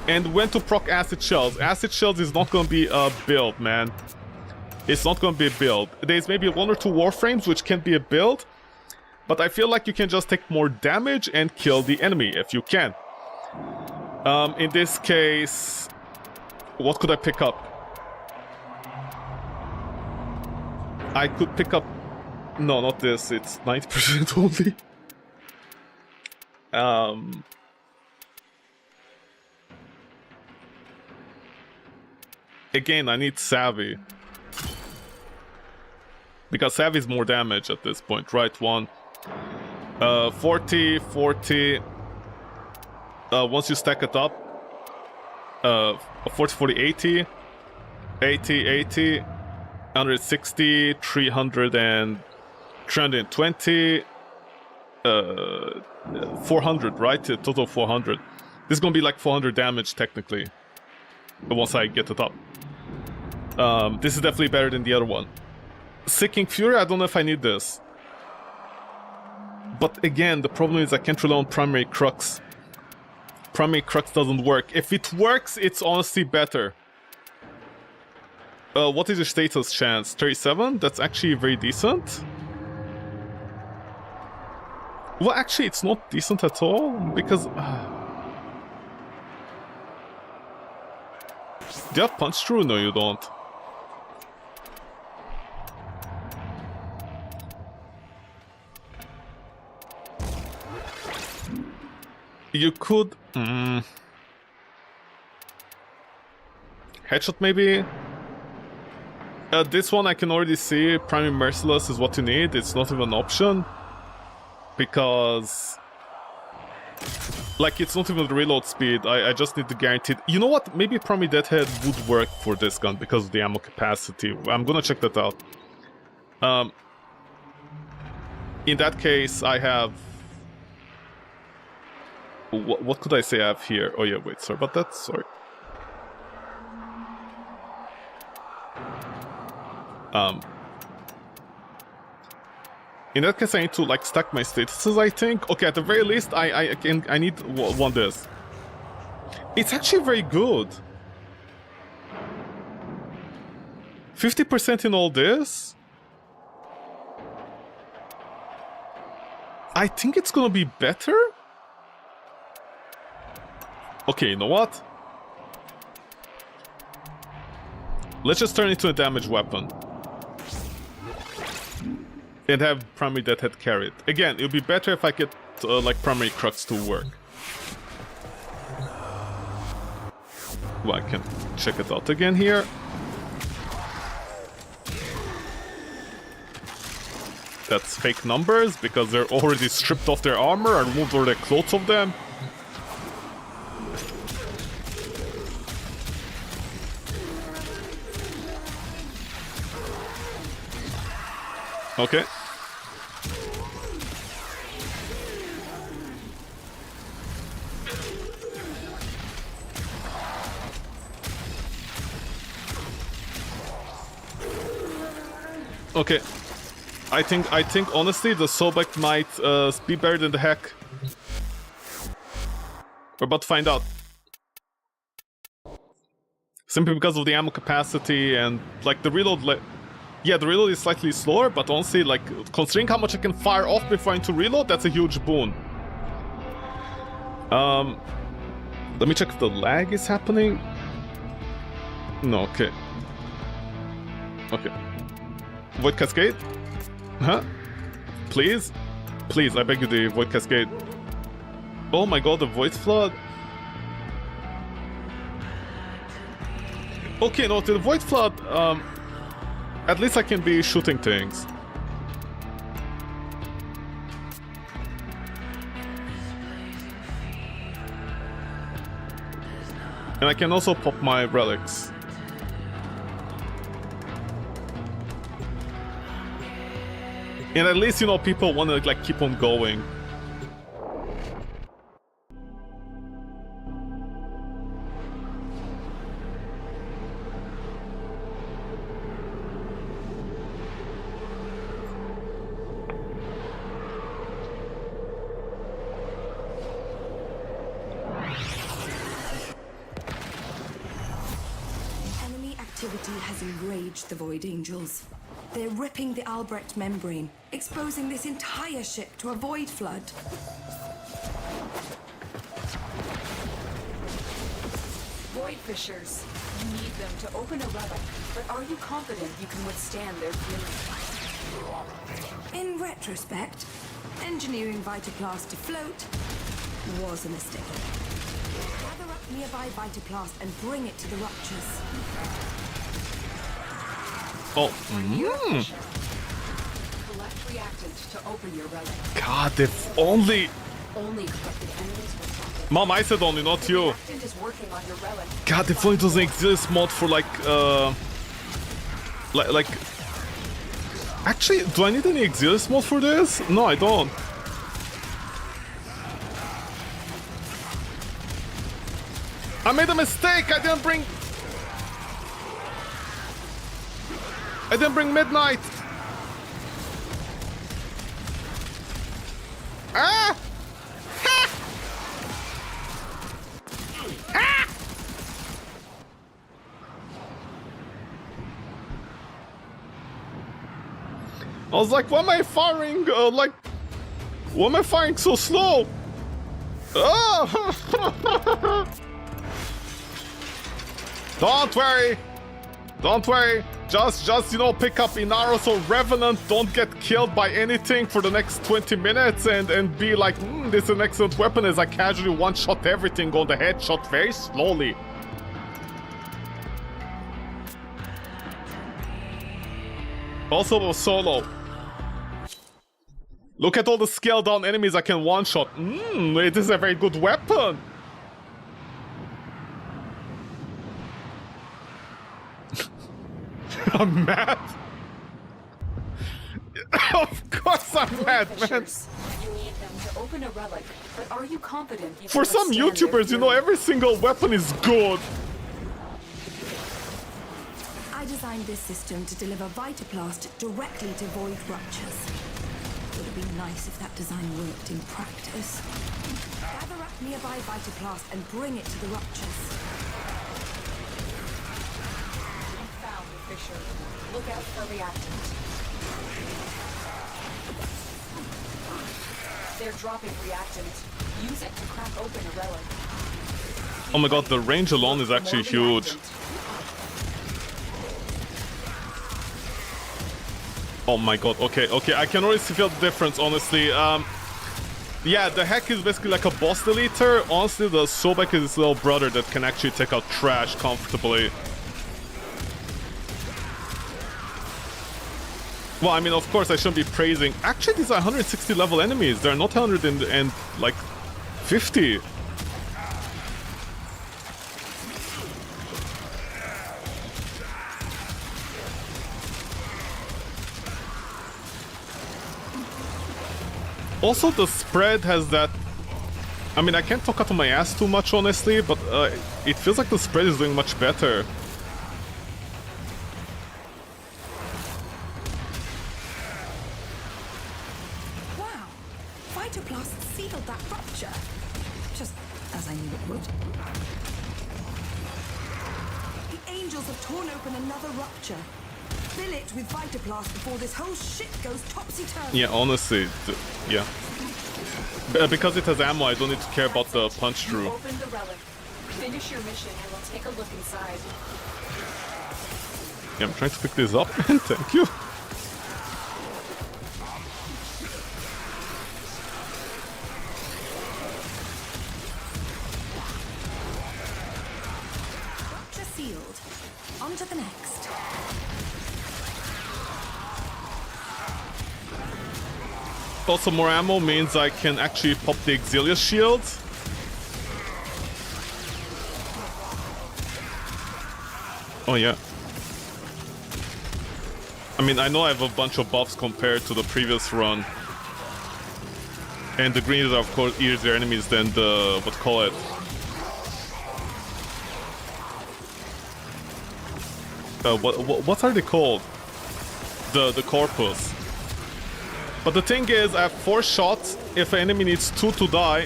And when to proc acid shells. Acid shells is not gonna be a build, man. It's not gonna be a build. There's maybe 1 or 2 Warframes which can be a build. But I feel like you can just take more damage and kill the enemy if you can. In this case, what could I pick up? I could pick up... No, not this. It's 90% only. Again, I need Savvy. Because Savvy is more damage at this point, right? 40, 40. Once you stack it up, 40, 40, 80, 80, 80, 160, 300 and 320, 400, right? A total of 400. This is gonna be like 400 damage technically. But once I get it up. This is definitely better than the other one. Seeking Fury, I don't know if I need this. But again, the problem is I can't rely on Primary Crux. Primary Crux doesn't work. If it works, it's honestly better. What is your status chance? 37? That's actually very decent. Well, actually, it's not decent at all, because... Do you have Punch Through? No, you don't. You could... Headshot maybe? This one I can already see, Primary Merciless is what you need, it's not even an option. Because... Like, it's not even the reload speed, I just need the guaranteed... You know what? Maybe Primary Deadhead would work for this gun because of the ammo capacity. I'm gonna check that out. In that case, I have... What could I say I have here? Oh yeah, wait, sorry about that, sorry. In that case, I need to like stack my statuses, I think. Okay, at the very least, I need one this. It's actually very good. 50% in all this. I think it's gonna be better. Okay, you know what? Let's just turn it into a damage weapon. And have Primary Deadhead carry it. Again, it would be better if I get like Primary Crux to work. Well, I can check it out again here. That's fake numbers because they're already stripped off their armor. I removed all the clothes of them. Okay. Okay. I think honestly the Sobek might be better than the Hack. We're about to find out. Simply because of the ammo capacity and like the reload. Yeah, the reload is slightly slower, but honestly, like, considering how much I can fire off before I need to reload, that's a huge boon. Let me check if the lag is happening. No, okay. Okay. Void Cascade? Huh? Please? Please, I beg you, the Void Cascade. Oh my god, the Void Flood? Okay, no, the Void Flood, at least I can be shooting things. And I can also pop my relics. And at least, you know, people want to like keep on going. Has enraged the Void Angels. They're ripping the Albrecht membrane, exposing this entire ship to a void flood. Void fissures. You need them to open a relic, but are you confident you can withstand their fury? In retrospect, engineering Vitaplast to float was a mistake. Gather up nearby Vitaplast and bring it to the ruptures. Oh, Collect reactant to open your relic. God, if only... Only corrupted enemies will find it. Mom, I said only, not you. Reactant is working on your relic. God, if only it doesn't exist mod for like... Actually, do I need any Exilius mod for this? No, I don't. I made a mistake! I didn't bring Midnight! Ah! Ha! Ah! I was like, why am I firing, why am I firing so slow? Ah! Don't worry! Don't worry, just you know, pick up Inaros or Revenant, don't get killed by anything for the next 20 minutes and be like, this is an excellent weapon as I casually one-shot everything on the headshot very slowly. Also solo. Look at all the scaled down enemies I can one-shot. It is a very good weapon. I'm mad. Of course I'm mad, man. You need them to open a relic, but are you confident you For can some withstand their YouTubers, you know, fury? every single weapon is good. I designed this system to deliver Vitaplast directly to void ruptures. It would be nice if that design worked in practice. Gather up nearby Vitaplast and bring it to the ruptures. Found the fissure. Look out for reactant. They're dropping reactant. Use it to crack open a relic. Oh my god, the range alone is actually huge. Oh my god, okay, I can already feel the difference, honestly. Yeah, the Heck is basically like a boss deleter. Honestly, the Sobek is his little brother that can actually take out trash comfortably. Well, I mean, of course, I shouldn't be praising. Actually, these are 160 level enemies. They're not 100 and like 50. Also, the spread has that... I mean, I can't talk out of my ass too much, honestly, but it feels like the spread is doing much better. Wow! Vitaplast sealed that rupture. Just as I knew it would. The angels have torn open another rupture. Fill it with Vitaplast before this whole shit goes topsy-turvy. Yeah, honestly, yeah. Because it has ammo, I don't need to care about the punch through. Open the relic. Finish your mission and we'll take a look inside. Yeah, I'm trying to pick this up. Thank you. Rupture sealed. On to the next. Also, more ammo means I can actually pop the Exilius shield. Oh yeah. I mean, I know I have a bunch of buffs compared to the previous run. And the greens are, of course, easier enemies than the... what are they called? The corpus. But the thing is, I have 4 shots. If an enemy needs 2 to die...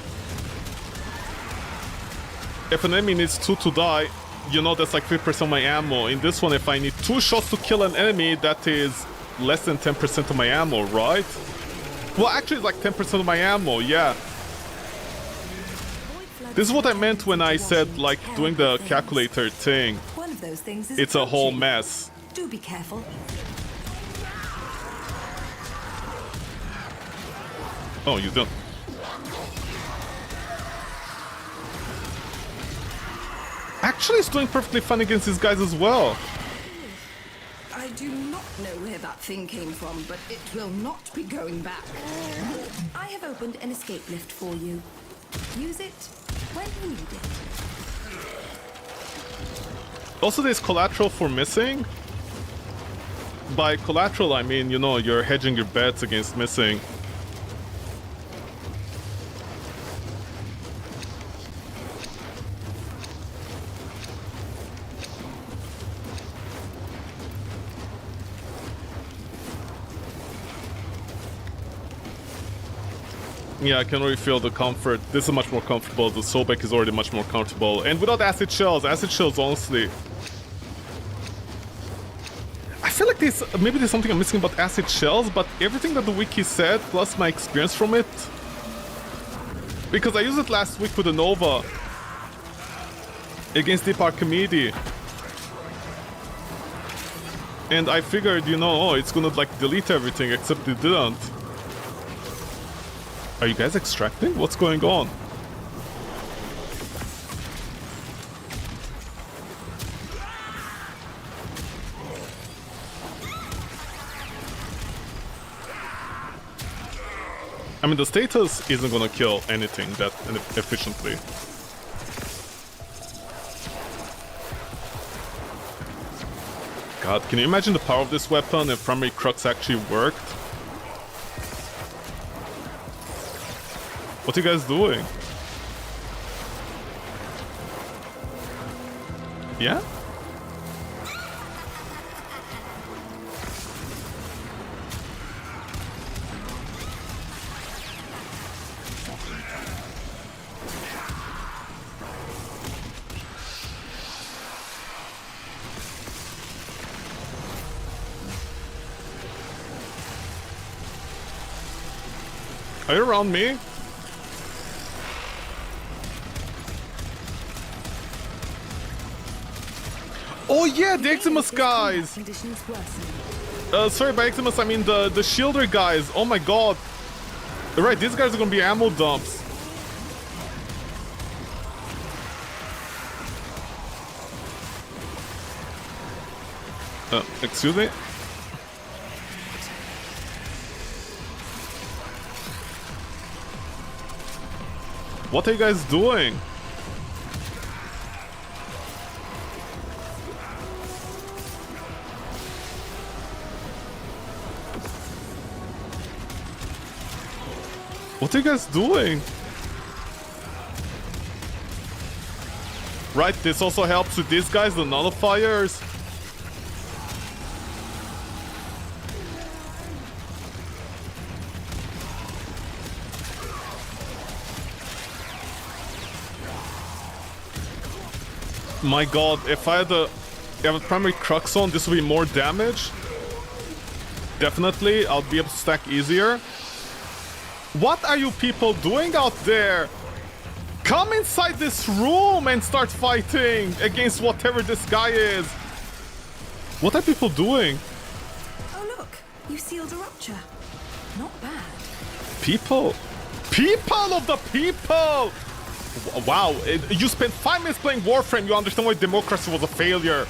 you know, that's like 3% of my ammo. In this one, if I need 2 shots to kill an enemy, that is less than 10% of my ammo, right? Well, actually, it's like 10% of my ammo, yeah. This is what I meant when I said, like, doing the calculator thing. One of those things is It's a whole approaching. mess. Do be careful. Oh, you don't. Actually, it's doing perfectly fine against these guys as well. I do not know where that thing came from, but it will not be going back. I have opened an escape lift for you. Use it when you need it. Also, there's collateral for missing. By collateral, I mean, you know, you're hedging your bets against missing. Yeah, I can already feel the comfort. This is much more comfortable. The Sobek is already much more comfortable. And without acid shells, honestly... I feel like maybe there's something I'm missing about acid shells, but everything that the wiki said, plus my experience from it... Because I used it last week with the Nova. Against Deep Archimedes. And I figured, you know, oh, it's gonna like delete everything, except it didn't. Are you guys extracting? What's going on? I mean, the status isn't gonna kill anything that efficiently. God, can you imagine the power of this weapon if primary crux actually worked? What are you guys doing? Yeah? Are you around me? Oh yeah, the Eximus guys! Sorry, by Eximus I mean the shielder guys. Oh my god. Right, these guys are gonna be ammo dumps. Excuse me? What are you guys doing? What are you guys doing? Right, this also helps with these guys, the nullifiers. My god, if I had a primary crux on, this would be more damage. Definitely, I'll be able to stack easier. What are you people doing out there? Come inside this room and start fighting against whatever this guy is. What are people doing? Oh look, you sealed a rupture. Not bad. People? People of the people! Wow, you spent 5 minutes playing Warframe, you understand why democracy was a failure.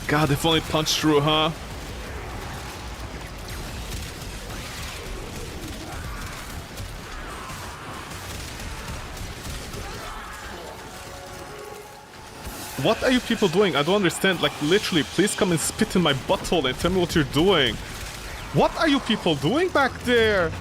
God, if only punched through, huh? What are you people doing? I don't understand. Like, literally, please come and spit in my butthole and tell me what you're doing. What are you people doing back there?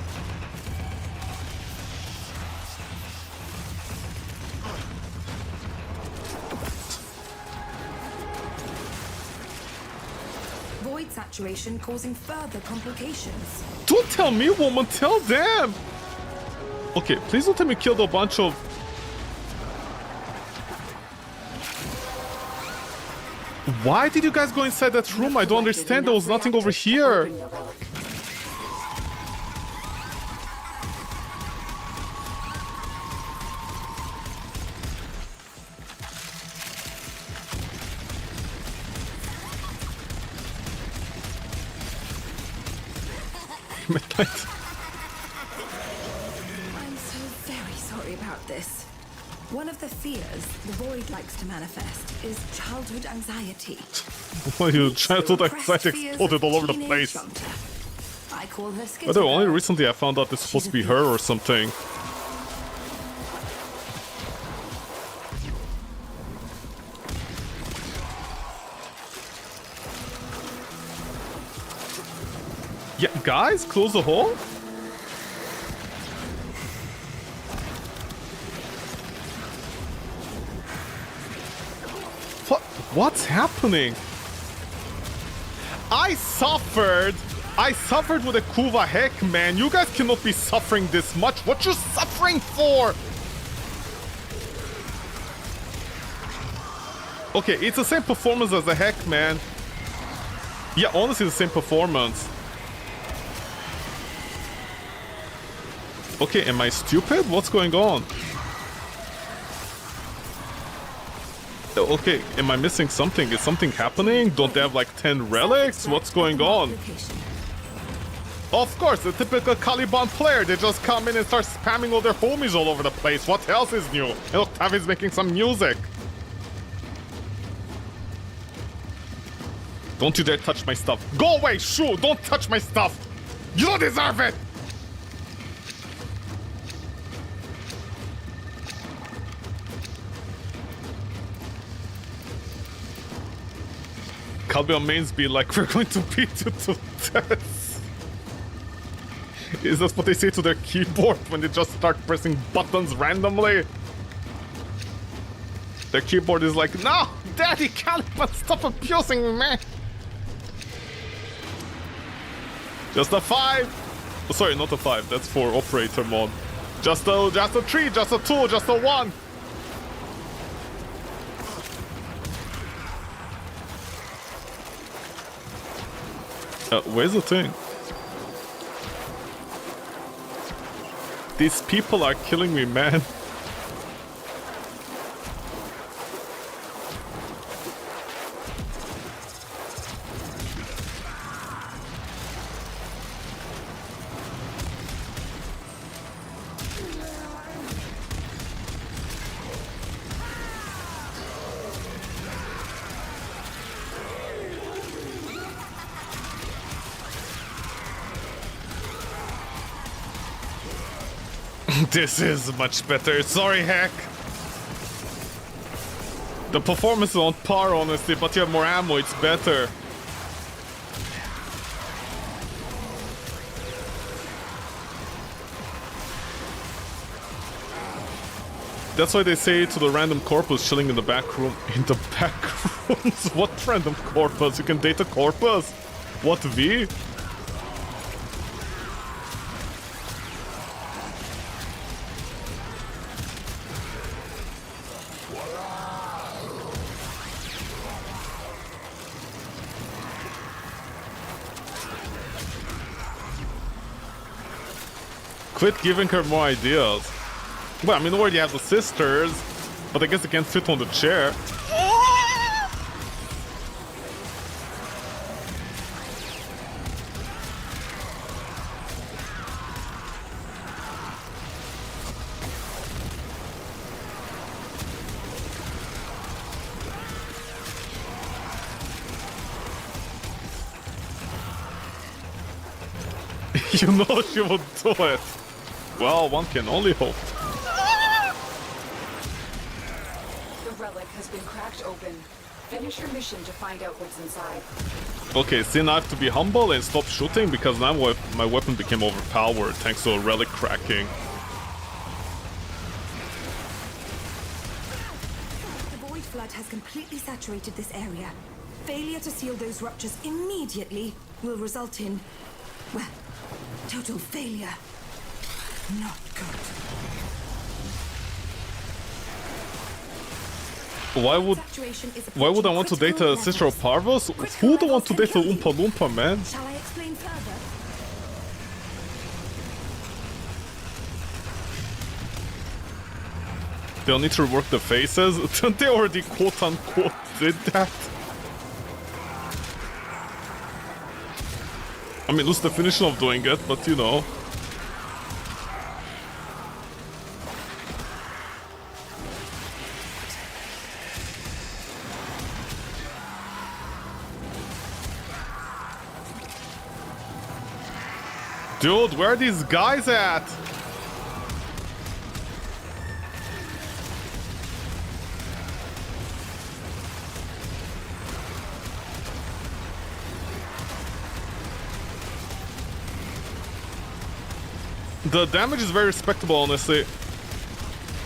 Void saturation causing further complications. Don't tell me, woman, tell them! Okay, please don't tell me killed a bunch of... Why did you guys go inside that room? I don't understand, there was nothing over here. I'm so very sorry about this. One of the fears the Void likes to manifest is childhood anxiety. Well, your childhood anxiety exploded all over the place. I call her By the way, only recently I found out it's supposed to be her or something. Yeah, guys, close the hole. What's happening? I suffered with a Kuva. Heck, man, you guys cannot be suffering this much. What you suffering for? Okay, it's the same performance as the Heck, man. Yeah, honestly, the same performance. Okay, am I stupid? What's going on? Okay, am I missing something? Is something happening? Don't they have like 10 relics? What's going on? Of course, the typical Caliban player. They just come in and start spamming all their homies all over the place. What else is new? And Octavian's making some music. Don't you dare touch my stuff. Go away, Shu! Don't touch my stuff! You don't deserve it! Calbion mains be like, we're going to beat you to death. Is that what they say to their keyboard when they just start pressing buttons randomly? Their keyboard is like, no! Daddy, Caliban, stop abusing me! Just a 5! Oh, sorry, not a 5, that's for operator mod. Just a 3, just a 2, just a 1! Where's the thing? These people are killing me, man. This is much better. Sorry, Hack. The performance is on par, honestly, but you have more ammo, it's better. That's why they say to the random corpus chilling in the back room. In the back rooms? What random corpus? You can date a corpus? What, V? Quit giving her more ideas. Well, I mean, we already have the sisters, but I guess they can't fit on the chair. You know she would do it. Well, one can only hope. The relic has been cracked open. Finish your mission to find out what's inside. Okay, see, now I have to be humble and stop shooting because now my weapon became overpowered thanks to a relic cracking. The void flood has completely saturated this area. Failure to seal those ruptures immediately will result in, well, total failure. Not good. Why would I want to date a sister of Parvos? Who would want to date a Oompa Loompa, man? Shall I explain further? They'll need to rework the faces. They already quote-unquote did that. I mean, lose the definition of doing it, but you know. Dude, where are these guys at? The damage is very respectable, honestly.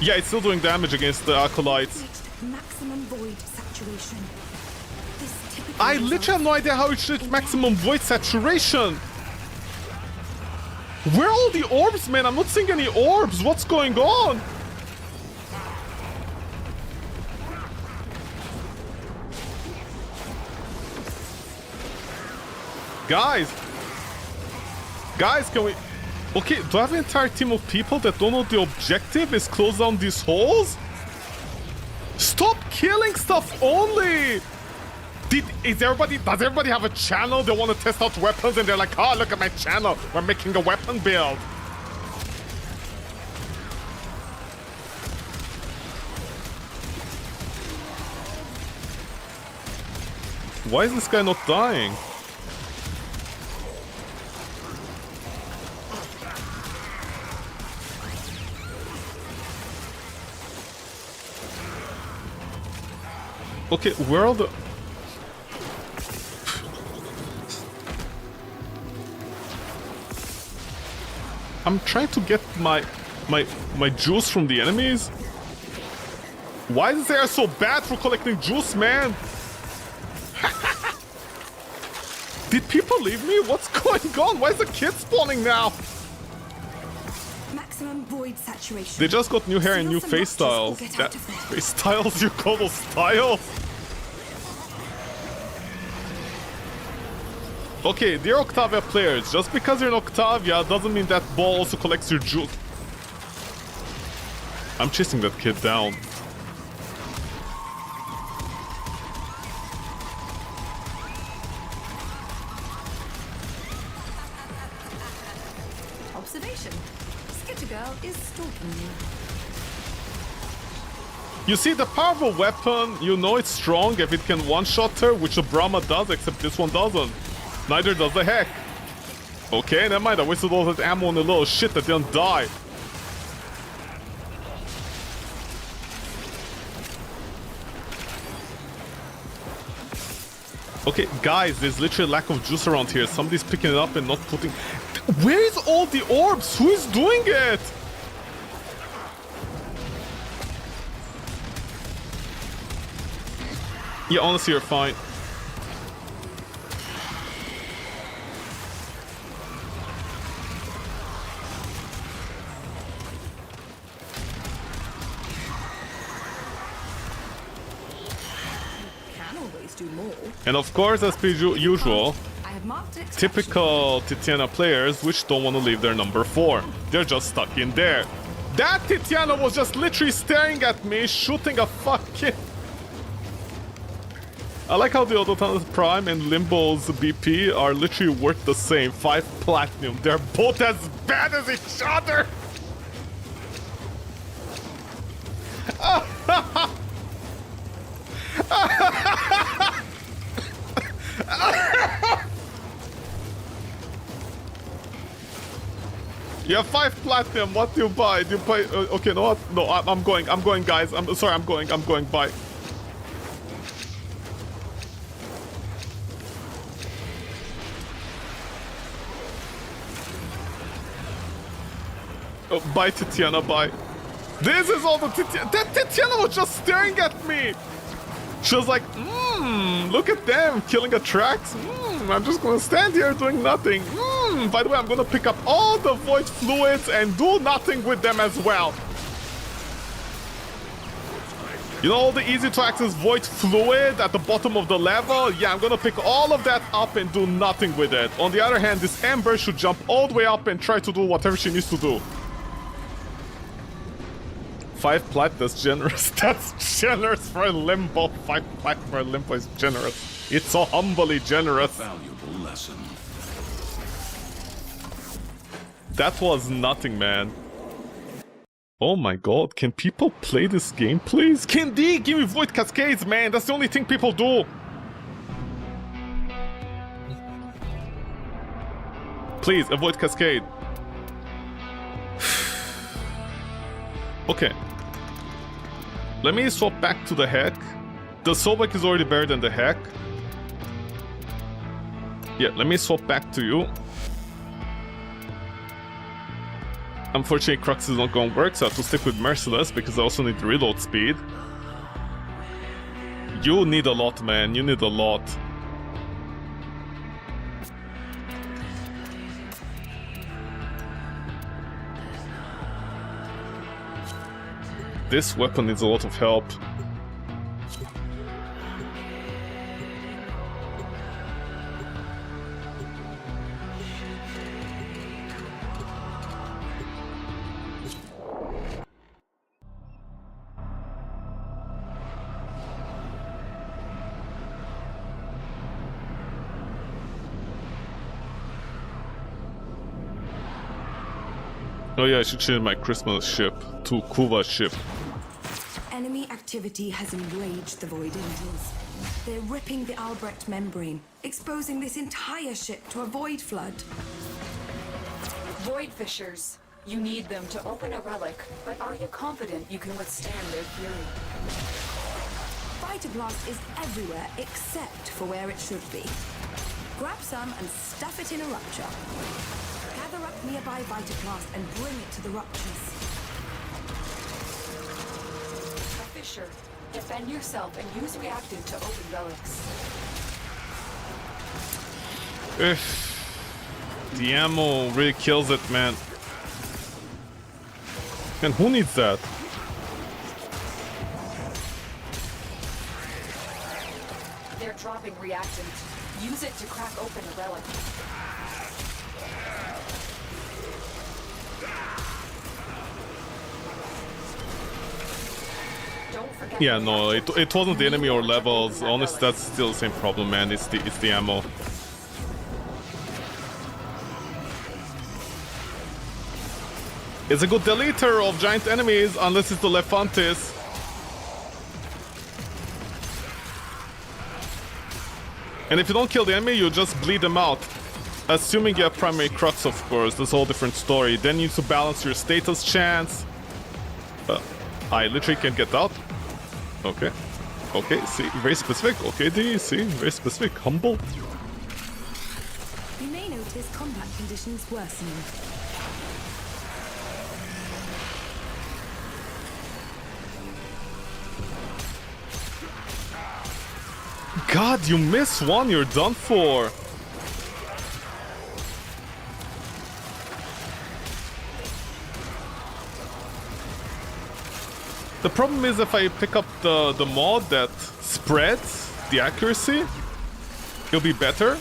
Yeah, it's still doing damage against the acolytes. Maximum void saturation. I literally have no idea how it reached maximum void saturation. Where are all the orbs, man? I'm not seeing any orbs. What's going on? Guys, can we... Okay, do I have an entire team of people that don't know the objective is close down these holes? Stop killing stuff only. Does everybody have a channel they want to test out weapons and they're like, oh, look at my channel, we're making a weapon build. Why is this guy not dying? Okay, where are the... I'm trying to get my juice from the enemies. Why is this area so bad for collecting juice, man? Did people leave me? What's going on? Why is the kid spawning now? Maximum void saturation. They just got new hair and new Seal some face styles. notches or get out That of there. face styles? You call those styles? Okay, dear Octavia players, just because you're in Octavia doesn't mean that ball also collects your juice. I'm chasing that kid down. Observation. Skitter Girl is stalking you. You see, the power of a weapon, you know it's strong if it can one-shot her, which a Brahma does, except this one doesn't. Neither does the heck. Okay, never mind, I wasted all that ammo on the little shit that didn't die. Okay, guys, there's literally a lack of juice around here. Somebody's picking it up and not putting... Where is all the orbs? Who is doing it? Yeah, honestly, you're fine. Can always do more. And of course, as per usual, I have marked it. typical Titiana players which don't want to leave their number 4. They're just stuck in there. That Titiana was just literally staring at me, shooting a fucking... I like how the Autotana's Prime and Limbo's BP are literally worth the same. 5 platinum. They're both as bad as each other! You have 5 platinum. What do you buy? Do you buy? Okay, no, what? No, I'm going, guys. I'm sorry. I'm going. Bye. Oh, bye, Titiana. Bye. This is all the Titiana. That Titiana was just staring at me. She was like, look at them killing attracts. I'm just gonna stand here doing nothing. By the way, I'm gonna pick up all the void fluids and do nothing with them as well. You know all the easy to access void fluid at the bottom of the level? Yeah, I'm gonna pick all of that up and do nothing with it. On the other hand, this Ember should jump all the way up and try to do whatever she needs to do. 5 plat, that's generous. That's generous for a Limbo. 5 plat for a Limbo is generous. It's so humbly generous. Valuable lesson. That was nothing, man. Oh my god, can people play this game, please? Can they give me Void Cascades, man? That's the only thing people do. Please, avoid Cascade. Okay. Let me swap back to the Heck. The Sobek is already better than the Heck. Yeah, let me swap back to you. Unfortunately, Crux is not gonna work, so I have to stick with Merciless because I also need reload speed. You need a lot, man. You need a lot. This weapon needs a lot of help. Oh yeah, I should change my Christmas ship to Kuva ship. Enemy activity has enraged the Void Angels. They're ripping the Albrecht membrane, exposing this entire ship to a void flood. Void fissures. You need them to open a relic, but are you confident you can withstand their fury? Vitablast is everywhere except for where it should be. Grab some and stuff it in a rupture. Gather up nearby Vitablast and bring it to the ruptures. A fissure. Defend yourself and use reactant to open relics. The ammo really kills it, man. And who needs that? They're dropping reactant. Use it to crack open a relic. Don't forget. Yeah, no, it wasn't the enemy or levels. Honestly, that's still the same problem, man. It's the ammo. It's a good deleter of giant enemies, unless it's the Lefantis. And if you don't kill the enemy, you just bleed them out. Assuming you have primary crux, of course, that's a whole different story. Then you need to balance your status chance. I literally can't get out. Okay. Okay, see, very specific. Okay, D, see, very specific. Humble. You may notice combat conditions worsening. God, you miss one, you're done for. The problem is if I pick up the mod that spreads the accuracy, it'll be better.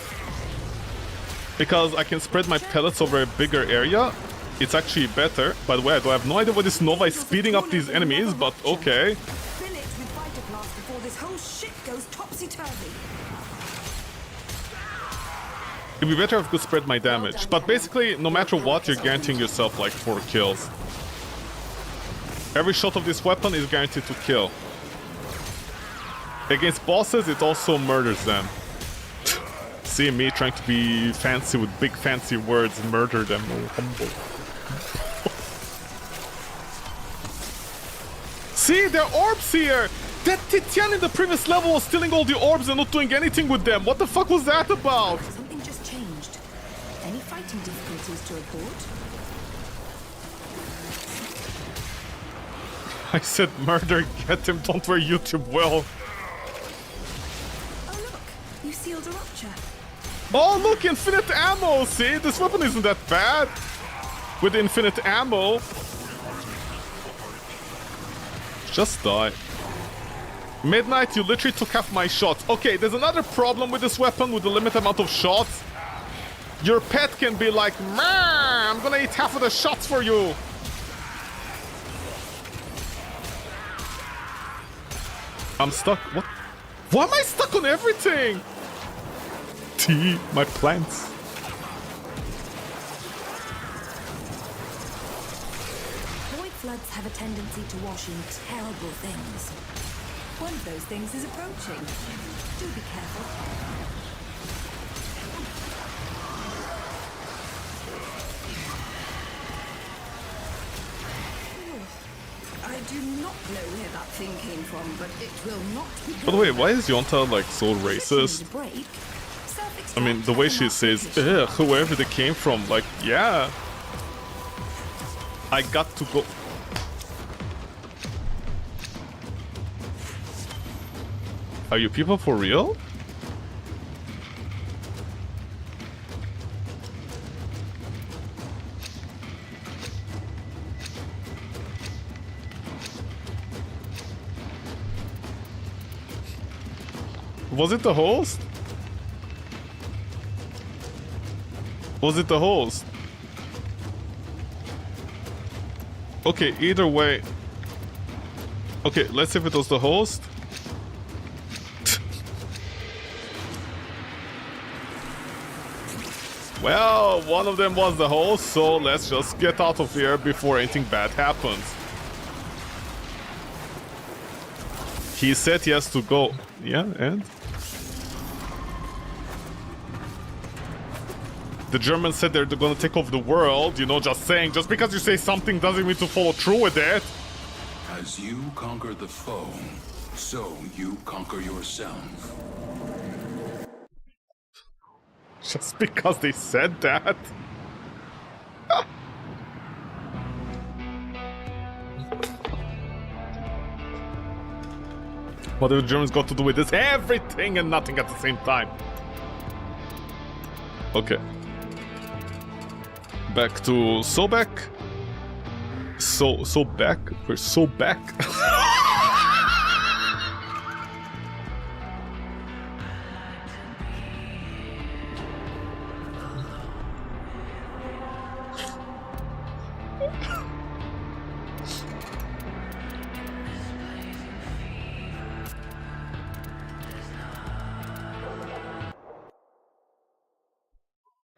Because I can spread my pellets over a bigger area. It's actually better. By the way, I have no idea what this Nova is speeding up these enemies, but okay. Fill it with Vitablast before this whole shit goes topsy-turvy. It'd be better if I could spread my damage. But basically, no matter what, you're guaranteeing yourself like 4 kills. Every shot of this weapon is guaranteed to kill. Against bosses, it also murders them. See me trying to be fancy with big fancy words, murder them, oh, humble. See, there are orbs here! That Titian in the previous level was stealing all the orbs and not doing anything with them. What the fuck was that about? Something just changed. Any fighting difficulties to report? I said murder, get him, don't wear YouTube well. Oh look, you sealed a rupture. Oh look, infinite ammo, see? This weapon isn't that bad. With infinite ammo. Just die. Midnight, you literally took half my shots. Okay, there's another problem with this weapon with the limited amount of shots. Your pet can be like, "Meh, I'm gonna eat half of the shots for you." I'm stuck. What? Why am I stuck on everything? T, my plants. Void floods have a tendency to wash in terrible things. One of those things is approaching. Do be careful. I do not know where that thing came from, but it will not be. By the way, why is Yonta like so racist? I mean, the way she says, "Ugh, whoever they came from," like, yeah. I got to go. Are you people for real? Was it the host? Was it the host? Okay, either way. Okay, let's see if it was the host. Well, one of them was the host, so let's just get out of here before anything bad happens. He said he has to go. Yeah, and? The Germans said they're gonna take over the world, you know, just saying. Just because you say something doesn't mean to follow through with it. As you conquer the foe, so you conquer yourself. Just because they said that. What have the Germans got to do with this? Everything and nothing at the same time. Okay. Back to Sobek. Sobek? We're Sobek?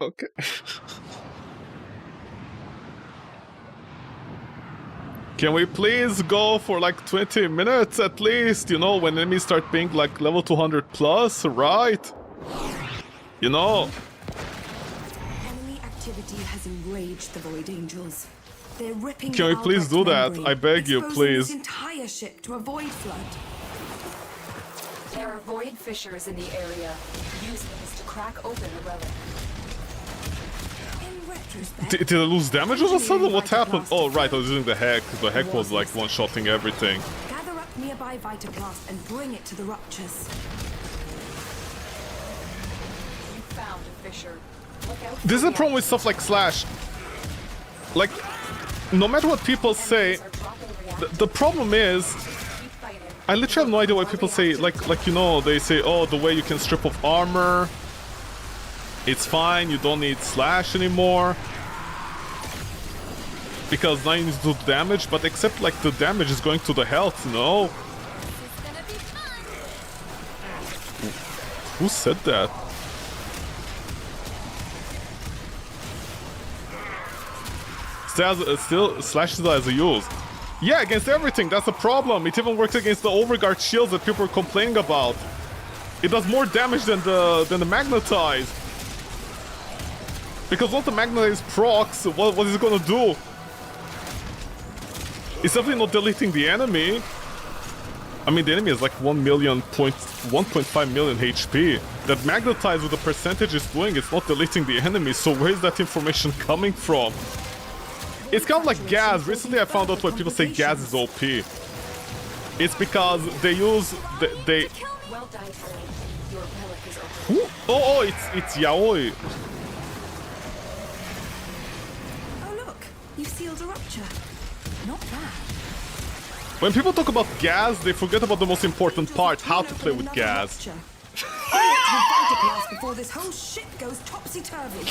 Okay. Can we please go for like 20 minutes at least? You know, when enemies start being like level 200 plus, right? You know. Enemy activity has enraged the Void Angels. They're ripping. Can we please do that? I beg you, please. This entire ship to a void flood. There are void fissures in the area. Use these to crack open a relic. Did I lose damage all of a sudden? What happened? Oh, right, I was using the heck. The heck was like one-shotting everything. Gather up nearby Vitaplast and bring it to the ruptures. You found a fissure. Look out. This is the problem with stuff like Slash. Like, no matter what people say, the problem is, I literally have no idea why people say, like you know, they say, oh, the way you can strip off armor, it's fine, you don't need Slash anymore. Because now you need to do damage, but except like the damage is going to the health, no? Who said that? Still Slash is as a use. Yeah, against everything, that's the problem. It even works against the overguard shields that people are complaining about. It does more damage than the magnetize. Because once the magnetize procs, what is it gonna do? It's definitely not deleting the enemy. I mean, the enemy is like 1.5 million HP. That magnetize with the percentage is doing, it's not deleting the enemy. So where is that information coming from? It's kind of like gas. Recently I found out why people say gas is OP. It's because they use they Well done, Tony. Your relic is open. Who? Oh, it's Yaoi. Oh look, you sealed a rupture. Not bad. When people talk about gas, they forget about the most important part, how to play with gas. Before this whole shit goes topsy-turvy.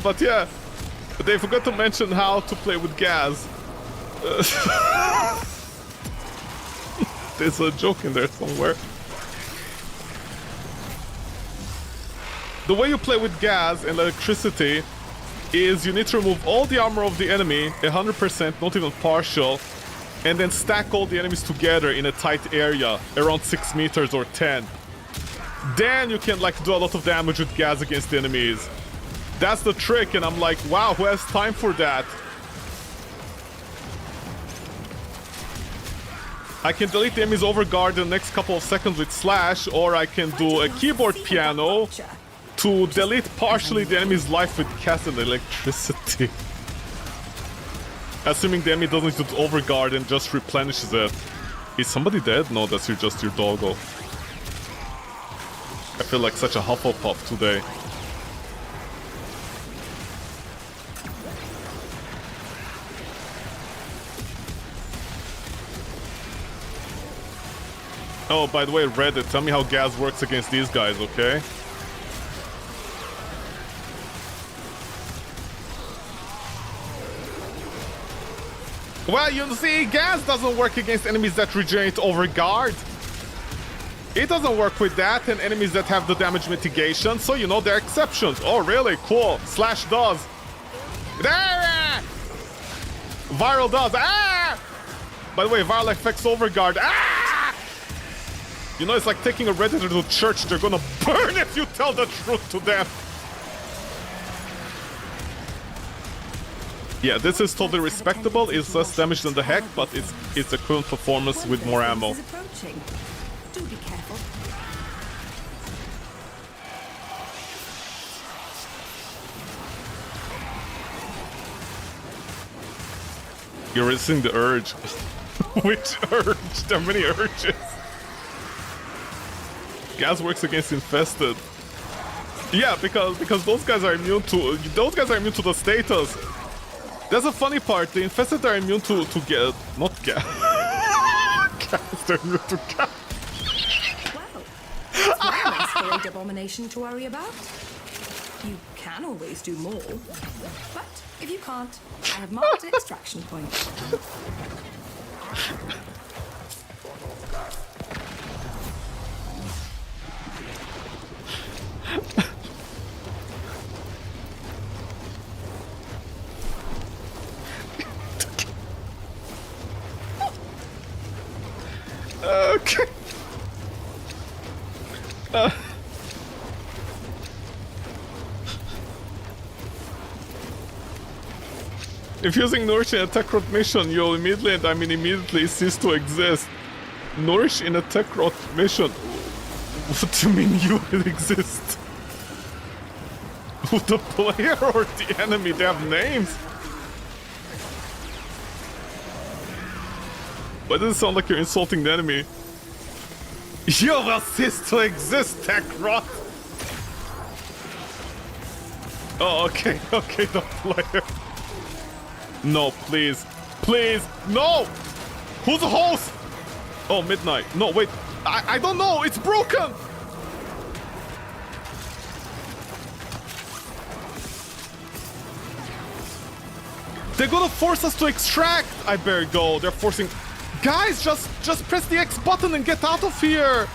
But yeah, they forgot to mention how to play with gas. There's a joke in there somewhere. The way you play with gas and electricity is you need to remove all the armor of the enemy, 100%, not even partial, and then stack all the enemies together in a tight area, around 6 meters or 10. Then you can like do a lot of damage with gas against the enemies. That's the trick, and I'm like, wow, who has time for that? I can delete the enemy's overguard in the next couple of seconds with Slash, or I can do a keyboard piano to delete partially the enemy's life with gas and electricity. Assuming the enemy doesn't use overguard and just replenishes it. Is somebody dead? No, that's just your doggo. I feel like such a Hufflepuff today. Oh, by the way, Reddit, tell me how gas works against these guys, okay? Well, you see, gas doesn't work against enemies that regenerate overguard. It doesn't work with that and enemies that have the damage mitigation, so you know there are exceptions. Oh really? Cool. Slash does. Ah! Viral does. Ah! By the way, viral affects overguard. Ah! You know, it's like taking a Redditor to church. They're gonna burn if you tell the truth to them. Yeah, this is totally respectable. It's less damage than the heck, but it's a current performance with more ammo. Do be careful. You're resisting the urge. Which urge? There are many urges. Gas works against infested. Yeah, because those guys are immune to the status. That's the funny part. The infested are immune to not gas. Gas, they're immune to gas. Well, it's one less void abomination to worry about. You can always do more. But if you can't, I have marked an extraction point. Okay. If using Nourish in a tech rot mission, you'll immediately, and I mean immediately, cease to exist. Nourish in a tech rot mission? What do you mean you will exist? The player or the enemy? They have names? Why does it sound like you're insulting the enemy? You will cease to exist, tech rot! Oh, okay, okay, the player. No, please. Please, no! Who's the host? Oh, midnight. No, wait. I don't know. It's broken! They're gonna force us to extract! I better go. They're forcing... Guys, just press the X button and get out of here!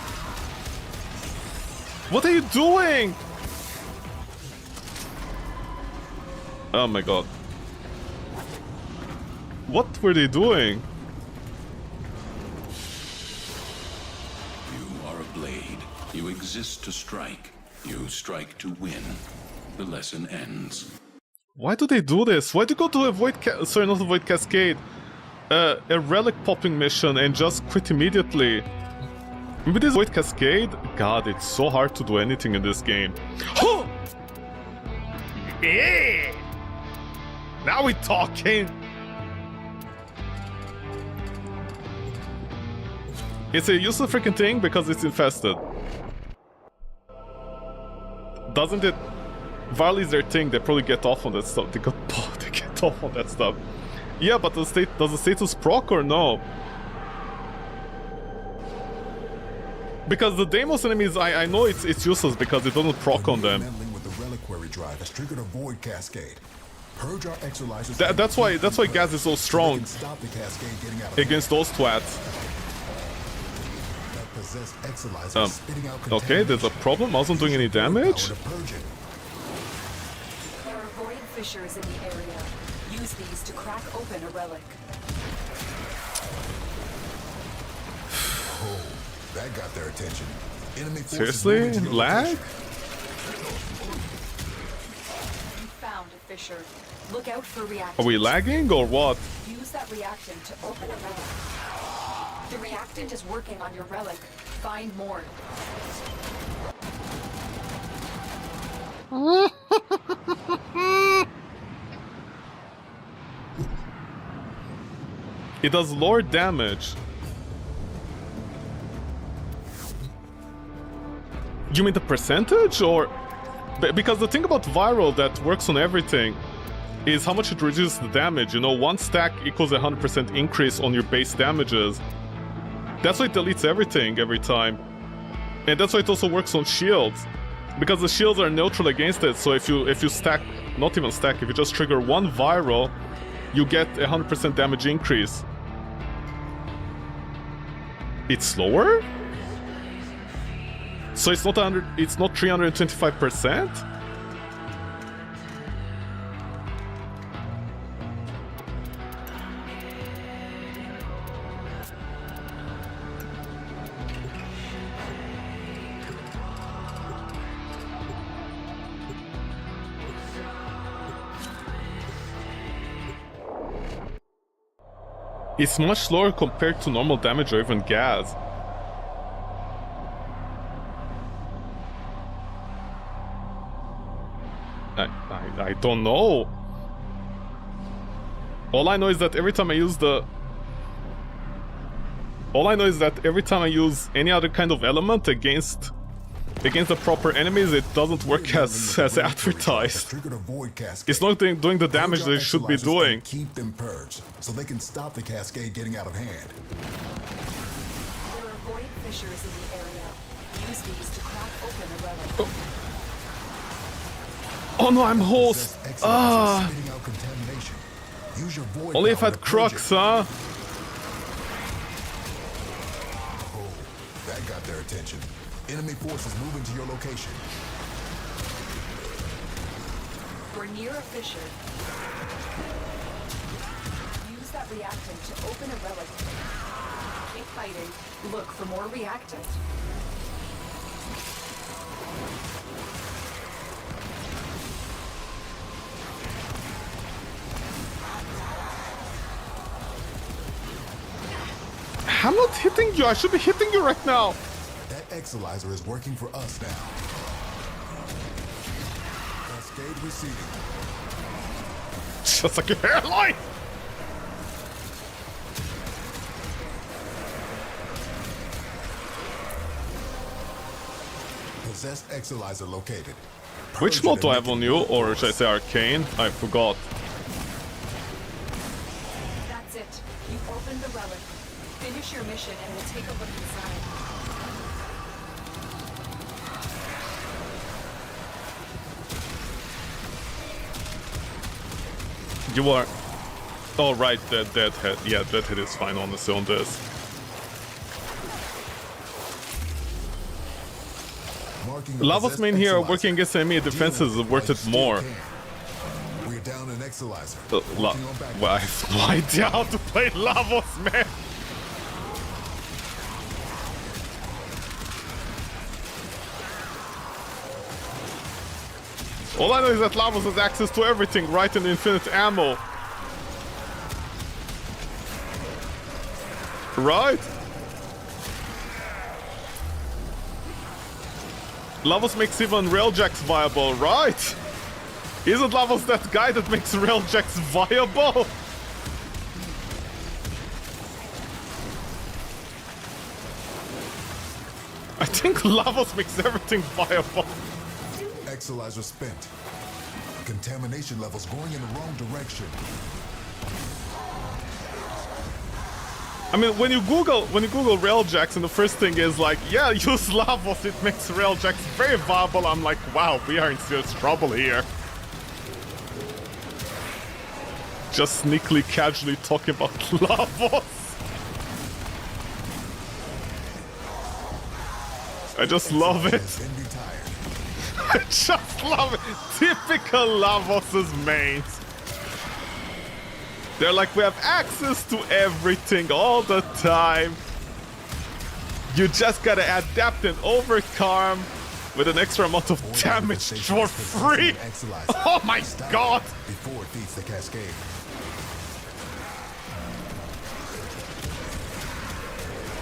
What are you doing? Oh my god. What were they doing? You are a blade. You exist to strike. You strike to win. The lesson ends. Why do they do this? Why do you go to a sorry, not a Void Cascade? A relic popping mission and just quit immediately. Maybe this Void Cascade? God, it's so hard to do anything in this game. Oh! Yeah! Now we're talking! It's a useless freaking thing because it's infested. Doesn't it? Viral is their thing, they probably get off on that stuff. They get off on that stuff. Yeah, but does the status proc or no? Because the Deimos enemies, I know it's useless because it doesn't proc on them. With the reliquary drive has triggered a void cascade. Purge our exercisers. That's why Gaz is so strong Stop the cascade getting out of against those twats. that possessed exercisers spitting out Okay, there's a problem. I wasn't doing any damage. to purge it. There are void fissures in the area. Use these to crack open a relic. Oh, that got their attention. Enemy forces Seriously? moving to your Lag? location. You found a fissure. Look out for reactants. Are we lagging or what? Use that reactant to open a relic. The reactant is working on your relic. Find more. It does lower damage. You mean the percentage or... Because the thing about viral that works on everything is how much it reduces the damage. You know, one stack equals 100% increase on your base damages. That's why it deletes everything every time. And that's why it also works on shields. Because the shields are neutral against it, so if you stack... Not even stack, if you just trigger one viral, you get 100% damage increase. It's slower? So it's not 100. It's not 325%. It's much lower compared to normal damage or even gas. I don't know. All I know is that every time I use the... All I know is that every time I use any other kind of element against the proper enemies, it doesn't work as advertised. It's not doing the damage that it should be doing. Keep them purged, so they can stop the cascade getting out of hand. There are void fissures in the area. Use these to crack open the relic. Oh no, I'm host. Ah. Spitting out contamination. Use your void Only if I power had to purge Crux, it. huh? Oh, that got their attention. Enemy forces moving to your location. We're near a fissure. Use that reactant to open a relic. Keep fighting. Look for more reactant. I'm not hitting you. I should be hitting you right now. That Exalizer is working for us now. Cascade receding. Just like your hairline. Possessed Exalizer located. Which mod do I have on you? Or should I say Arcane? I forgot. That's it. You opened the relic. Finish your mission and we'll take a look inside. You are... Oh right, Deadhead. Yeah, Deadhead is fine honestly on this. Lavos main here are working against enemy defenses is worth it more. We're down an Exalizer. Well, I have no idea how to play Lavos, man. All I know is that Lavos has access to everything, right, and infinite ammo. Right? Lavos makes even Railjacks viable, right? Isn't Lavos that guy that makes Railjacks viable? I think Lavos makes everything viable. Exalizer spent. Contamination levels going in the wrong direction. I mean, when you Google Railjacks, and the first thing is like, yeah, use Lavos, it makes Railjacks very viable. I'm like, wow, we are in serious trouble here. Just sneakily, casually talking about Lavos. I just love it. I just love it. Typical Lavos' mains. They're like, we have access to everything all the time. You just gotta adapt and overcome with an extra amount of damage for free. Oh my god! Before it feeds the cascade.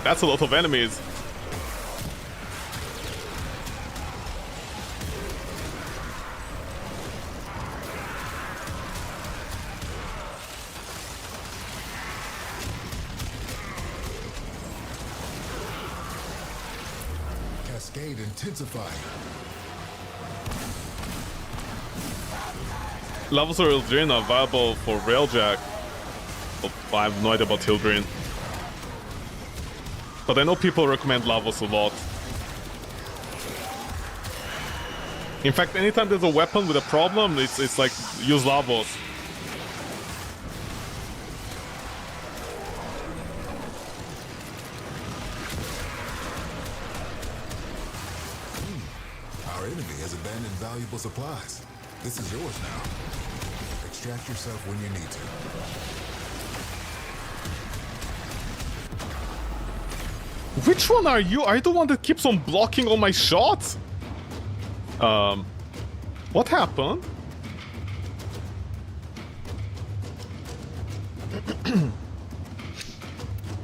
That's a lot of enemies. Cascade intensifying. Lavos or Hildrine are viable for Railjack. Oh, I have no idea about Hildrine. But I know people recommend Lavos a lot. In fact, anytime there's a weapon with a problem, it's like, use Lavos. Our enemy has abandoned valuable supplies. This is yours now. Extract yourself when you need to. Which one are you? Are you the one that keeps on blocking all my shots? What happened?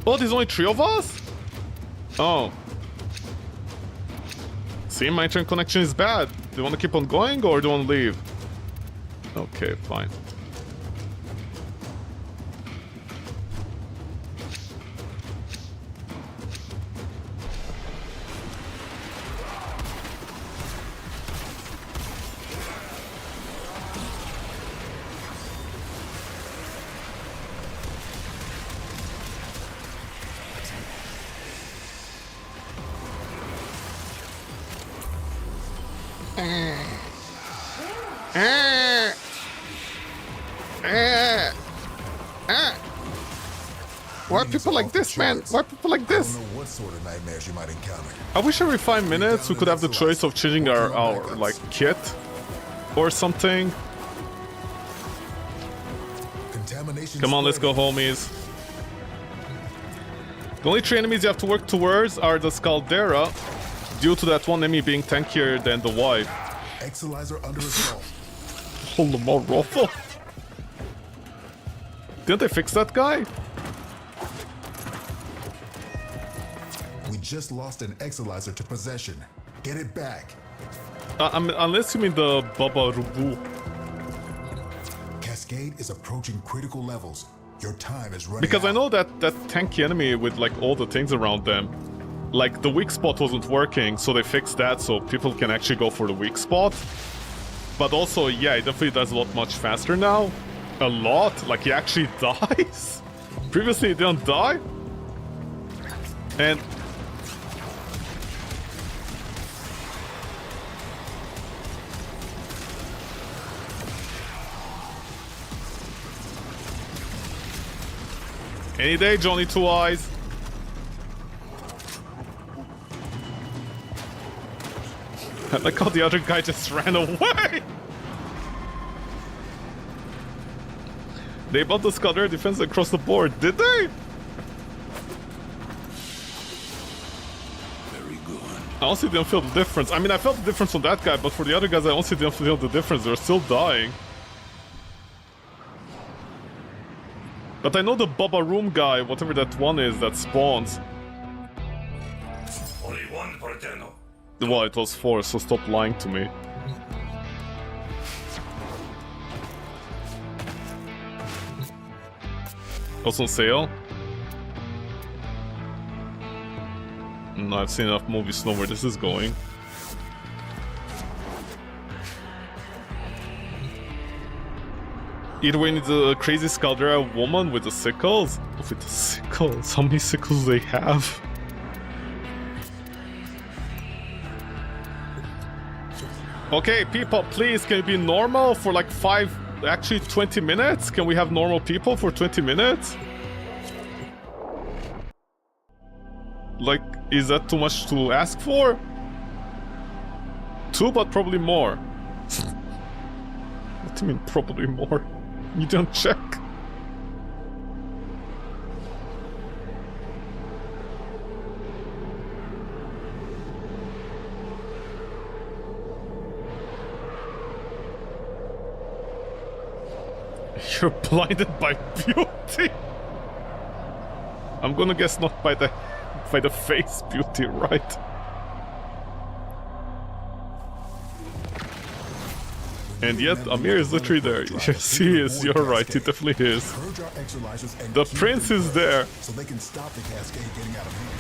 Oh, there's only 3 of us? Oh. See, my internet connection is bad. Do you want to keep on going or do you want to leave? Okay, fine. Why are people like this, man? Why are people like this? I don't know what sort of nightmares you might encounter. I wish every 5 minutes we could have the choice of changing our like kit or something. Come on, let's go, homies. The only 3 enemies you have to work towards are the Scaldera, due to that one enemy being tankier than the wife. Exilizer under assault. Hold on, more ruffle. Didn't they fix that guy? We just lost an Exilizer to possession. Get it back. Unless you mean the Baba Rubu. Cascade is approaching critical levels. Your time is running Because out. I know that tanky enemy with like all the things around them, like the weak spot wasn't working, so they fixed that so people can actually go for the weak spot. But also, yeah, it definitely does a lot much faster now. A lot, like he actually dies. Previously he didn't die. And any day, Johnny Two Eyes. I like how the other guy just ran away. They bought the Scudder defense across the board, did they? Very good. I honestly didn't feel the difference. I mean, I felt the difference on that guy, but for the other guys, I honestly didn't feel the difference. They're still dying. But I know the Baba Room guy, whatever that one is, that spawns. Only one Porteno. Well, it was 4, so stop lying to me. Also on sale? No, I've seen enough movies to know where this is going. Either way, needs a crazy Scaldera woman with the sickles. With the sickles? How many sickles do they have? Okay, people, please, can it be normal for like 20 minutes? Can we have normal people for 20 minutes? Like, is that too much to ask for? 2, but probably more. What do you mean, probably more? You don't check. You're blinded by beauty. I'm gonna guess not by the face beauty, right? And yet, Amir is literally there. Yes, he is. You're right. He definitely is. The prince is there. So they can stop the cascade getting out of hand.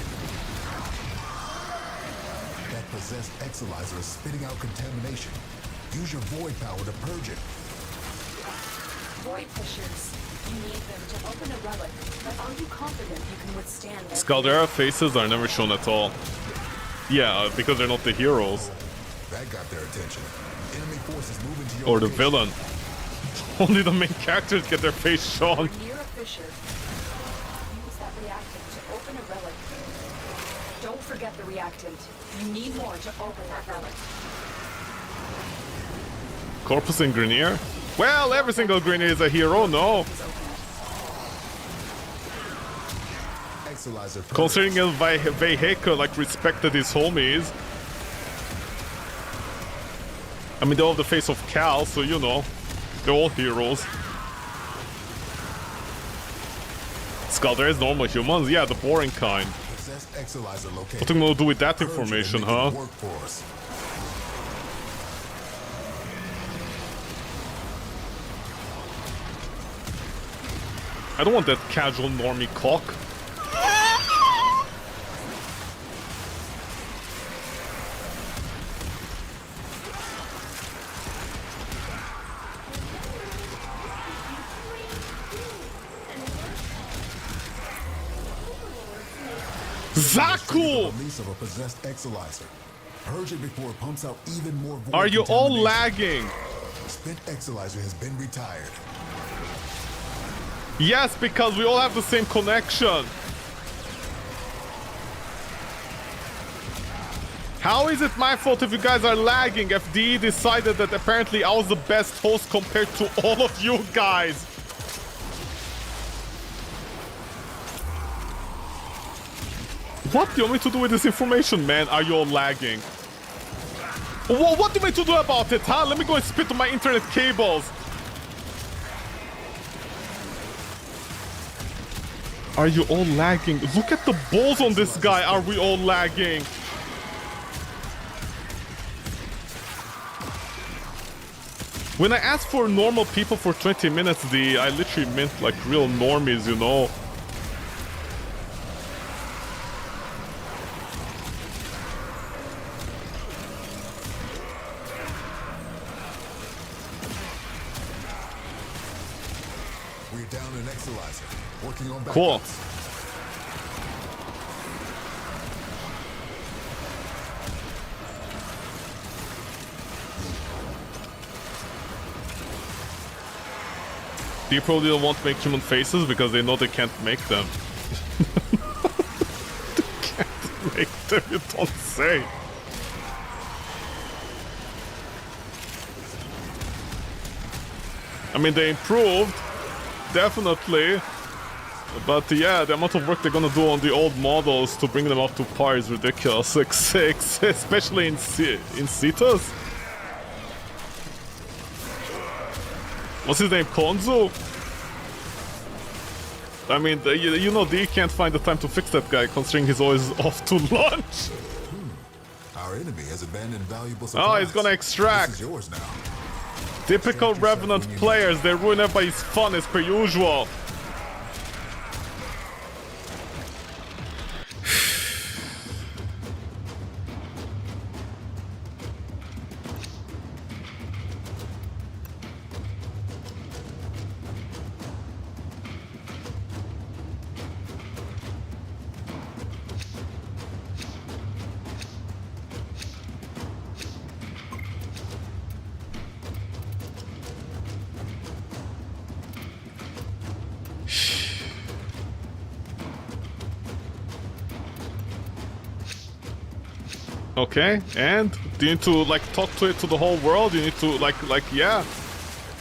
That possessed Exilizer is spitting out contamination. Use your void power to purge it. Void fissures. You need them to open a relic, but are you confident you can withstand their Scaldera faces are never shown at all. Yeah, because they're not the heroes. That got their attention. Enemy forces moving to your Or the location. villain. Only the main characters get their face shown. near a fissure? Use that reactant to open a relic. Don't forget the reactant. You need more to open that relic. Corpus and Grenier? Well, every single Grenier is a hero, no? Considering El Vehicle like respected his homies. I mean, they're all the face of Cal, so you know, they're all heroes. Scalder is normal humans? Yeah, the boring kind. What am I gonna do with that information, huh? I don't want that casual normie cock. Zaku! Release of a possessed Exilizer. Purge it before it pumps out even more void. Are you all lagging? Spent Exilizer has been retired. Yes, because we all have the same connection. How is it my fault if you guys are lagging? FD decided that apparently I was the best host compared to all of you guys. What do you want me to do with this information, man? Are you all lagging? What do you want me to do about it, huh? Let me go and spit on my internet cables. Are you all lagging? Look at the balls on this guy. Are we all lagging? When I asked for normal people for 20 minutes, I literally meant like real normies, you know? We're down an Exilizer. Working on backups. Cool. People don't want to make human faces because they know they can't make them. They can't make them, you don't say. I mean, they improved, definitely. But yeah, the amount of work they're gonna do on the old models to bring them up to par is ridiculous. Like six, especially in Cetus. What's his name? Konzu? I mean, you know, D can't find the time to fix that guy, considering he's always off to lunch. Our enemy has abandoned valuable supplies. Oh, he's gonna extract. This is yours now. Typical Revenant players, they ruin everybody's fun as per usual. Okay, and do you need to like talk to it to the whole world? You need to like yeah.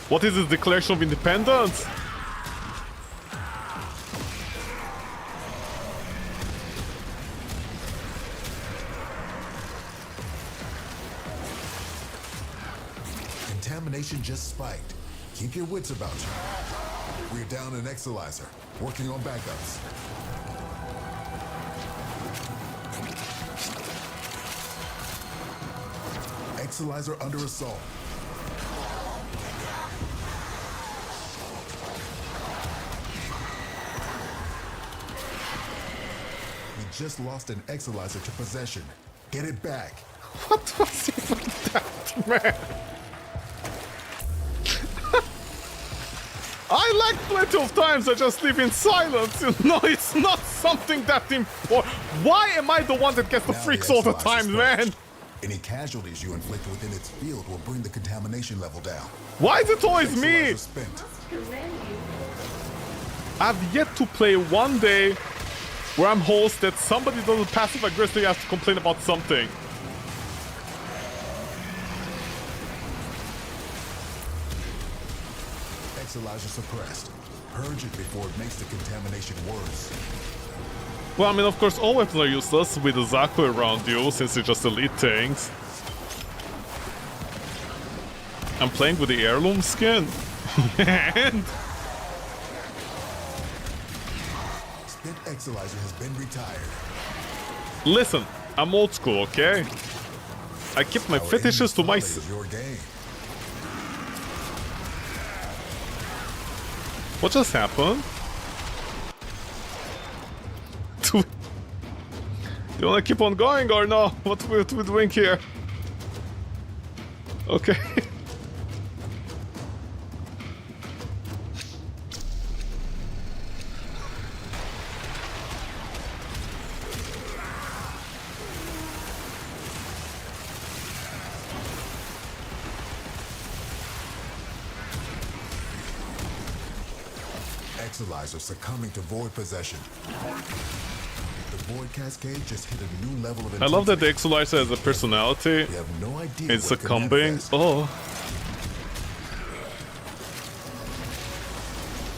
What is this Declaration of Independence? Contamination just spiked. Keep your wits about you. We're down an Exilizer. Working on backups. Exilizer under assault. We just lost an Exilizer to possession. Get it back. What was even that, man? I like plenty of times I just live in silence, you know, it's not something that important. Why am I the one that gets the freaks all the time, man? Any casualties you inflict within its field will bring the contamination level down. Why is it always me? I've yet to play one day where I'm host that somebody doesn't passive aggressively have to complain about something. Exolizer suppressed. Purge it before it makes the contamination worse. Well, I mean, of course, all weapons are useless with the Zaku around you, since they're just elite tanks. I'm playing with the heirloom skin. And... Spent Exolizer has been retired. Listen, I'm old school, okay? I keep my fetishes to myself. Your game. What just happened? Do you wanna keep on going or no? What are we doing here? Okay. Exolizer succumbing to void possession. The void cascade just hit a new level of I love that the intensity. Exolizer has a personality. We have no idea It's what can succumbing. manifest. Oh.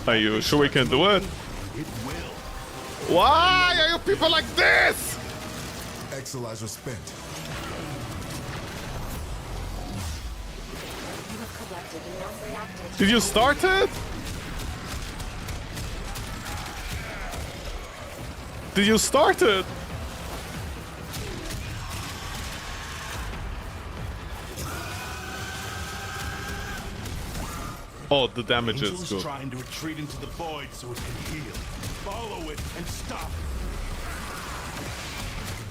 Are you sure we can do it? It will. Why are you people like this? Exolizer spent. You have collected enough reactors. Did you start it? Did you start it? Oh, the damage is Angel's good. trying to retreat into the void so it can heal. Follow it and stop it.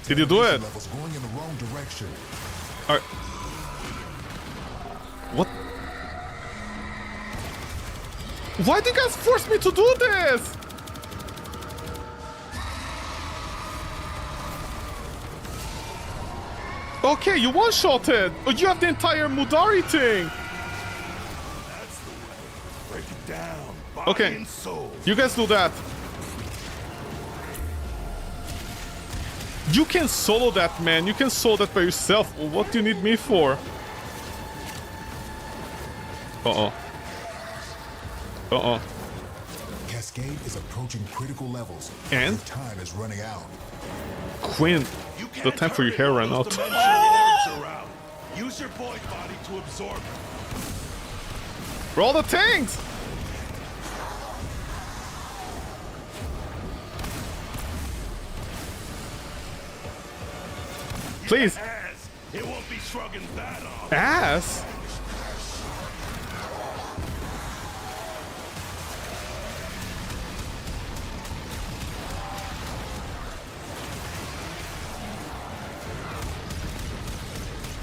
Did you do it? Levels going in the wrong direction. Are... What? Why do you guys force me to do this? Okay, you one-shotted. Oh, you have the entire Mudari thing. That's the way. Break it down. Body Okay. and soul. You guys do that. You can solo that, man. You can solo that by yourself. What do you need me for? Uh-oh. Uh-oh. Cascade is approaching critical levels. And? Your time is running out. Quinn, You the can't time for your hurry hair when ran those out. dimensional orbs are out. Use your void body to absorb it. Roll the tanks! Please. As it won't be shrugging that off. Ass?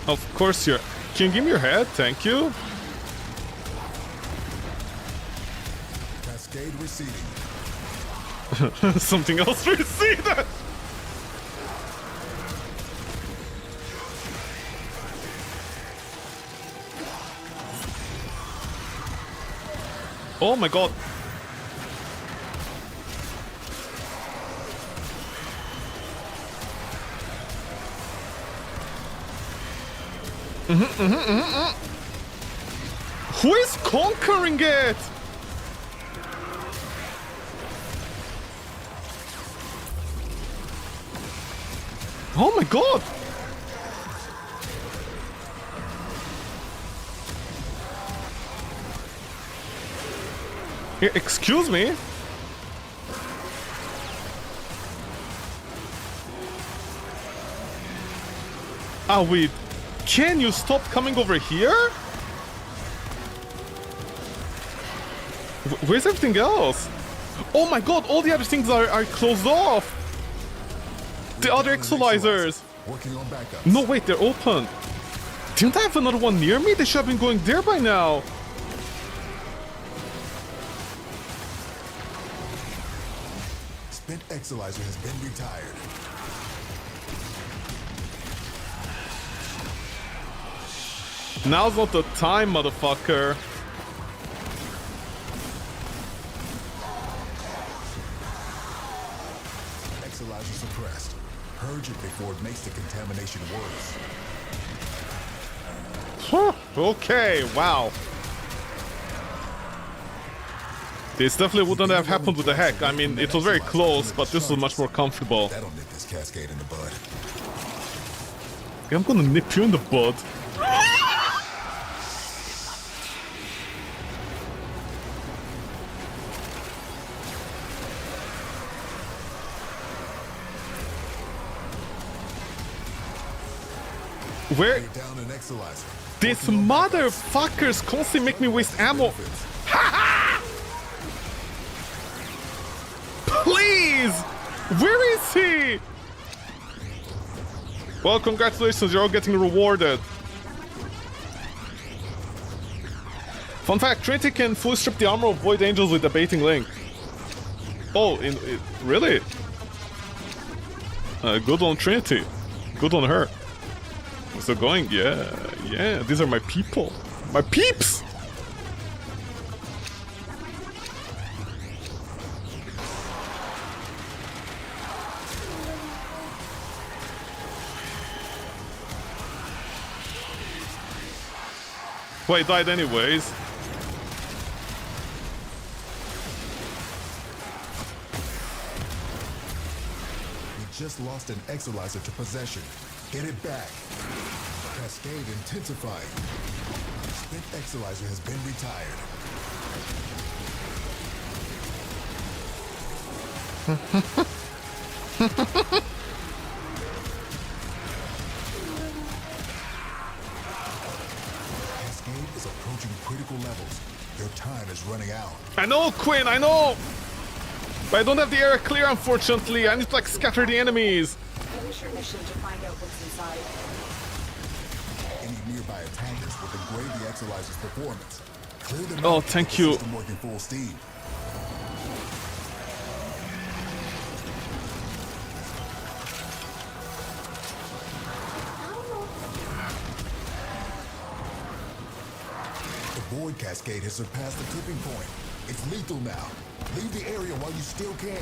Of course you're... Can you give me your head? Thank you. Cascade receding. Something else receded! Oh my god. Who is conquering it? Oh my god! Excuse me? Ah, wait. Can you stop coming over here? Where's everything else? Oh my god, all the other things are closed off! The other exolizers! Working on backups. No, wait, they're open. Didn't I have another one near me? They should have been going there by now. Spent Exolizer has been retired. Now's not the time, motherfucker. Exolizer suppressed. Purge it before it makes the contamination worse. Huh, okay, wow. This definitely wouldn't have happened with the hack. I mean, it was very close, but this was much more comfortable. That'll nip this cascade in the bud. I'm gonna nip you in the bud. Where? You're down an Exalizer. These motherfuckers constantly make me waste ammo. Please! Where is he? Well, congratulations, you're all getting rewarded. Fun fact, Trinity can fully strip the armor of Void Angels with the baiting link. Oh, really? Good on Trinity. Good on her. Still going? Yeah, these are my people. My peeps! Well, he died anyways. We just lost an Exalizer to possession. Get it back. Cascade intensifying. Spent Exalizer has been retired. Cascade is approaching critical levels. Your time is running out. I know, Quinn, I know! But I don't have the area clear, unfortunately. I need to, like, scatter the enemies. Finish your mission to find out what's inside. Any nearby attackers will degrade the Exalizer's performance. Clear them Oh, out to thank get the you. system working full steam. The Void Cascade has surpassed the tipping point. It's lethal now. Leave the area while you still can.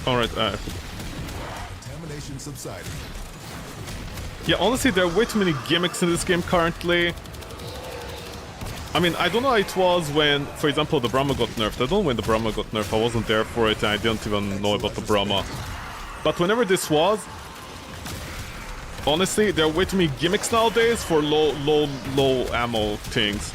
Alright, Contamination subsiding. yeah, honestly, there are way too many gimmicks in this game currently. I mean, I don't know how it was when, for example, the Brahma got nerfed. I don't know when the Brahma got nerfed. I wasn't there for it, and I didn't even know about the Brahma. But whenever this was, honestly, there are way too many gimmicks nowadays for low ammo things.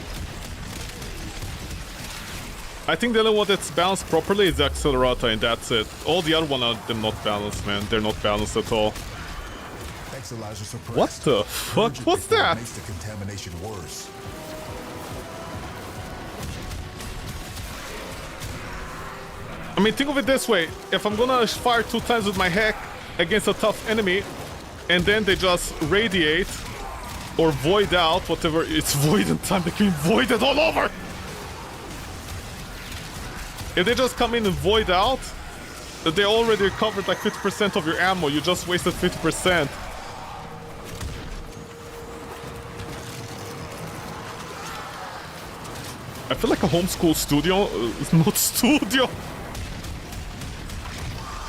I think the only one that's balanced properly is the Accelerata, and that's it. All the other ones are them not balanced, man. They're not balanced at all. Exalizer suppressed. What the fuck? Urgent What's before it that? Makes the contamination worse. I mean, think of it this way. If I'm gonna fire 2 times with my hack against a tough enemy, and then they just radiate or void out, whatever, it's void in time, they can void it all over! If they just come in and void out, they already recovered like 50% of your ammo, you just wasted 50%. I feel like a homeschool studio, not studio.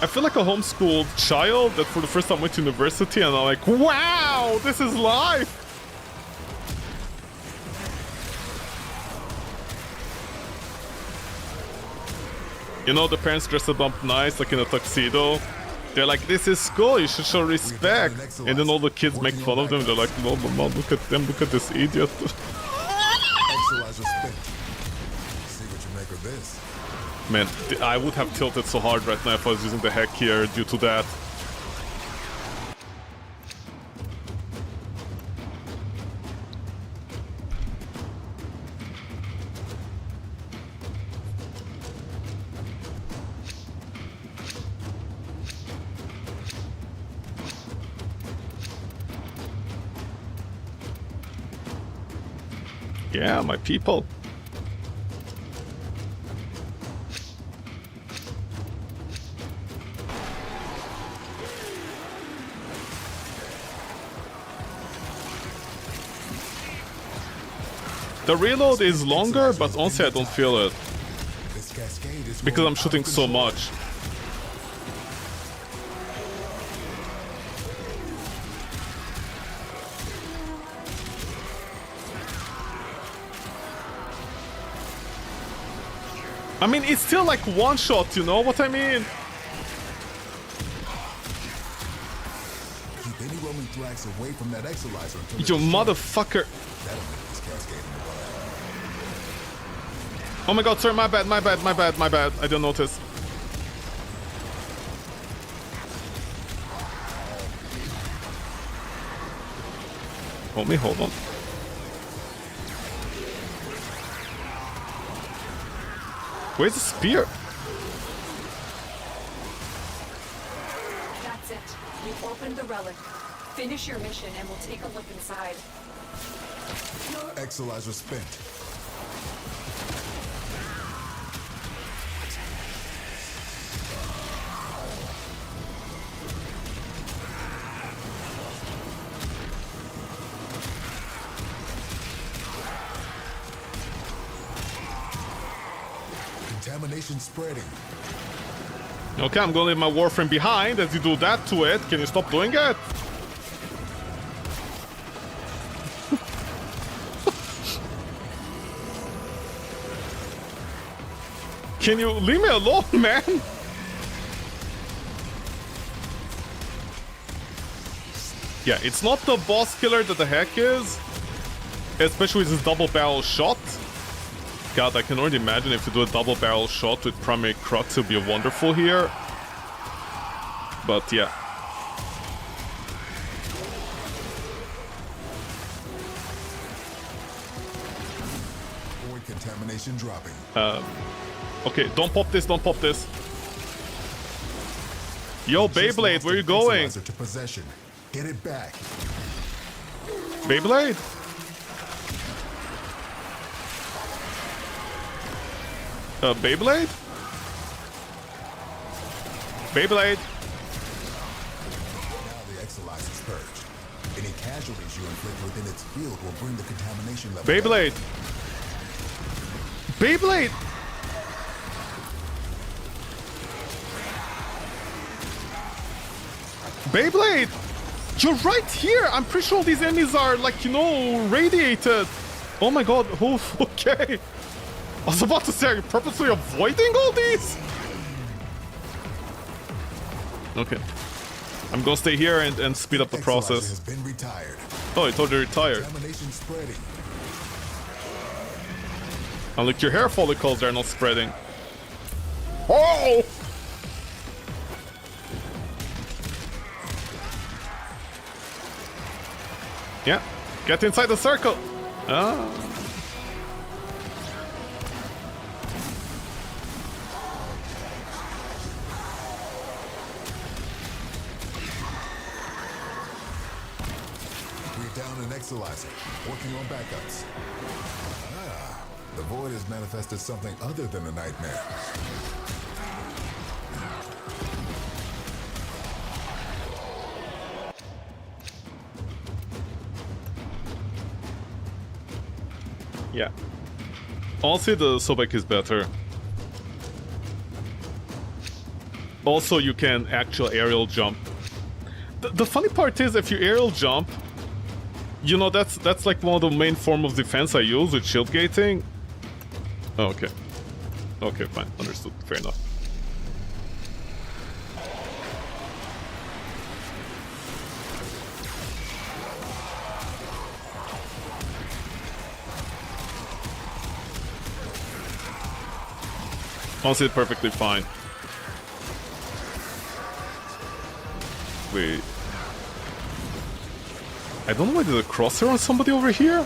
I feel like a homeschooled child that for the first time went to university and I'm like, wow, this is life! You know, the parents dressed up nice, like in a tuxedo. They're like, this is school, you should show respect. And then all the kids make fun of them. They're like, no, mom, look at them, look at this idiot. Exalizer spent. See what you make of this. Man, I would have tilted so hard right now if I was using the hack here due to that. Yeah, my people. The reload is longer, but honestly I don't feel it. This cascade is Because I'm shooting so much. I mean, it's still like one shot, you know what I mean? Keep any roaming Thrax away from that Exolizer until You motherfucker. that'll make this cascade in the blood. Oh my god, sorry, my bad. I didn't notice. Hold on. Where's the spear? That's it. We've opened the relic. Finish your mission and we'll take a look inside. Exolizer spent. Contamination spreading. Okay, I'm gonna leave my Warframe behind as you do that to it. Can you stop doing it? Can you leave me alone, man? Yeah, it's not the boss killer that the heck is. Especially with this double barrel shot. God, I can already imagine if you do a double barrel shot with primary crux, it'll be wonderful here. But yeah. Void contamination dropping. Okay, don't pop this. Yo, Beyblade, where you going? Exolizer to possession. Get it back. Beyblade? Beyblade? Beyblade? Now the Exolizer's purged. Any casualties you inflict within its field will bring the contamination level Beyblade? Beyblade? Beyblade! You're right here! I'm pretty sure these enemies are, like, you know, radiated. Oh my god, oh, okay. I was about to say, are you purposely avoiding all these? Okay. I'm gonna stay here and speed up the Exolizer process. has been retired. Oh, it's already retired. Contamination spreading. And look, your hair follicles are not spreading. Oh! Yeah, get inside the circle. Ah. We're down an Exolizer, working on backups. Ah, the Void has manifested something other than a nightmare. Yeah. Honestly, the Sobek is better. Also, you can actual aerial jump. The funny part is, if you aerial jump, you know, that's like one of the main form of defense I use with shield gating. Oh, okay. Okay, fine. Understood. Fair enough. Honestly, perfectly fine. Wait. I don't know why there's a crosshair on somebody over here.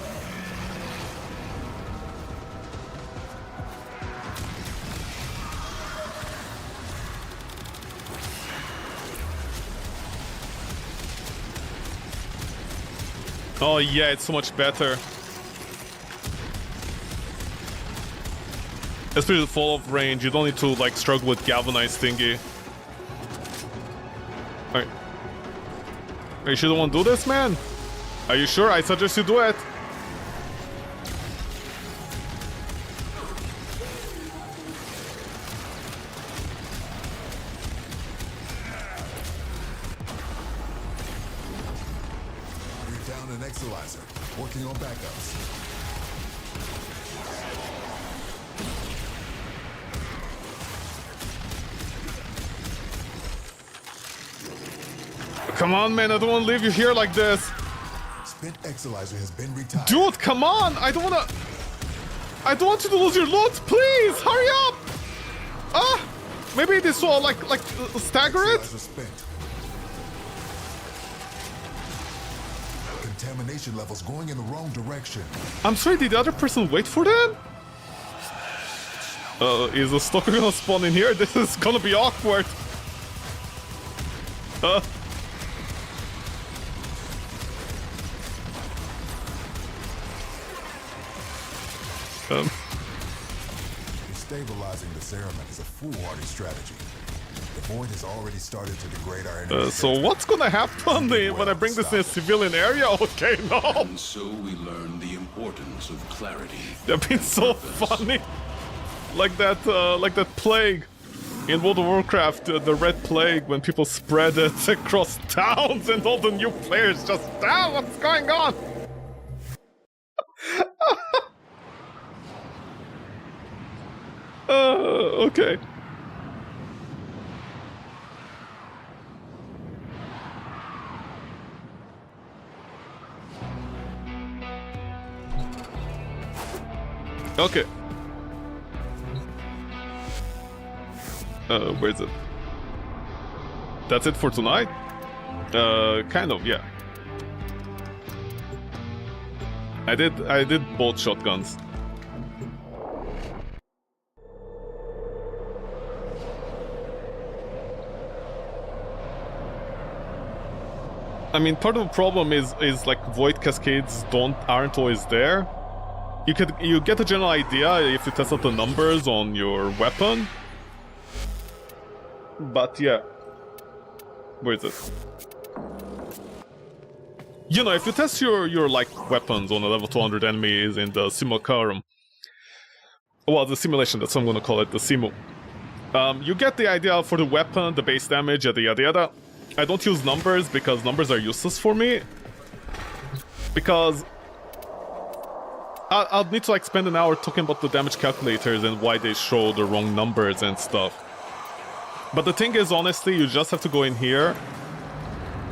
Oh yeah, it's so much better. Especially the fall of range, you don't need to like struggle with galvanized thingy. Alright. Are you sure you don't want to do this, man? Are you sure? I suggest you do it. We're down an Exolizer, working on backups. Come on, man, I don't want to leave you here like this. Spent Exilizer has been retired. Dude, come on! I don't want you to lose your loot, please! Hurry up! Ah! Maybe this will, like, stagger it? Exilizer spent. Contamination levels going in the wrong direction. I'm sorry, did the other person wait for them? Is the stalker gonna spawn in here? This is gonna be awkward. Destabilizing the Cerament is a foolhardy strategy. The void has already started to degrade our energy. So what's gonna happen when I bring this in a civilian area? Okay, no. And so we learn the importance of clarity. They've been so funny. Like that plague in World of Warcraft, the Red Plague, when people spread it across towns and all the new players just, what's going on? Okay. Okay. Where is it? That's it for tonight? Kind of, yeah. I did both shotguns. I mean, part of the problem is like void cascades aren't always there. You get a general idea if you test out the numbers on your weapon. But yeah. Where is it? You know, if you test your like weapons on a level 200 enemies in the simulacrum, well, the simulation, that's what I'm gonna call it, the simu. You get the idea for the weapon, the base damage, yada yada yada. I don't use numbers because numbers are useless for me. Because I'll need to like spend an hour talking about the damage calculators and why they show the wrong numbers and stuff. But the thing is, honestly, you just have to go in here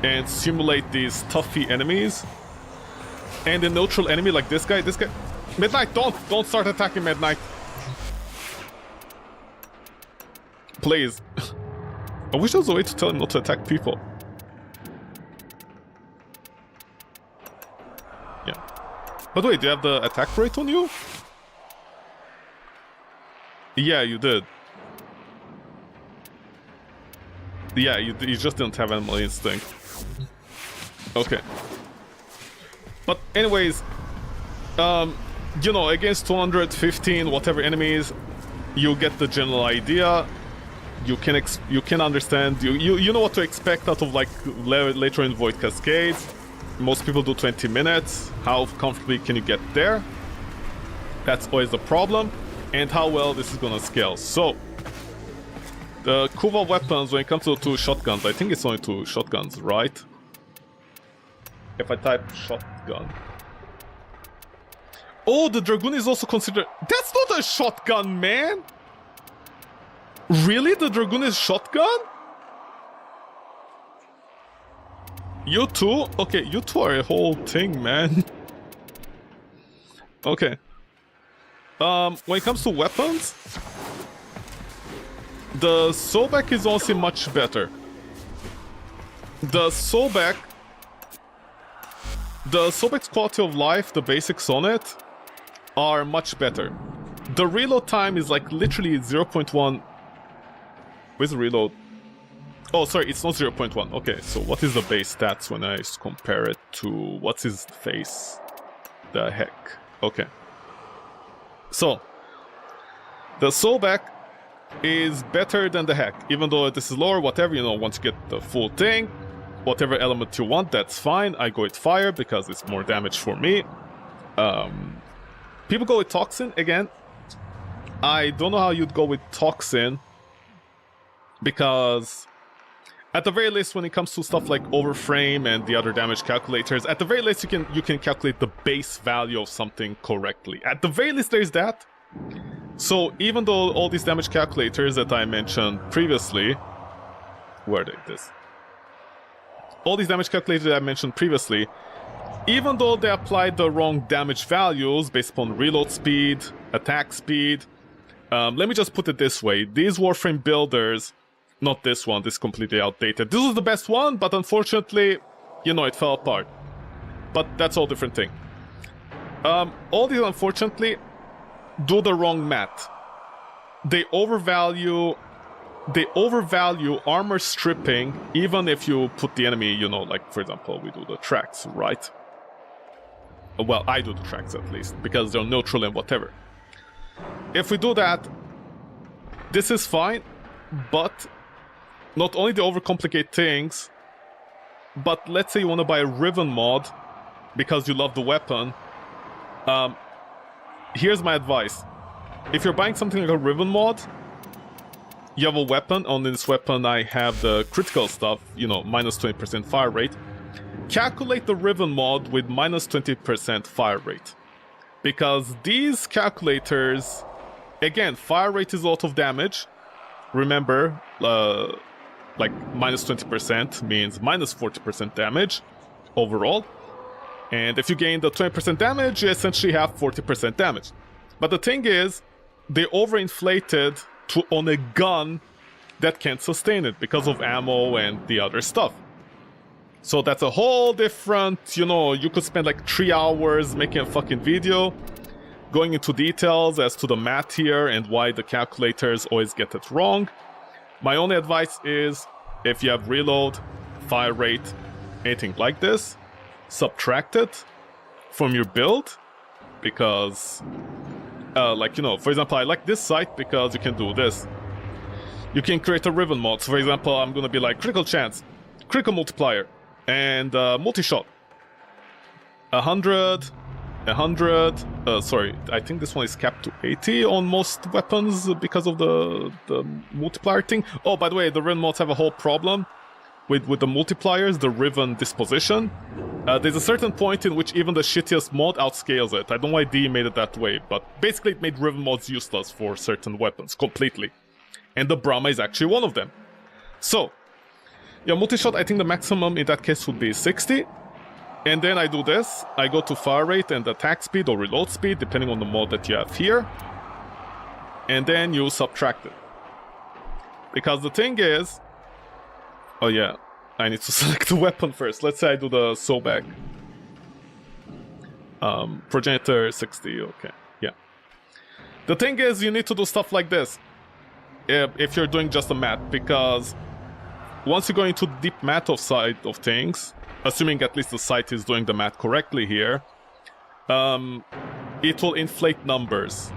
and simulate these toughy enemies. And a neutral enemy like this guy. Midnight, don't start attacking Midnight. Please. I wish there was a way to tell him not to attack people. Yeah. By the way, do you have the attack rate on you? Yeah, you did. Yeah, you just didn't have Animal Instinct. Okay. But anyways, you know, against 215 whatever enemies, you get the general idea. You can understand, you know what to expect out of like later in Void Cascades. Most people do 20 minutes. How comfortably can you get there? That's always the problem. And how well this is gonna scale. So the Kuva Weapons, when it comes to 2 shotguns, I think it's only 2 shotguns, right? If I type shotgun. Oh, the Dragoon is also considered... That's not a shotgun, man! Really? The Dragoon is shotgun? You two? Okay, you two are a whole thing, man. Okay. When it comes to weapons, the Sobek is also much better. The Sobek's quality of life, the basics on it, are much better. The reload time is like literally 0.1. Where's the reload? Oh, sorry, it's not 0.1. Okay, so what is the base stats when I compare it to... What's his face? The heck. Okay. So, the Sobek is better than the heck. Even though this is lower, whatever, you know, once you get the full thing, whatever element you want, that's fine. I go with fire because it's more damage for me. People go with Toxin, again. I don't know how you'd go with Toxin. Because at the very least, when it comes to stuff like Warframe and the other damage calculators, at the very least you can calculate the base value of something correctly. At the very least, there's that. So even though all these damage calculators that I mentioned previously, where are they? all these damage calculators that I mentioned previously, even though they applied the wrong damage values based upon reload speed, attack speed, let me just put it this way. These Warframe builders, not this one, this is completely outdated. This was the best one, but unfortunately, you know, it fell apart. But that's all different thing. All these, unfortunately, do the wrong math. They overvalue armor stripping, even if you put the enemy, you know, like, for example, we do the tracks, right? Well, I do the tracks at least, because they're neutral and whatever. If we do that, this is fine, but not only they overcomplicate things, but let's say you want to buy a Riven mod because you love the weapon. Here's my advice. If you're buying something like a Riven mod, you have a weapon. On this weapon I have the critical stuff, you know, minus 20% fire rate. Calculate the Riven mod with minus 20% fire rate. Because these calculators, again, fire rate is a lot of damage. Remember, like minus 20% means minus 40% damage overall. And if you gain the 20% damage, you essentially have 40% damage. But the thing is, they overinflated on a gun that can't sustain it because of ammo and the other stuff. So that's a whole different, you know, you could spend like 3 hours making a fucking video going into details as to the math here and why the calculators always get it wrong. My only advice is, if you have reload, fire rate, anything like this, subtract it from your build, because like, you know, for example, I like this site because you can do this. You can create a Riven mod. So for example, I'm gonna be like critical chance, critical multiplier, and multi-shot. 100, sorry, I think this one is capped to 80 on most weapons because of the multiplier thing. Oh, by the way, the Riven mods have a whole problem with the multipliers, the Riven disposition. There's a certain point in which even the shittiest mod outscales it. I don't know why D made it that way, but basically it made Riven mods useless for certain weapons, completely. And the Brahma is actually one of them. So, yeah, multi-shot, I think the maximum in that case would be 60. And then I do this, I go to fire rate and attack speed or reload speed, depending on the mod that you have here. And then you subtract it. Because the thing is... Oh yeah, I need to select the weapon first. Let's say I do the Sobek. Progenitor 60, okay, yeah. The thing is, you need to do stuff like this if you're doing just a math, because once you go into deep math side of things, assuming at least the site is doing the math correctly here, it will inflate numbers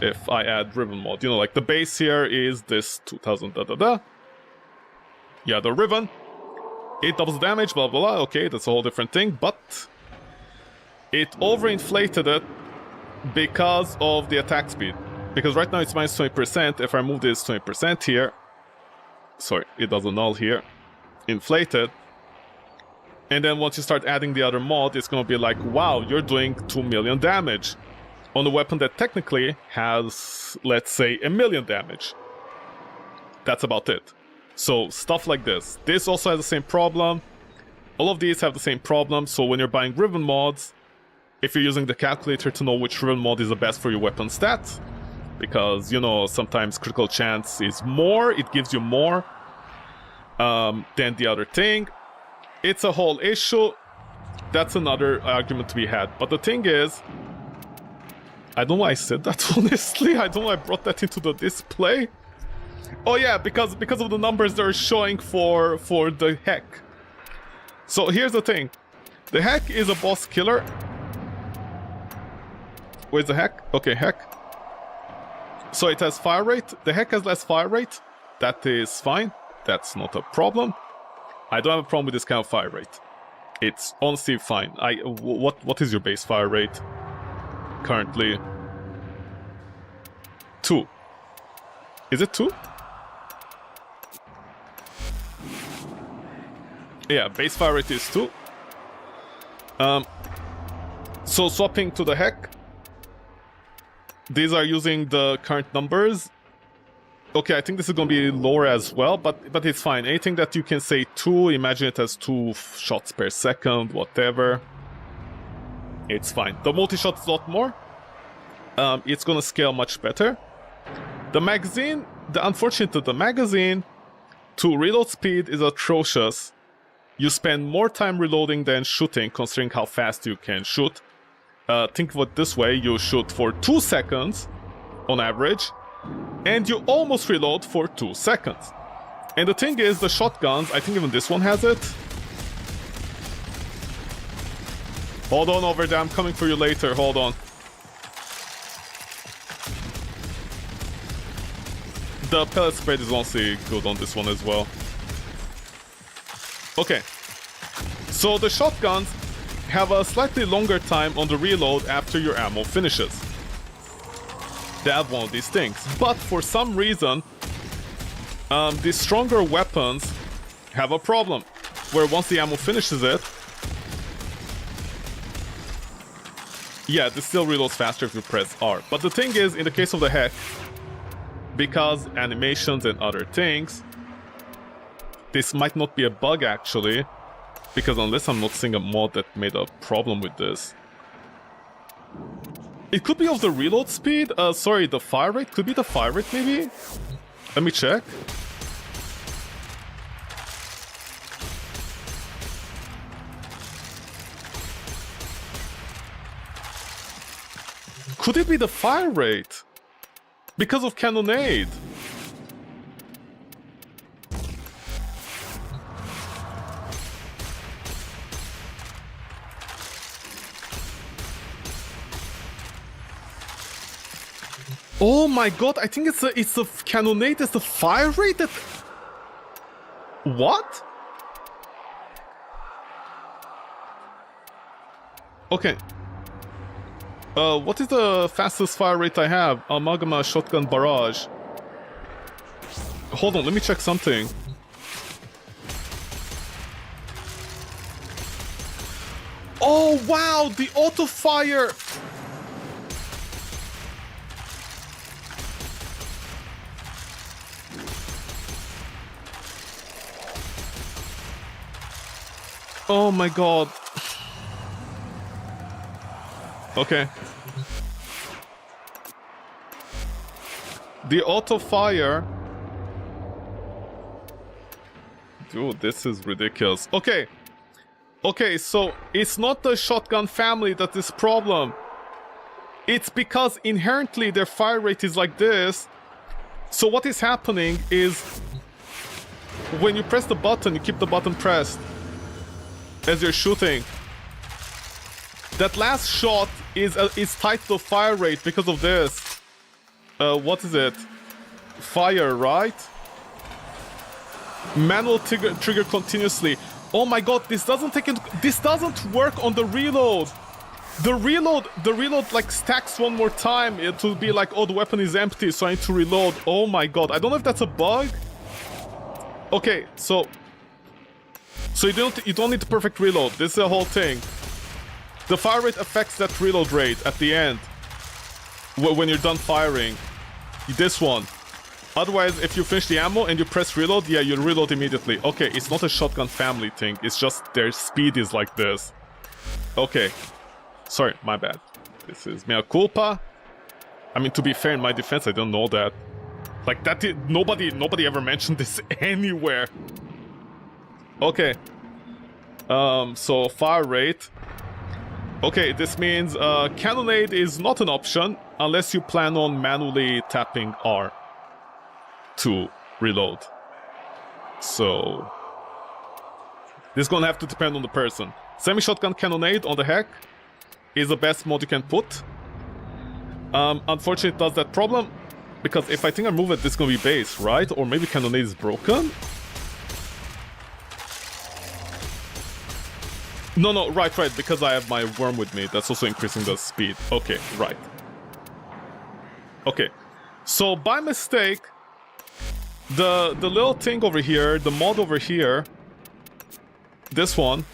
if I add Riven mod. You know, like the base here is this 2000 da-da-da. Yeah, the Riven, it doubles damage, blah blah blah, okay, that's a whole different thing, but it overinflated it because of the attack speed. Because right now it's minus 20%, if I move this 20% here, sorry, it does a null here, inflated, and then once you start adding the other mod, it's gonna be like, wow, you're doing 2 million damage on a weapon that technically has, let's say, 1 million damage. That's about it. So stuff like this. This also has the same problem. All of these have the same problem, so when you're buying Riven mods, if you're using the calculator to know which Riven mod is the best for your weapon stats, because, you know, sometimes critical chance is more, it gives you more than the other thing. It's a whole issue. That's another argument to be had. But the thing is, I don't know why I said that, honestly. I don't know why I brought that into the display. Oh yeah, because of the numbers they're showing for the Heck. So here's the thing. The Heck is a boss killer. Where's the Heck? Okay, Heck. So it has fire rate. The Heck has less fire rate. That is fine. That's not a problem. I don't have a problem with this kind of fire rate. It's honestly fine. What is your base fire rate? Currently 2. Is it 2? Yeah, base fire rate is 2. So swapping to the Heck, these are using the current numbers. Okay, I think this is gonna be lower as well, but it's fine. Anything that you can say 2, imagine it as 2 shots per second, whatever. It's fine. The multi-shot is a lot more. It's gonna scale much better. The magazine, unfortunately, the magazine to reload speed is atrocious. You spend more time reloading than shooting, considering how fast you can shoot. Think of it this way, you shoot for 2 seconds on average, and you almost reload for 2 seconds. And the thing is, the shotguns, I think even this one has it. Hold on over there, I'm coming for you later, hold on. The pellet spread is honestly good on this one as well. Okay, so the shotguns have a slightly longer time on the reload after your ammo finishes. They have one of these things, but for some reason, the stronger weapons have a problem, where once the ammo finishes it, yeah, this still reloads faster if you press R. But the thing is, in the case of the Heck, because animations and other things, this might not be a bug actually, because unless I'm not seeing a mod that made a problem with this. It could be of the reload speed, sorry, the fire rate, could be the fire rate maybe? Let me check. Could it be the fire rate? Because of cannonade. Oh my god, I think it's the cannonade is the fire rate that... What? Okay. What is the fastest fire rate I have? Amalgama shotgun barrage. Hold on, let me check something. Oh wow, the auto fire! Oh my god. Okay. The auto fire. Dude, this is ridiculous. Okay. Okay, so it's not the shotgun family that's this problem. It's because inherently their fire rate is like this. So what is happening is when you press the button, you keep the button pressed as you're shooting. That last shot is tied to the fire rate because of this. What is it? Fire, right? Manual trigger continuously. Oh my god, this doesn't work on the reload. The reload like stacks one more time. It will be like, oh, the weapon is empty, so I need to reload. Oh my god, I don't know if that's a bug. Okay, so you don't need the perfect reload. This is the whole thing. The fire rate affects that reload rate at the end when you're done firing. This one. Otherwise, if you finish the ammo and you press reload, yeah, you reload immediately. Okay, it's not a shotgun family thing. It's just their speed is like this. Okay. Sorry, my bad. This is mea culpa. I mean, to be fair, in my defense, I don't know that. Like, nobody ever mentioned this anywhere. Okay. So, fire rate. Okay, this means cannonade is not an option unless you plan on manually tapping R to reload. So this is gonna have to depend on the person. Semi-shotgun cannonade on the Heck is the best mod you can put. Unfortunately, it does that problem because if I think I move it, this is gonna be base, right? Or maybe cannonade is broken. No, right, because I have my worm with me. That's also increasing the speed. Okay, right. Okay, so by mistake, the little thing over here, the mod over here, this one,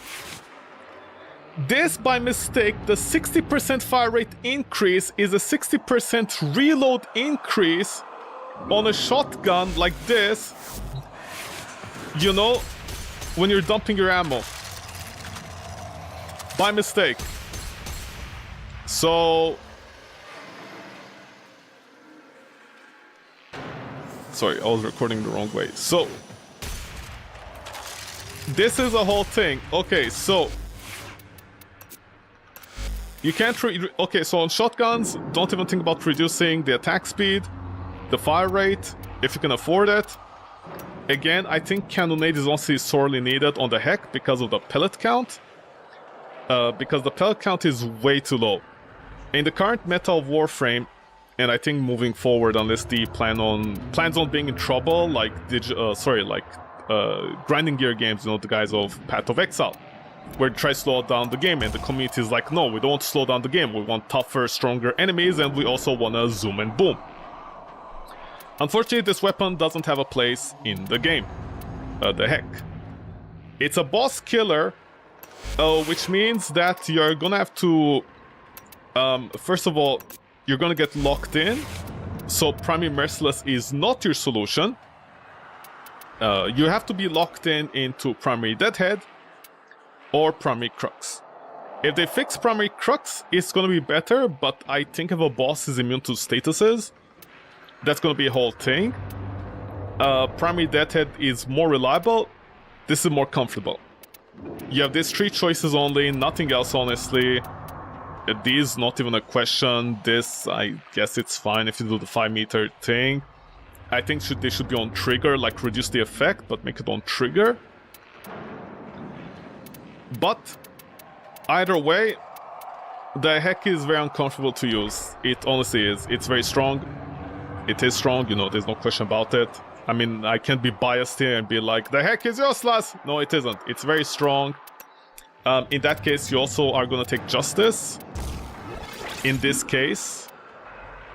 this by mistake, the 60% fire rate increase is a 60% reload increase on a shotgun like this, you know, when you're dumping your ammo. By mistake. So... Sorry, I was recording the wrong way. So... This is a whole thing. Okay, so... You can't... Okay, so on shotguns, don't even think about reducing the attack speed, the fire rate, if you can afford it. Again, I think Cannonade is also sorely needed on the Heck because of the pellet count. Because the pellet count is way too low. In the current meta of Warframe, and I think moving forward, unless the plans on being in trouble, like grinding gear games, you know, the guys of Path of Exile, where they try to slow down the game, and the community is like, no, we don't want to slow down the game, we want tougher, stronger enemies, and we also want to zoom and boom. Unfortunately, this weapon doesn't have a place in the game. The Heck. It's a boss killer, which means that you're gonna have to... first of all, you're gonna get locked in, so Primary Merciless is not your solution. You have to be locked into Primary Deadhead or Primary Crux. If they fix Primary Crux, it's gonna be better, but I think if a boss is immune to statuses, that's gonna be a whole thing. Primary Deadhead is more reliable, this is more comfortable. You have these three choices only, nothing else honestly. These, not even a question. This, I guess it's fine if you do the 5 meter thing. I think they should be on trigger, like reduce the effect, but make it on trigger. But, either way, the Heck is very uncomfortable to use. It honestly is. It's very strong. It is strong, you know, there's no question about it. I mean, I can't be biased here and be like, the Heck is useless! No, it isn't. It's very strong. In that case, you also are gonna take Justice. In this case,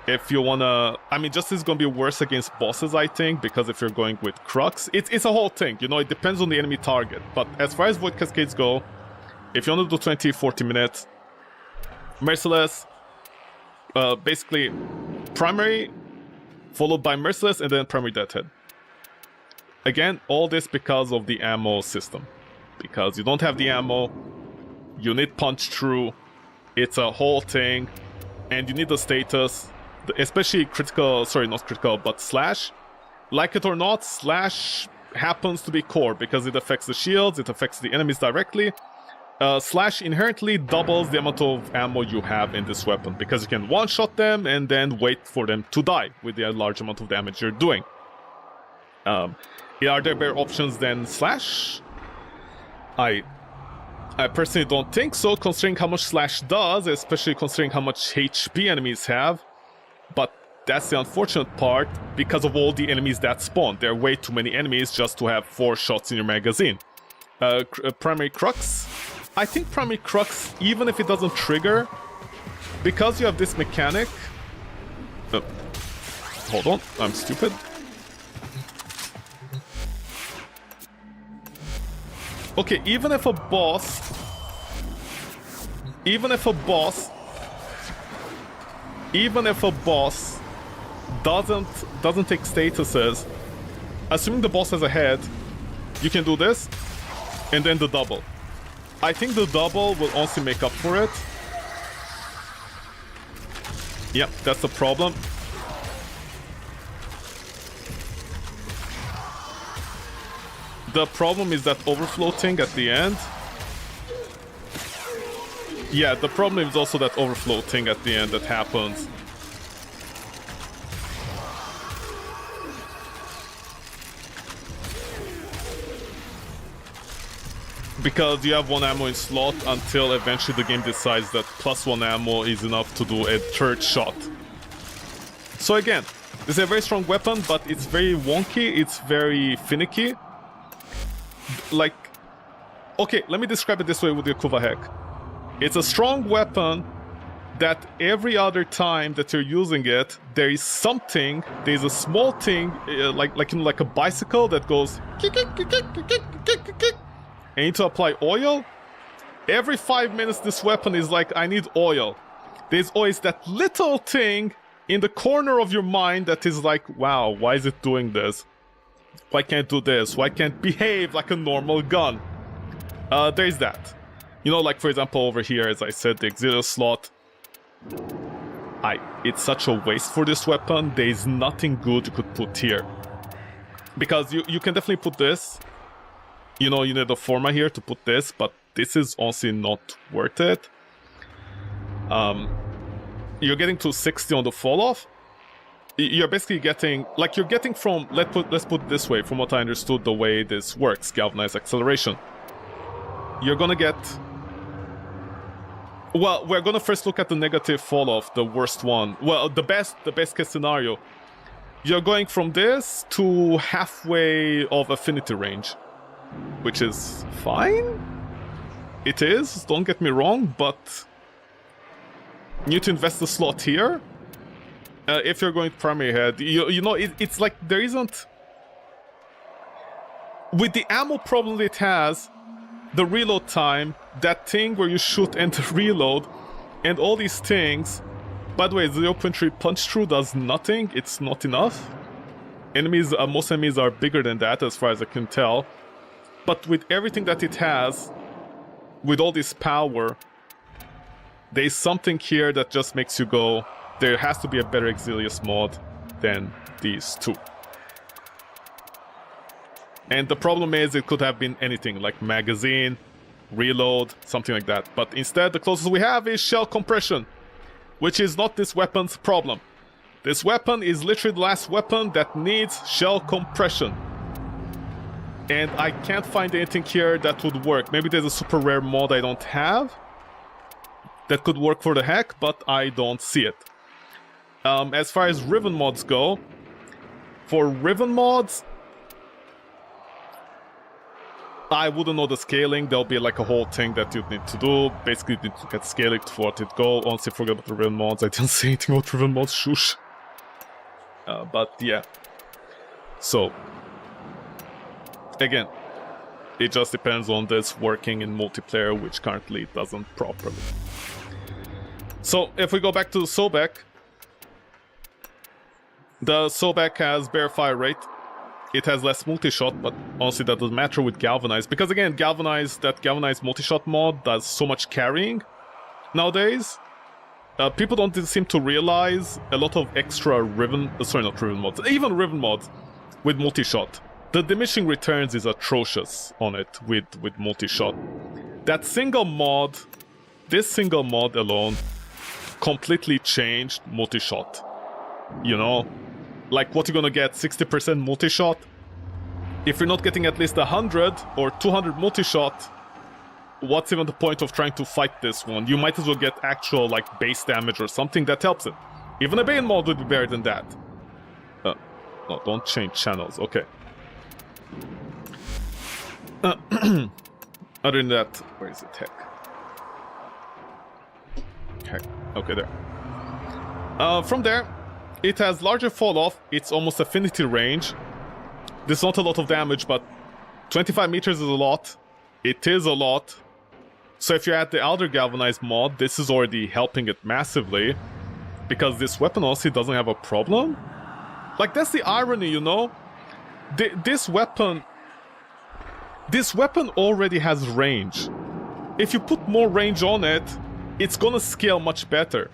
if you wanna... I mean, Justice is gonna be worse against bosses, I think, because if you're going with Crux, it's a whole thing, you know, it depends on the enemy target. But as far as Void Cascades go, if you wanna do 20-40 minutes, Merciless, basically, Primary, followed by Merciless, and then Primary Deadhead. Again, all this because of the ammo system. Because you don't have the ammo, you need punch through, it's a whole thing, and you need the status, especially critical, sorry, not critical, but slash. Like it or not, slash happens to be core, because it affects the shields, it affects the enemies directly. Slash inherently doubles the amount of ammo you have in this weapon, because you can one-shot them and then wait for them to die with the large amount of damage you're doing. Are there better options than slash? I personally don't think so, considering how much slash does, especially considering how much HP enemies have. But that's the unfortunate part, because of all the enemies that spawn. There are way too many enemies just to have 4 shots in your magazine. Primary Crux. I think Primary Crux, even if it doesn't trigger, because you have this mechanic... hold on, I'm stupid. Okay, even if a boss doesn't take statuses, assuming the boss has a head, you can do this, and then the double. I think the double will also make up for it. Yep, that's the problem. The problem is that overflow thing at the end. Yeah, the problem is also that overflow thing at the end that happens. Because you have 1 ammo in slot until eventually the game decides that +1 ammo is enough to do a 3rd shot. So again, this is a very strong weapon, but it's very wonky, it's very finicky. Like, okay, let me describe it this way with the Kuva Heck. It's a strong weapon that every other time that you're using it, there is something, there's a small thing, like a bicycle that goes kick, kick, kick, kick, kick, kick, kick, kick. And you need to apply oil. Every 5 minutes this weapon is like, I need oil. There's always that little thing in the corner of your mind that is like, wow, why is it doing this? Why can't it do this? Why can't it behave like a normal gun? There's that. You know, like for example over here, as I said, the auxiliary slot. It's such a waste for this weapon. There's nothing good you could put here. Because you can definitely put this. You know, you need a forma here to put this, but this is honestly not worth it. You're getting to 60 on the fall off. You're basically getting, like you're getting from, let's put it this way, from what I understood the way this works, galvanized acceleration. You're gonna get, well, we're gonna first look at the negative fall off, the worst one. Well, the best case scenario. You're going from this to halfway of affinity range, which is fine. It is, don't get me wrong, but you need to invest the slot here. If you're going primary head, you know, it's like there isn't... With the ammo problem it has, the reload time, that thing where you shoot and reload, and all these things... By the way, the 0.3 punch through does nothing, it's not enough. Enemies, most enemies are bigger than that as far as I can tell. But with everything that it has, with all this power, there's something here that just makes you go, there has to be a better Exilius mod than these two. And the problem is it could have been anything, like magazine, reload, something like that. But instead, the closest we have is shell compression, which is not this weapon's problem. This weapon is literally the last weapon that needs shell compression. And I can't find anything here that would work. Maybe there's a super rare mod I don't have that could work for the hack, but I don't see it. As far as Riven mods go, for Riven mods, I wouldn't know the scaling. There'll be like a whole thing that you'd need to do. Basically, you need to get scaling to what it go. Honestly, forget about the Riven mods. I didn't say anything about Riven mods, shush. But yeah. So, again, it just depends on this working in multiplayer, which currently it doesn't properly. So, if we go back to the Sobek, the Sobek has better fire rate. It has less multi-shot, but honestly that doesn't matter with Galvanized. Because again, that Galvanized multi-shot mod does so much carrying nowadays. People don't seem to realize a lot of extra Riven... sorry, not Riven mods. Even Riven mods with multi-shot. The diminishing returns is atrocious on it with multi-shot. That single mod, this single mod alone, completely changed multi-shot. You know? Like, what you're gonna get, 60% multi-shot? If you're not getting at least 100 or 200 multi-shot, what's even the point of trying to fight this one? You might as well get actual, like, base damage or something that helps it. Even a Bane mod would be better than that. No, don't change channels, okay. Other than that, where is it? Heck. Okay, there. From there, it has larger fall off, it's almost affinity range. There's not a lot of damage, but 25 meters is a lot. It is a lot. So if you're at the Elder Galvanized mod, this is already helping it massively. Because this weapon honestly doesn't have a problem. Like, that's the irony, you know? This weapon already has range. If you put more range on it, it's gonna scale much better.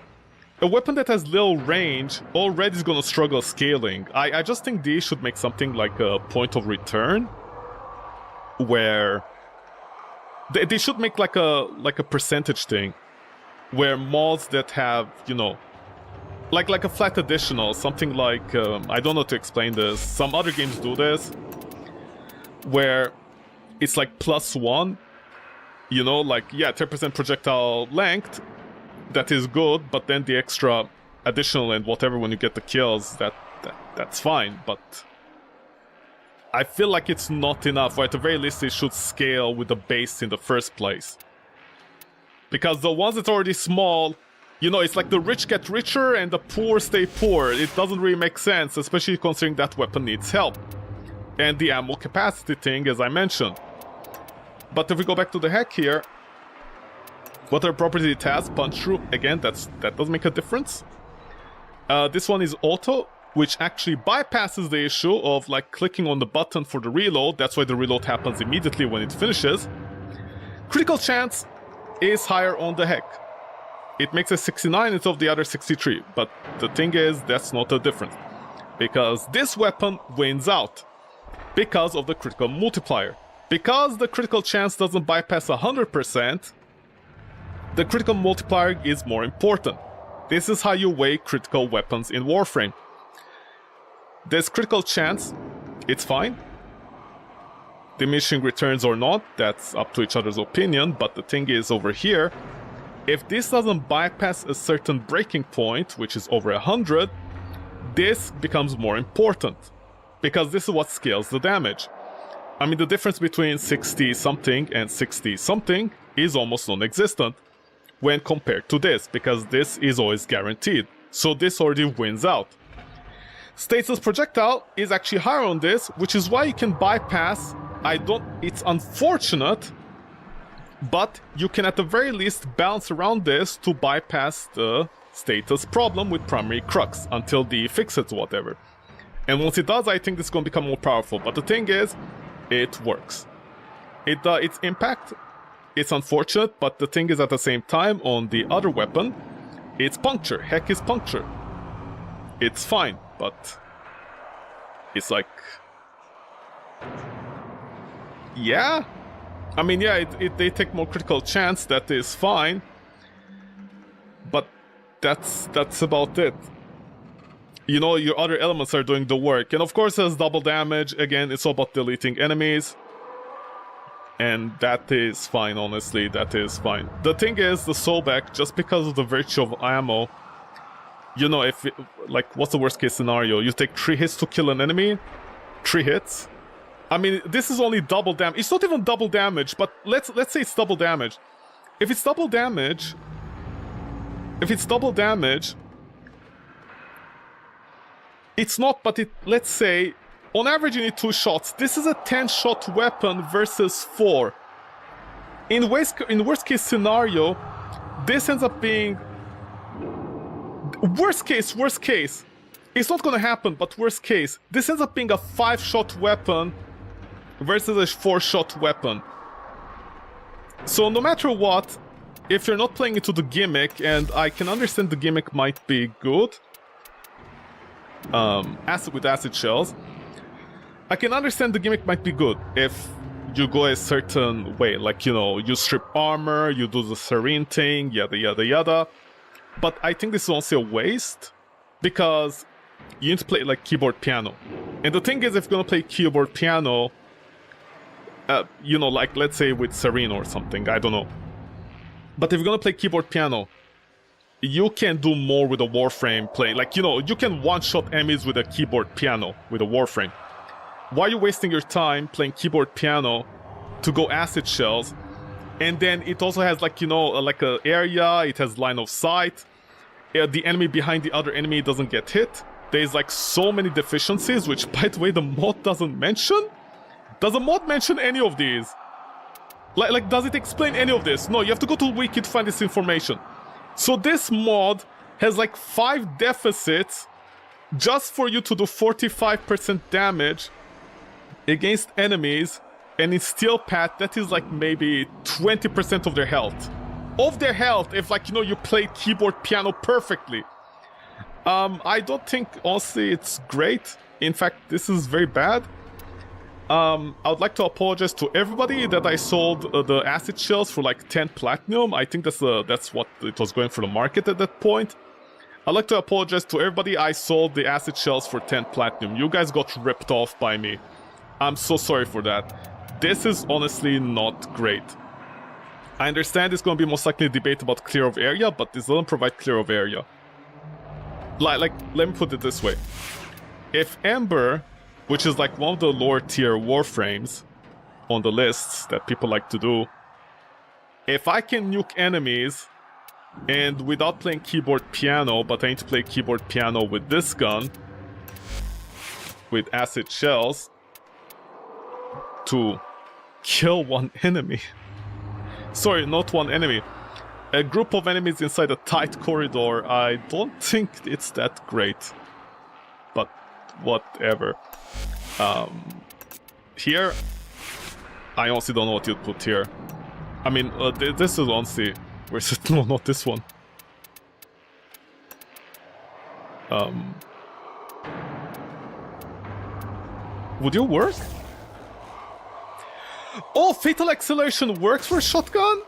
A weapon that has little range already is gonna struggle scaling. I just think these should make something like a point of return, where they should make like a percentage thing, where mods that have, you know, like a flat additional, something like I don't know how to explain this. Some other games do this, where it's like +1, you know, like yeah, 10% projectile length. That is good, but then the extra additional and whatever when you get the kills, that's fine, but I feel like it's not enough, or at the very least it should scale with the base in the first place. Because the ones that are already small, you know, it's like the rich get richer and the poor stay poor. It doesn't really make sense, especially considering that weapon needs help. And the ammo capacity thing, as I mentioned. But if we go back to the hack here, what other property it has? Punch through. Again, that does make a difference. This one is auto, which actually bypasses the issue of like clicking on the button for the reload. That's why the reload happens immediately when it finishes. Critical chance is higher on the heck. It makes a 69 instead of the other 63, but the thing is, that's not a difference. Because this weapon wins out. Because of the critical multiplier. Because the critical chance doesn't bypass 100%, the critical multiplier is more important. This is how you weigh critical weapons in Warframe. This critical chance, it's fine. Diminishing returns or not, that's up to each other's opinion, but the thing is over here, if this doesn't bypass a certain breaking point, which is over 100, this becomes more important. Because this is what scales the damage. I mean, the difference between 60-something and 60-something is almost non-existent when compared to this, because this is always guaranteed. So this already wins out. Status projectile is actually higher on this, which is why you can bypass. It's unfortunate, but you can at the very least bounce around this to bypass the status problem with primary crux until the fixes whatever. And once it does, I think this is going to become more powerful. But the thing is, it works. Its impact, it's unfortunate, but the thing is at the same time, on the other weapon, it's puncture. Heck is puncture. It's fine, but it's like... yeah? I mean, yeah, they take more critical chance, that is fine. But that's about it. You know, your other elements are doing the work. And of course, there's double damage. Again, it's all about deleting enemies. And that is fine, honestly. That is fine. The thing is, the soulback, just because of the virtue of ammo, you know, if it, like, what's the worst case scenario? You take 3 hits to kill an enemy? 3 hits? I mean, this is only double damage. It's not even double damage, but let's say it's double damage. If it's double damage... It's not, but let's say, on average you need 2 shots. This is a 10-shot weapon versus 4. In worst case scenario, this ends up being... Worst case. It's not gonna happen, but worst case. This ends up being a 5-shot weapon versus a 4-shot weapon. So no matter what, if you're not playing into the gimmick, and I can understand the gimmick might be good, with acid shells, I can understand the gimmick might be good if you go a certain way, like, you know, you strip armor, you do the serene thing, yada yada yada. But I think this is also a waste, because you need to play like keyboard piano. And the thing is, if you're gonna play keyboard piano, you know, like let's say with serene or something, I don't know. But if you're gonna play keyboard piano, you can do more with a Warframe play. Like, you know, you can one-shot enemies with a keyboard piano, with a Warframe. Why are you wasting your time playing keyboard piano to go acid shells? And then it also has, like, you know, like a area, it has line of sight. The enemy behind the other enemy doesn't get hit. There's like so many deficiencies, which, by the way, the mod doesn't mention. Does the mod mention any of these? Like, does it explain any of this? No, you have to go to Wiki to find this information. So this mod has like 5 deficits just for you to do 45% damage against enemies, and in Steel Path, that is like maybe 20% of their health. Of their health, if, like, you know, you play keyboard piano perfectly. I don't think, honestly, it's great. In fact, this is very bad. I would like to apologize to everybody that I sold the acid shells for like 10 platinum. I think that's what it was going for the market at that point. I'd like to apologize to everybody I sold the acid shells for 10 platinum. You guys got ripped off by me. I'm so sorry for that. This is honestly not great. I understand it's going to be most likely a debate about clear of area, but this doesn't provide clear of area. Like, let me put it this way. If Ember, which is like one of the lower tier Warframes on the lists that people like to do, if I can nuke enemies and without playing keyboard piano, but I need to play keyboard piano with this gun, with acid shells, to kill one enemy. Sorry, not one enemy. a group of enemies inside a tight corridor, I don't think it's that great. But whatever. Here, I honestly don't know what you'd put here. I mean, this is honestly... Where's it? No, not this one. Would you work? Oh, Fatal Acceleration works for shotgun?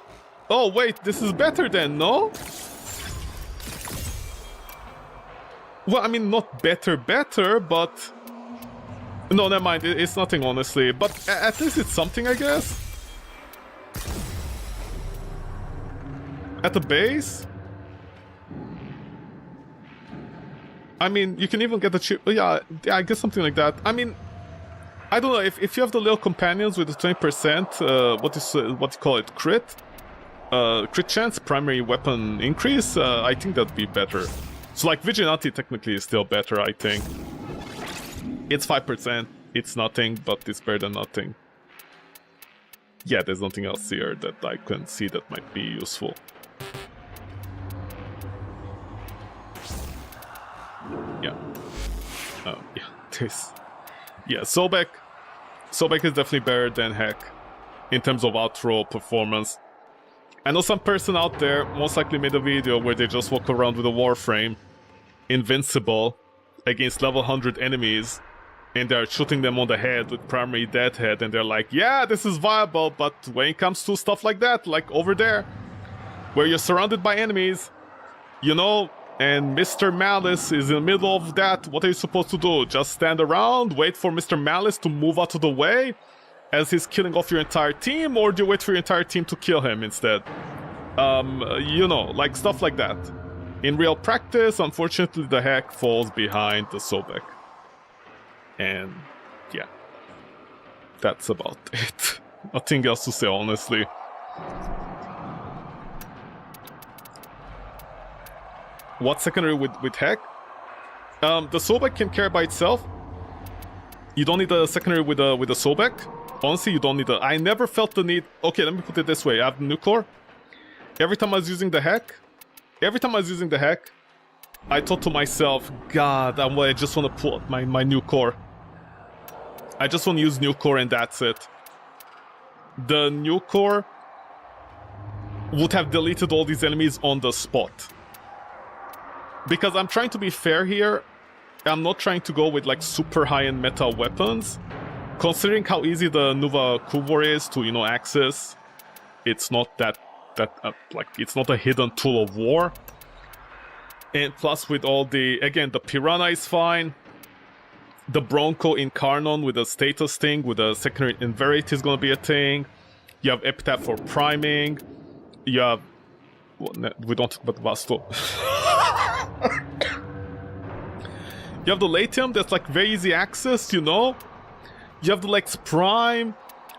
Oh, wait, this is better then, no? Well, I mean, not better, but... No, never mind, it's nothing, honestly. But at least it's something, I guess. At the base? I mean, you can even get the chip... Yeah, I guess something like that. I mean, I don't know, if you have the little companions with the 20%, what you call it, crit chance, primary weapon increase, I think that'd be better. So like, Vigilante technically is still better, I think. It's 5%, it's nothing, but it's better than nothing. Yeah, there's nothing else here that I can see that might be useful. Yeah. Yeah, this. Yeah, Sobek is definitely better than Heck in terms of outro performance. I know some person out there most likely made a video where they just walk around with a Warframe, invincible, against level 100 enemies, and they're shooting them on the head with primary deadhead, and they're like, yeah, this is viable, but when it comes to stuff like that, like over there, where you're surrounded by enemies, you know, and Mr. Malice is in the middle of that, what are you supposed to do? Just stand around, wait for Mr. Malice to move out of the way as he's killing off your entire team, or do you wait for your entire team to kill him instead? You know, like stuff like that. In real practice, unfortunately, the Heck falls behind the Sobek. And yeah, that's about it. Nothing else to say, honestly. What secondary with Heck? The Sobek can carry by itself. You don't need a secondary with a Sobek. Honestly, you don't need a... I never felt the need... Okay, let me put it this way. I have the nuclear. Every time I was using the Heck, I thought to myself, God, I just want to pull out my new core. I just want to use new core and that's it. The new core would have deleted all these enemies on the spot. Because I'm trying to be fair here, I'm not trying to go with like super high-end meta weapons. Considering how easy the Kuva Weapons is to, you know, access, it's not like, it's not a hidden tool of war. And plus with all the, again, the Piranha is fine. The Bronco Incarnon with a status thing, with a secondary Inverate is gonna be a thing. You have Epitaph for priming. You have... Well, we don't talk about the Vasto. You have the Latium that's like very easy access, you know? You have the Lex Prime.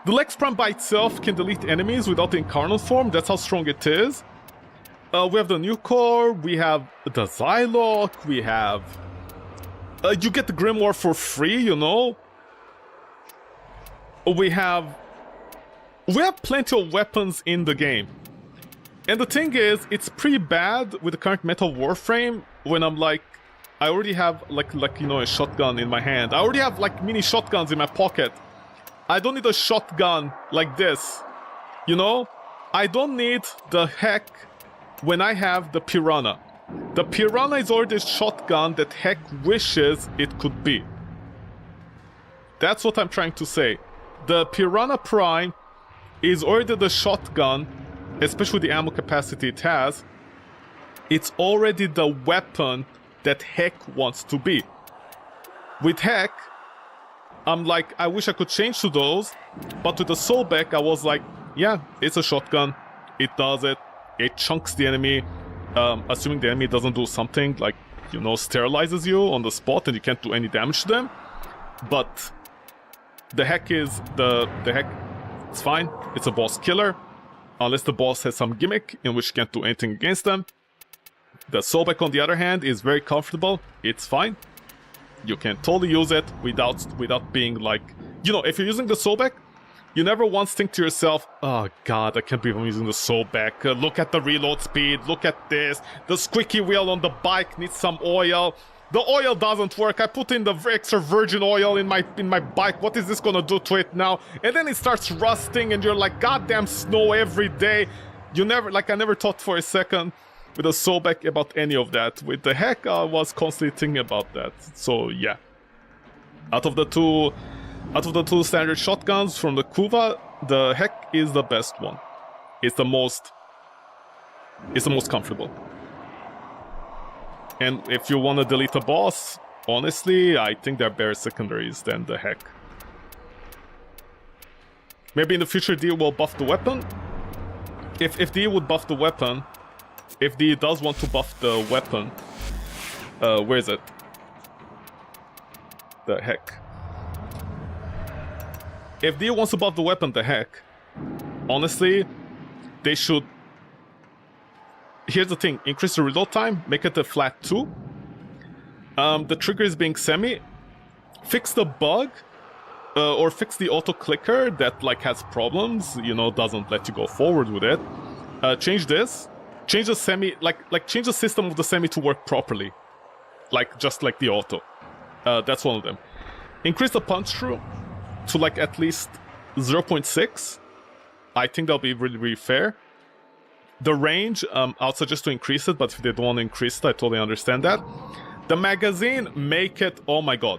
The Lex Prime by itself can delete enemies without the Incarnate form, that's how strong it is. We have the new core, we have the Zylock, we have... you get the Grimoire for free, you know? We have plenty of weapons in the game. And the thing is, it's pretty bad with the current meta Warframe when I'm like, I already have like you know, a shotgun in my hand. I already have like mini shotguns in my pocket. I don't need a shotgun like this, you know? I don't need the Heck when I have the Piranha. The Piranha is already a shotgun that Heck wishes it could be. That's what I'm trying to say. The Piranha Prime is already the shotgun, especially with the ammo capacity it has. It's already the weapon that Heck wants to be. With Heck, I'm like, I wish I could change to those, but with the Sobek, I was like, yeah, it's a shotgun. It does it. It chunks the enemy. Assuming the enemy doesn't do something like, you know, sterilizes you on the spot and you can't do any damage to them. But the Heck is the Heck. It's fine. It's a boss killer, unless the boss has some gimmick in which you can't do anything against them. The Sobek, on the other hand, is very comfortable. It's fine. You can totally use it without being like, you know, if you're using the Sobek, You never once think to yourself, oh god, I can't believe I'm using the Sobek. Look at the reload speed, look at this. The squeaky wheel on the bike needs some oil. The oil doesn't work. I put in the extra virgin oil in my bike. What is this gonna do to it now? And then it starts rusting and you're like, goddamn snow every day. You never, like, I never thought for a second with a Sobek about any of that. With the Heck, I was constantly thinking about that. So yeah. Out of the two standard shotguns from the Kuva, the Heck is the best one. It's the most comfortable. And if you want to delete a boss, honestly, I think they're better secondaries than the Heck. Maybe in the future D will buff the weapon. If D would buff the weapon, if D does want to buff the weapon, where is it? The Heck. If D wants to buff the weapon, the Heck, honestly, they should... Here's the thing, increase the reload time, make it a flat 2. The trigger is being semi. Fix the bug, or fix the auto-clicker that, like, has problems, you know, doesn't let you go forward with it. Change this. Change the semi, change the system of the semi to work properly. Like, just like the auto. That's one of them. Increase the punch through to, like, at least 0.6. I think that'll be really, really fair. The range, I'll suggest to increase it, but if they don't want to increase it, I totally understand that. The magazine, make it... Oh my god.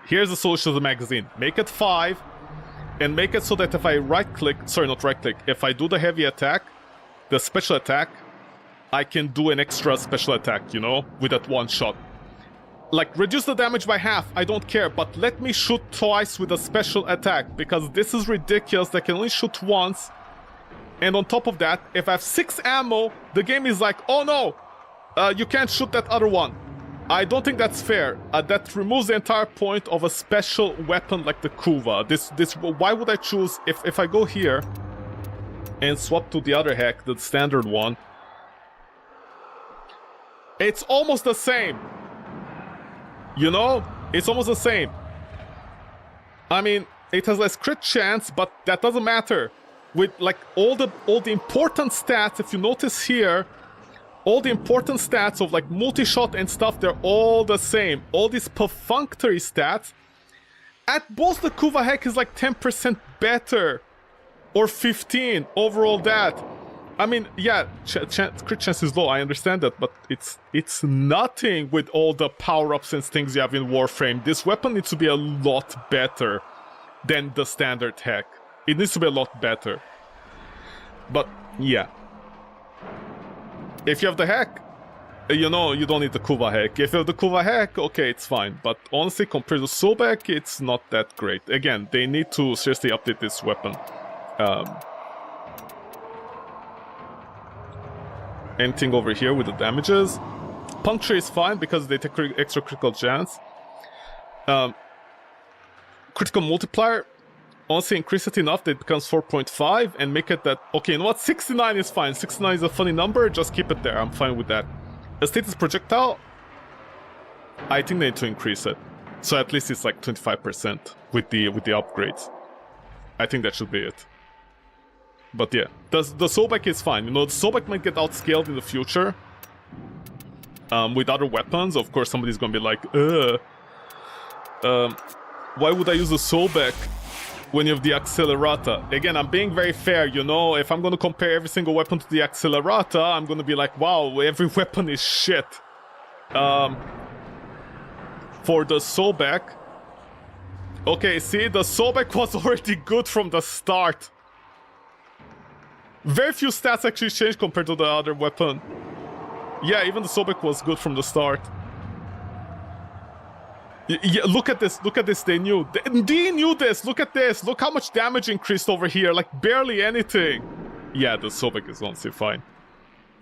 Here's the solution to the magazine. Make it 5, and make it so that if I right-click... Sorry, not right-click. If I do the heavy attack, the special attack, I can do an extra special attack, you know? With that one shot. Like, reduce the damage by half, I don't care, but let me shoot twice with a special attack, because this is ridiculous. They can only shoot once. And on top of that, if I have 6 ammo, the game is like, oh no, you can't shoot that other one. I don't think that's fair. That removes the entire point of a special weapon like the Kuva. Why would I choose, if I go here and swap to the other Heck, the standard one, it's almost the same. You know? It's almost the same. I mean, it has less crit chance, but that doesn't matter. With, like, all the important stats, if you notice here, all the important stats of, like, multi-shot and stuff, they're all the same. All these perfunctory stats, at most the Kuva Heck is like 10% better. Or 15, overall that. I mean, yeah, crit chance is low, I understand that, but it's nothing with all the power-ups and things you have in Warframe. This weapon needs to be a lot better than the standard Heck. It needs to be a lot better. But, yeah. If you have the Heck, you know, you don't need the Kuva Heck. If you have the Kuva Heck, okay, it's fine. But honestly, compared to Sobek, it's not that great. Again, they need to seriously update this weapon. Anything over here with the damages? Puncture is fine because they take extra critical chance. Critical multiplier, honestly, increase it enough that it becomes 4.5 and make it that... Okay, you know what? 69 is fine. 69 is a funny number. Just keep it there. I'm fine with that. A status projectile, I think they need to increase it. So at least it's like 25% with the upgrades. I think that should be it. But yeah, the Sobek is fine. You know, the Sobek might get outscaled in the future. With other weapons. Of course, somebody's gonna be like, why would I use the Sobek when you have the Accelerata? Again, I'm being very fair, you know. If I'm gonna compare every single weapon to the Accelerata, I'm gonna be like, wow, every weapon is shit. For the Sobek... Okay, see, the Sobek was already good from the start. Very few stats actually changed compared to the other weapon. Yeah, even the Sobek was good from the start. Yeah, look at this, they knew. They knew this, look at this. Look how much damage increased over here, like barely anything. Yeah, the Sobek is honestly fine.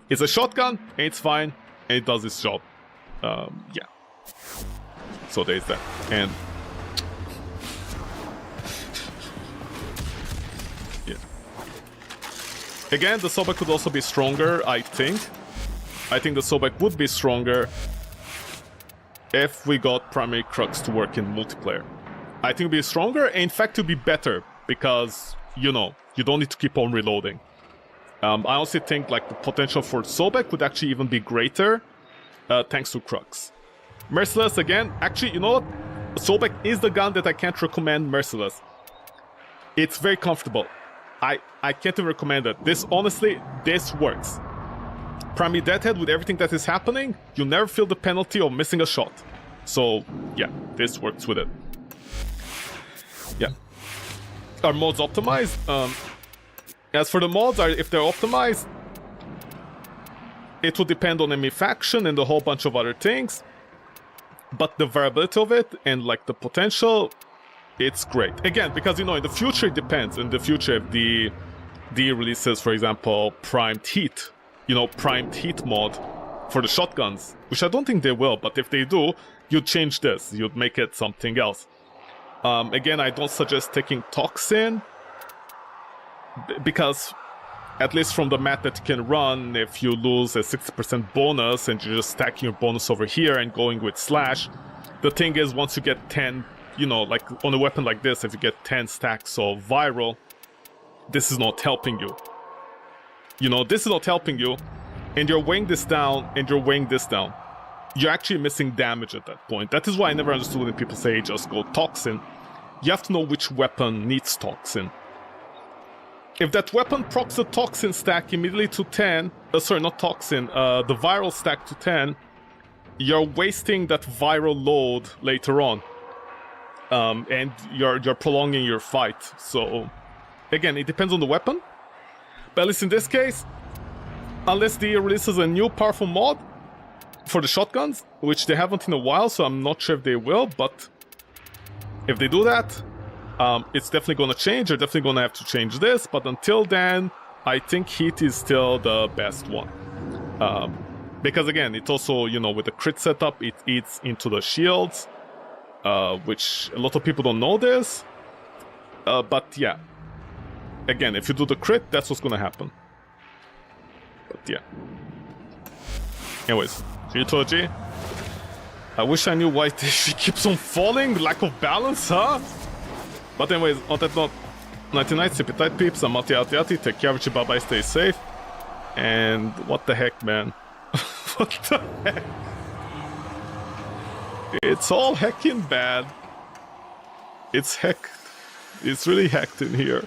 It's a shotgun, and it's fine, and it does its job. Yeah. So there's that. And... Again, the Sobek could also be stronger, I think. I think the Sobek would be stronger if we got Primary Crux to work in multiplayer. I think it would be stronger, and in fact it would be better. because, you know, you don't need to keep on reloading. I honestly think like the potential for Sobek would actually even be greater thanks to Crux. Merciless again, actually, you know what? Sobek is the gun that I can't recommend Merciless. It's very comfortable. I can't even recommend it. This, honestly, this works. Primary Deadhead, with everything that is happening, you never feel the penalty of missing a shot. So, yeah, this works with it. Yeah. Are mods optimized? As for the mods, if they're optimized, it will depend on enemy faction and a whole bunch of other things. But the variability of it and like the potential, it's great. Again, because, you know, in the future it depends. In the future, if the releases, for example, Primed Heat, you know, Primed Heat mod for the shotguns, which I don't think they will, but if they do, you'd change this. You'd make it something else. Again, I don't suggest taking Toxin, because at least from the map that you can run, if you lose a 60% bonus and you're just stacking your bonus over here and going with Slash, the thing is, once you get 10, you know, like on a weapon like this, if you get 10 stacks of viral, this is not helping you. You know, this is not helping you, and you're weighing this down, and you're weighing this down. You're actually missing damage at that point. That is why I never understood when people say just go Toxin. You have to know which weapon needs Toxin. If that weapon procs the Toxin stack immediately to 10, sorry, not Toxin, the viral stack to 10, you're wasting that viral load later on. And you're prolonging your fight. So, again, it depends on the weapon. But at least in this case, unless they releases a new powerful mod for the shotguns, which they haven't in a while, so I'm not sure if they will, but if they do that, it's definitely going to change. They're definitely going to have to change this, but until then, I think Heat is still the best one. Because again, it also, you know, with the crit setup, it eats into the shields, which a lot of people don't know this. But yeah, again, if you do the crit, that's what's going to happen. But yeah. Anyways, G2G. I wish I knew why she keeps on falling. Lack of balance, huh? But anyways, on that note, 99, sip it tight, peeps. I'm Mati Atiati. Take care of you, bye-bye, stay safe. And what the heck, man? What the heck? It's all heckin' bad. It's heck. It's really hecked in here.